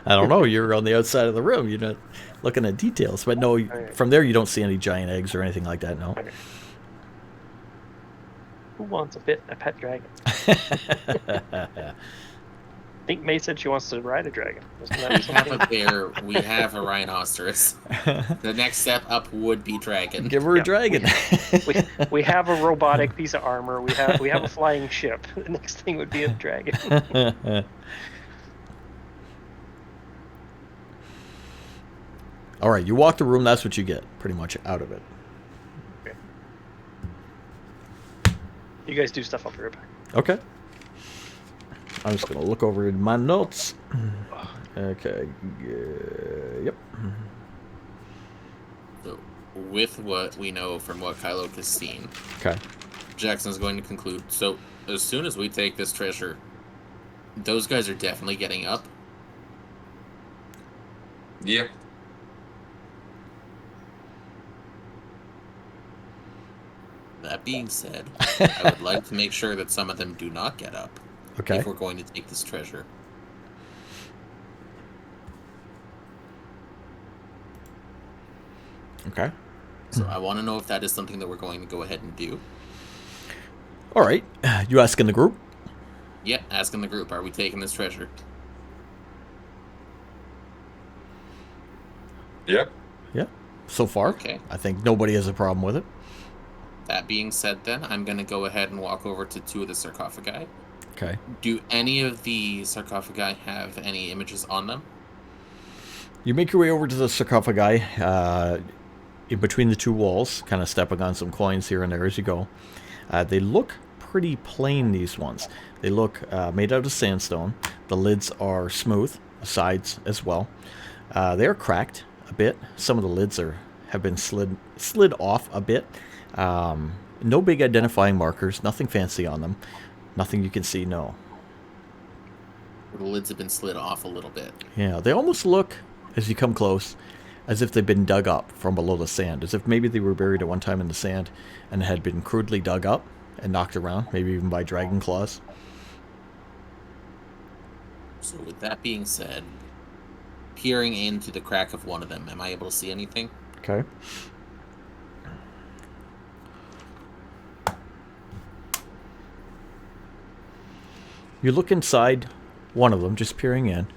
I don't know. You're on the outside of the room. You're not looking at details. But no, from there you don't see any giant eggs or anything like that, no. Okay. Who wants a pet dragon? I think May said she wants to ride a dragon. Isn't that We have something? a bear, we have a rhinoceros. The next step up would be dragon. Give her a Yeah. dragon. we have a robotic piece of armor. We have a flying ship. The next thing would be a dragon. All right, you walk the room. That's what you get, pretty much, out of it. You guys do stuff. I'll be right back. Okay. I'm just going to look over in my notes. Okay. Yep. So, with what we know from what Kylo has seen, Okay. Jackson's going to conclude. So, as soon as we take this treasure, those guys are definitely getting up. Yeah. That being said, I would like to make sure that some of them do not get up Okay. if we're going to take this treasure. Okay. So I want to know if that is something that we're going to go ahead and do. All right. You asking the group? Yeah, asking the group, are we taking this treasure? Yep. Yeah. So far, Okay. I think nobody has a problem with it. That being said, then, I'm going to go ahead and walk over to two of the sarcophagi. Okay. Do any of the sarcophagi have any images on them? You make your way over to the sarcophagi, in between the two walls, kind of stepping on some coins here and there as you go. They look pretty plain, these ones. They look made out of sandstone. The lids are smooth, the sides as well. They are cracked a bit. Some of the lids have been slid off a bit. No big identifying markers, nothing fancy on them. Nothing you can see, no. The lids have been slid off a little bit. Yeah, they almost look, as you come close, as if they've been dug up from below the sand. As if maybe they were buried at one time in the sand and had been crudely dug up and knocked around, maybe even by dragon claws. So with that being said, peering into the crack of one of them, am I able to see anything? Okay. You look inside one of them, just peering in.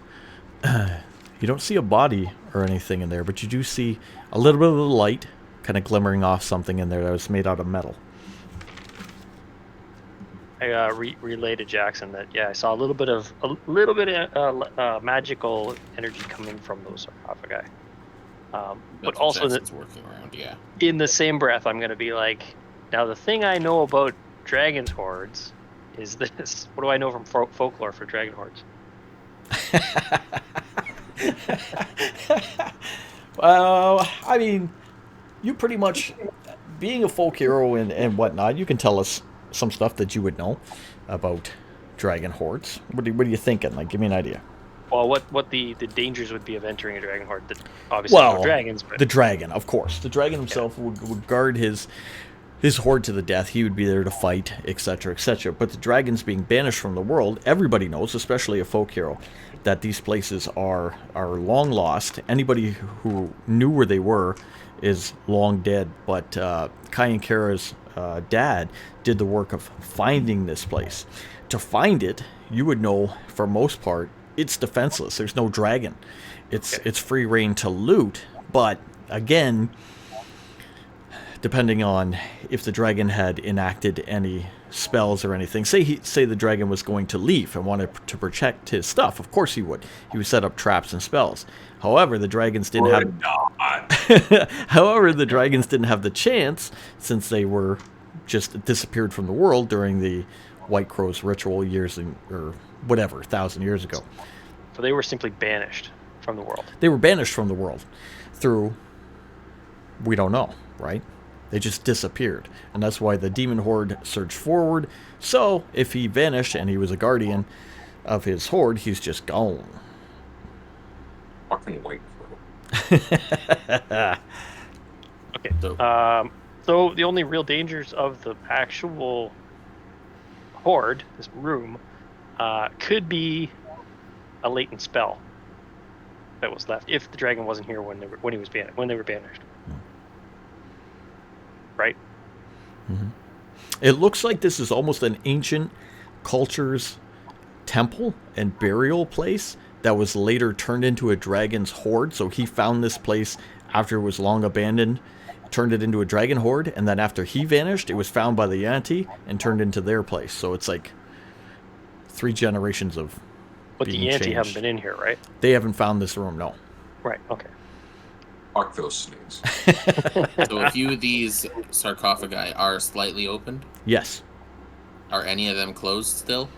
You don't see a body or anything in there, but you do see a little bit of the light kind of glimmering off something in there that was made out of metal. I relay to Jackson that I saw a little bit of magical energy coming from those sarcophagi. But That's what also Jackson's working around, yeah. in the same breath, I'm going to be like, now the thing I know about dragon's hordes is this. What do I know from folklore for dragon hordes? I mean, you pretty much, being a folk hero and whatnot, you can tell us some stuff that you would know about dragon hordes. What are you thinking? Like, give me an idea. Well, what the dangers would be of entering a dragon horde? That obviously no dragons, but the dragon, of course. The dragon himself would guard his horde to the death. He would be there to fight, etc., etc. But the dragons being banished from the world, everybody knows, especially a folk hero, that these places are long lost. Anybody who knew where they were is long dead. But Kai and Kara's dad did the work of finding this place. To find it, you would know, for most part, it's defenseless. There's no dragon. It's free reign to loot, but again, depending on if the dragon had enacted any spells or anything. Say the dragon was going to leave and wanted to protect his stuff. Of course he would. He would set up traps and spells. However, the dragons didn't have. However, the dragons didn't have the chance, since they were just disappeared from the world during the White Crow's ritual or whatever, 1,000 years ago. So they were simply banished from the world. They were banished from the world through, we don't know, right? They just disappeared. And that's why the demon horde surged forward. So if he vanished and he was a guardian of his horde, he's just gone. Fucking White Crow. Okay. So the only real dangers of the actual horde, this room, could be a latent spell that was left if the dragon wasn't here when they were banished. Right? Mm-hmm. It looks like this is almost an ancient culture's temple and burial place that was later turned into a dragon's horde. So he found this place after it was long abandoned, turned it into a dragon horde, and then after he vanished, it was found by the Yanti and turned into their place. So it's like 3 generations of But the Yanti haven't been in here, right? They haven't found this room, no. Right, okay. Fuck those snakes. So a few of these sarcophagi are slightly opened. Yes. Are any of them closed still?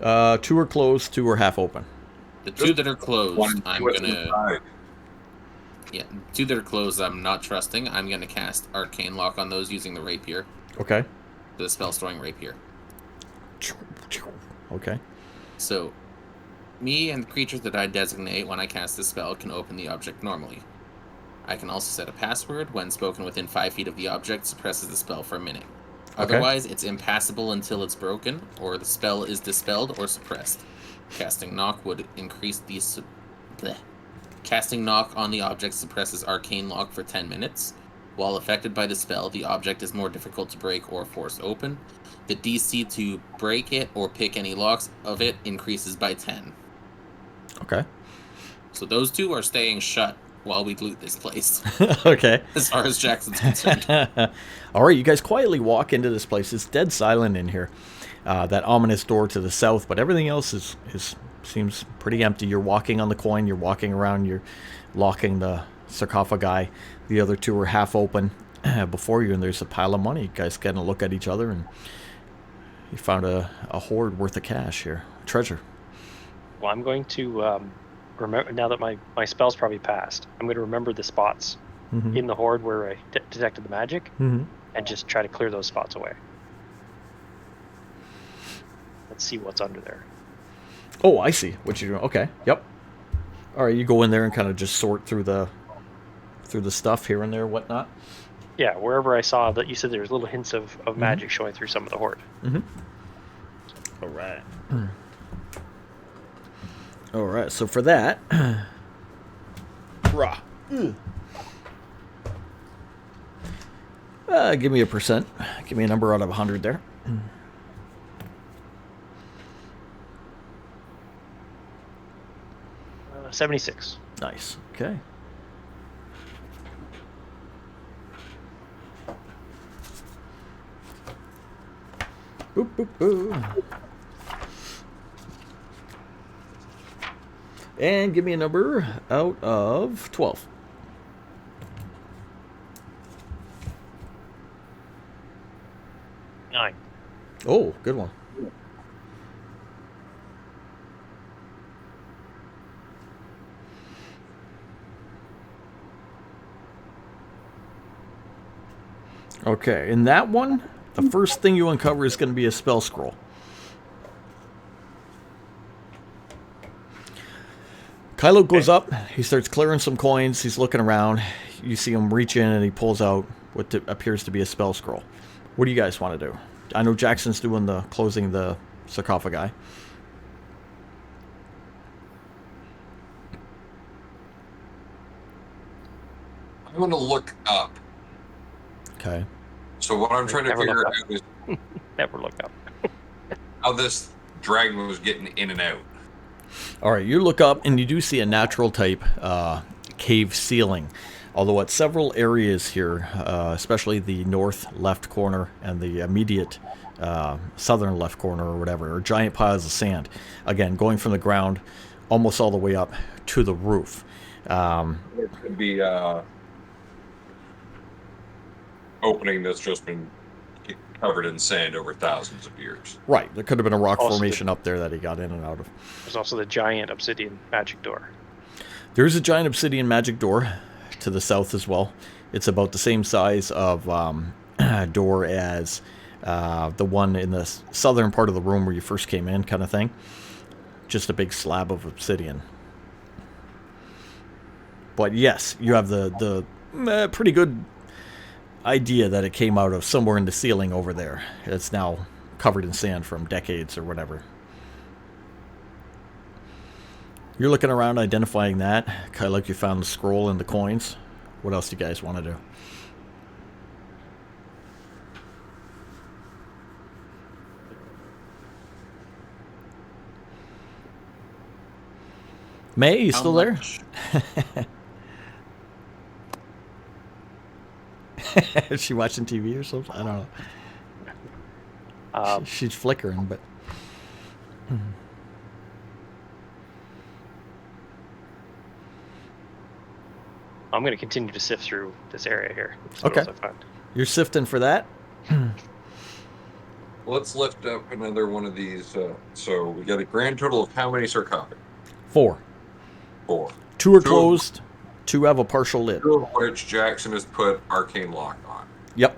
2 are closed, 2 are half open. The 2 that are closed, I'm What's gonna. inside? Yeah, 2 that are closed, I'm not trusting. I'm gonna cast Arcane Lock on those using the rapier. Okay. The spell storing rapier. Okay. So, me and the creatures that I designate when I cast this spell can open the object normally. I can also set a password when spoken within 5 feet of the object suppresses the spell for a minute. Okay. Otherwise, it's impassable until it's broken, or the spell is dispelled or suppressed. Casting Knock would increase these. Casting Knock on the object suppresses Arcane Lock for 10 minutes. While affected by the spell, the object is more difficult to break or force open. The DC to break it or pick any locks of it increases by 10. Okay. So those 2 are staying shut while we loot this place, Okay. as far as Jackson's concerned. All right, you guys quietly walk into this place. It's dead silent in here. That ominous door to the south, but everything else seems pretty empty. You're walking on the coin. You're walking around. You're locking the sarcophagi. The other 2 are half open before you, and there's a pile of money. You guys get a look at each other, and you found a hoard worth of cash here, treasure. Well, I'm going to remember, now that my spell's probably passed, I'm going to remember the spots in the horde where I detected the magic, and just try to clear those spots away. Let's see what's under there. Oh, I see what you're doing. Okay, yep. All right, you go in there and kind of just sort through the stuff here and there, whatnot. Yeah, wherever I saw that, you said there was little hints of magic showing through some of the horde. All right. All right, so for that, give me a percent. Give me a number out of 100 there. 76. Nice. Okay. Boop, boop, boop. And give me a number out of 12. Nine. Oh, good one. Okay, in that one, the first thing you uncover is going to be a spell scroll. Kylo goes up. He starts clearing some coins. He's looking around. You see him reach in and he pulls out what appears to be a spell scroll. What do you guys want to do? I know Jackson's doing the closing the sarcophagi. I'm going to look up. Okay. So what I'm trying to Never figure look out is Never look up. how this dragon was getting in and out. All right, you look up and you do see a natural type cave ceiling. Although at several areas here, especially the north left corner and the immediate southern left corner or whatever, are giant piles of sand. Again, going from the ground almost all the way up to the roof. It could be opening that's just been covered in sand over thousands of years. Right, there could have been a rock Also formation up there that he got in and out of. There's also the giant obsidian magic door. There's a giant obsidian magic door to the south as well. It's about the same size of door as the one in the southern part of the room where you first came in, kind of thing. Just a big slab of obsidian. But yes, you have the pretty good idea that it came out of somewhere in the ceiling over there. It's now covered in sand from decades or whatever. You're looking around identifying that. Kind of like you found the scroll and the coins. What else do you guys want to do? May, you How still there? much- Is she watching TV or something? I don't know. She's flickering, but... I'm going to continue to sift through this area here. See what Okay. else I find. You're sifting for that? Let's lift up another one of these. So we got a grand total of how many sarcophagi? 4. 4. 2 are Two. closed. 2 have a partial lid. 2 of which Jackson has put arcane lock on. Yep.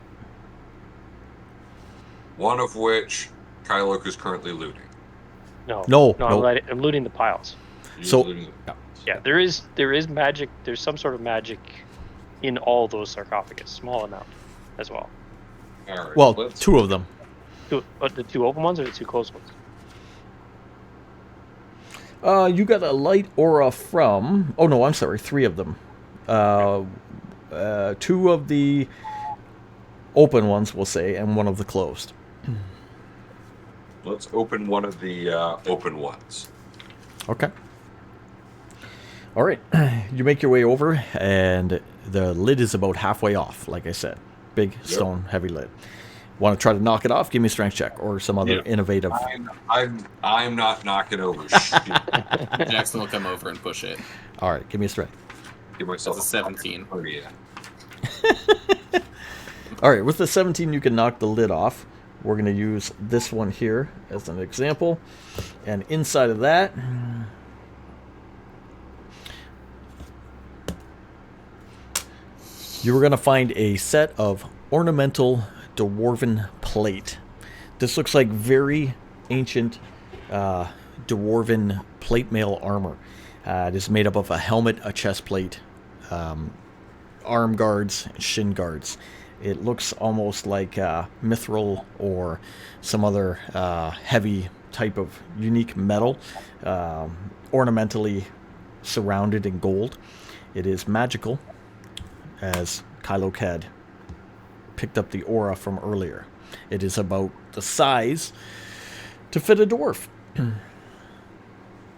1 of which Kylo is currently looting. No, No. I'm looting the piles. He's So- looting Yeah, there is magic. There's some sort of magic in all those sarcophagus, small amount as well. All right. Well, let's- 2 of them. The 2 open ones or the 2 closed ones? You got a light aura from... Oh, no, I'm sorry. 3 of them. 2 of the open ones, we'll say, and 1 of the closed. Let's open one of the open ones. Okay. All right. You make your way over, and the lid is about halfway off, like I said. Big stone, heavy lid. Want to try to knock it off? Give me a strength check or some other innovative... I'm not knocking over shit. Jackson will come over and push it. All right, give me a strength. Give myself That's a 17. Oh, yeah. All right, with the 17, you can knock the lid off. We're going to use this one here as an example. And inside of that... you are going to find a set of ornamental dwarven plate. This looks like very ancient dwarven plate mail armor. It is made up of a helmet, a chest plate, arm guards, and shin guards. It looks almost like mithril or some other heavy type of unique metal, ornamentally surrounded in gold. It is magical, as Kylo had picked up the aura from earlier. It is about the size to fit a dwarf.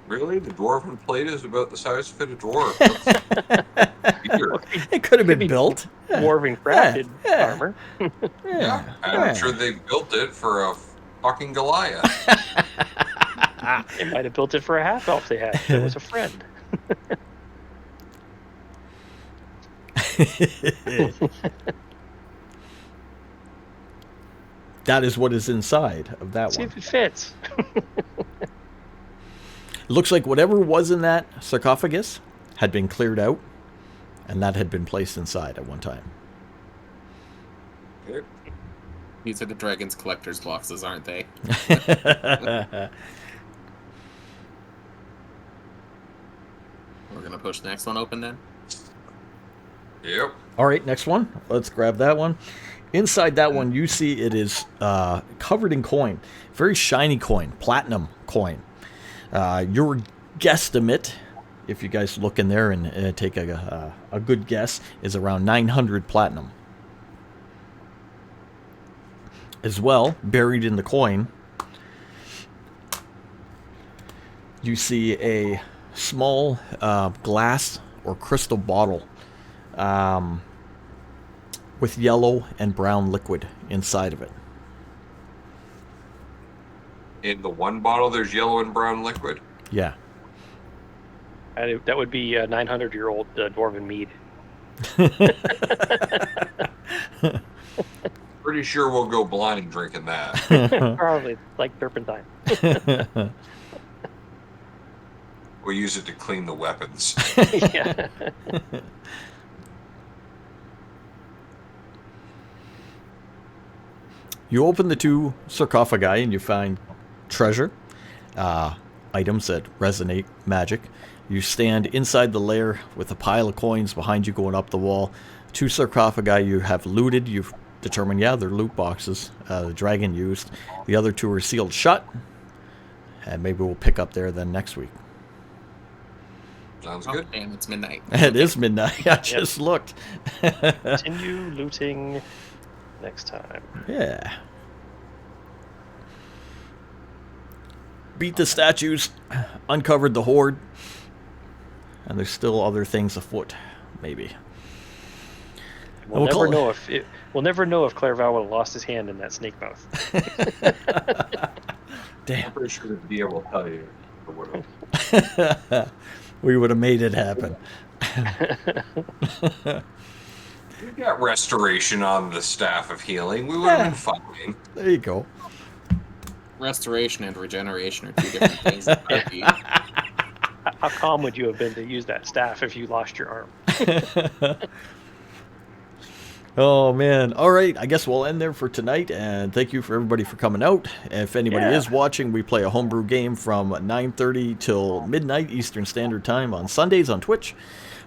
Really? The dwarven plate is about the size to fit a dwarf. Weird. It could have been be built. Dwarven crafted yeah. armor. Yeah, I'm sure they built it for a fucking Goliath. They might have built it for a half elf they had. It was a friend. That is what is inside of that See one. if it fits. Looks like whatever was in that sarcophagus had been cleared out, and that had been placed inside at one time. Okay. These are the dragon's collector's boxes, aren't they? gonna push the next one open then. Yep. All right, next one. Let's grab that one. Inside that one, you see it is covered in coin. Very shiny coin, platinum coin. Your guesstimate, if you guys look in there and take a good guess, is around 900 platinum. As well, buried in the coin, you see a small glass or crystal bottle with yellow and brown liquid inside of it. In the one bottle, there's yellow and brown liquid. Yeah. And that would be a 900-year-old dwarven mead. Pretty sure we'll go blind drinking that. Probably like turpentine. We'll use it to clean the weapons. Yeah. You open the two sarcophagi and you find treasure, items that resonate magic. You stand inside the lair with a pile of coins behind you going up the wall. Two sarcophagi you have looted. You've determined, yeah, they're loot boxes the dragon used. The other two are sealed shut. And maybe we'll pick up there then next week. Sounds Oh, good. damn, it's midnight. It is midnight. I just looked. Continue looting next time. Yeah. Beat the statues, uncovered the hoard, and there's still other things afoot, maybe. We'll never know if Clairval would have lost his hand in that snake mouth. Damn. I'm pretty sure the DM will tell you. Or whatever. We would have made it happen. We got restoration on the staff of healing. We would have been fine. There you go. Restoration and regeneration are two different things. How calm would you have been to use that staff if you lost your arm? Oh, man. All right. I guess we'll end there for tonight. And thank you for everybody for coming out. If anybody is watching, we play a homebrew game from 9:30 till midnight Eastern Standard Time on Sundays on Twitch.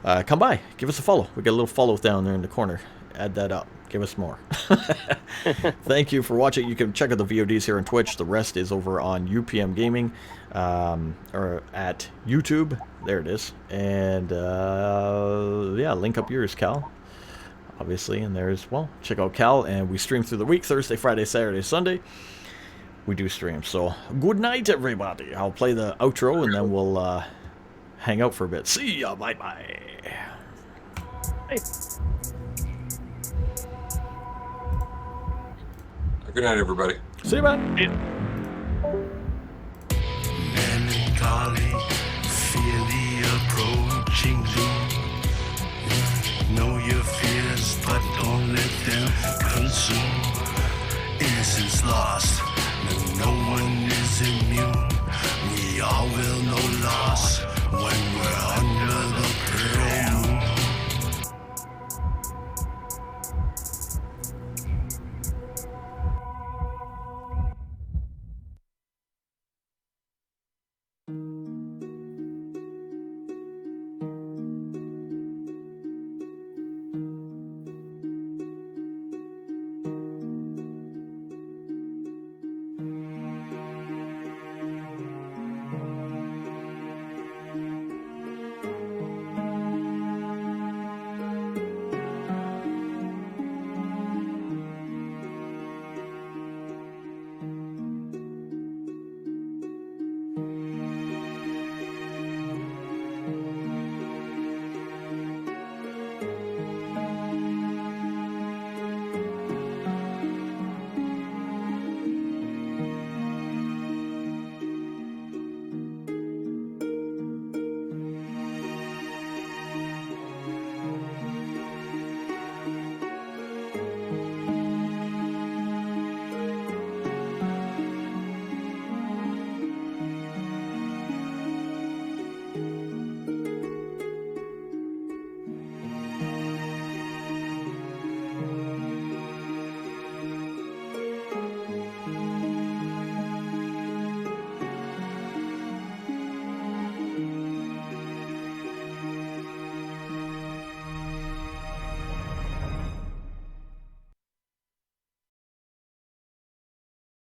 Come by. Give us a follow. We got a little follow down there in the corner. Add that up. Give us more. Thank you for watching. You can check out the VODs here on Twitch. The rest is over on UPM Gaming or at YouTube. There it is. And yeah, link up yours, Cal. Obviously, and there as well. Check out Cal, and we stream through the week, Thursday, Friday, Saturday, Sunday. We do stream. So, good night, everybody. I'll play the outro, and then we'll hang out for a bit. See ya. Bye-bye. Hey. Good night, everybody. See you, man. Melancholy, fear the approaching doom. Know your fears, but don't let them consume. Innocence lost.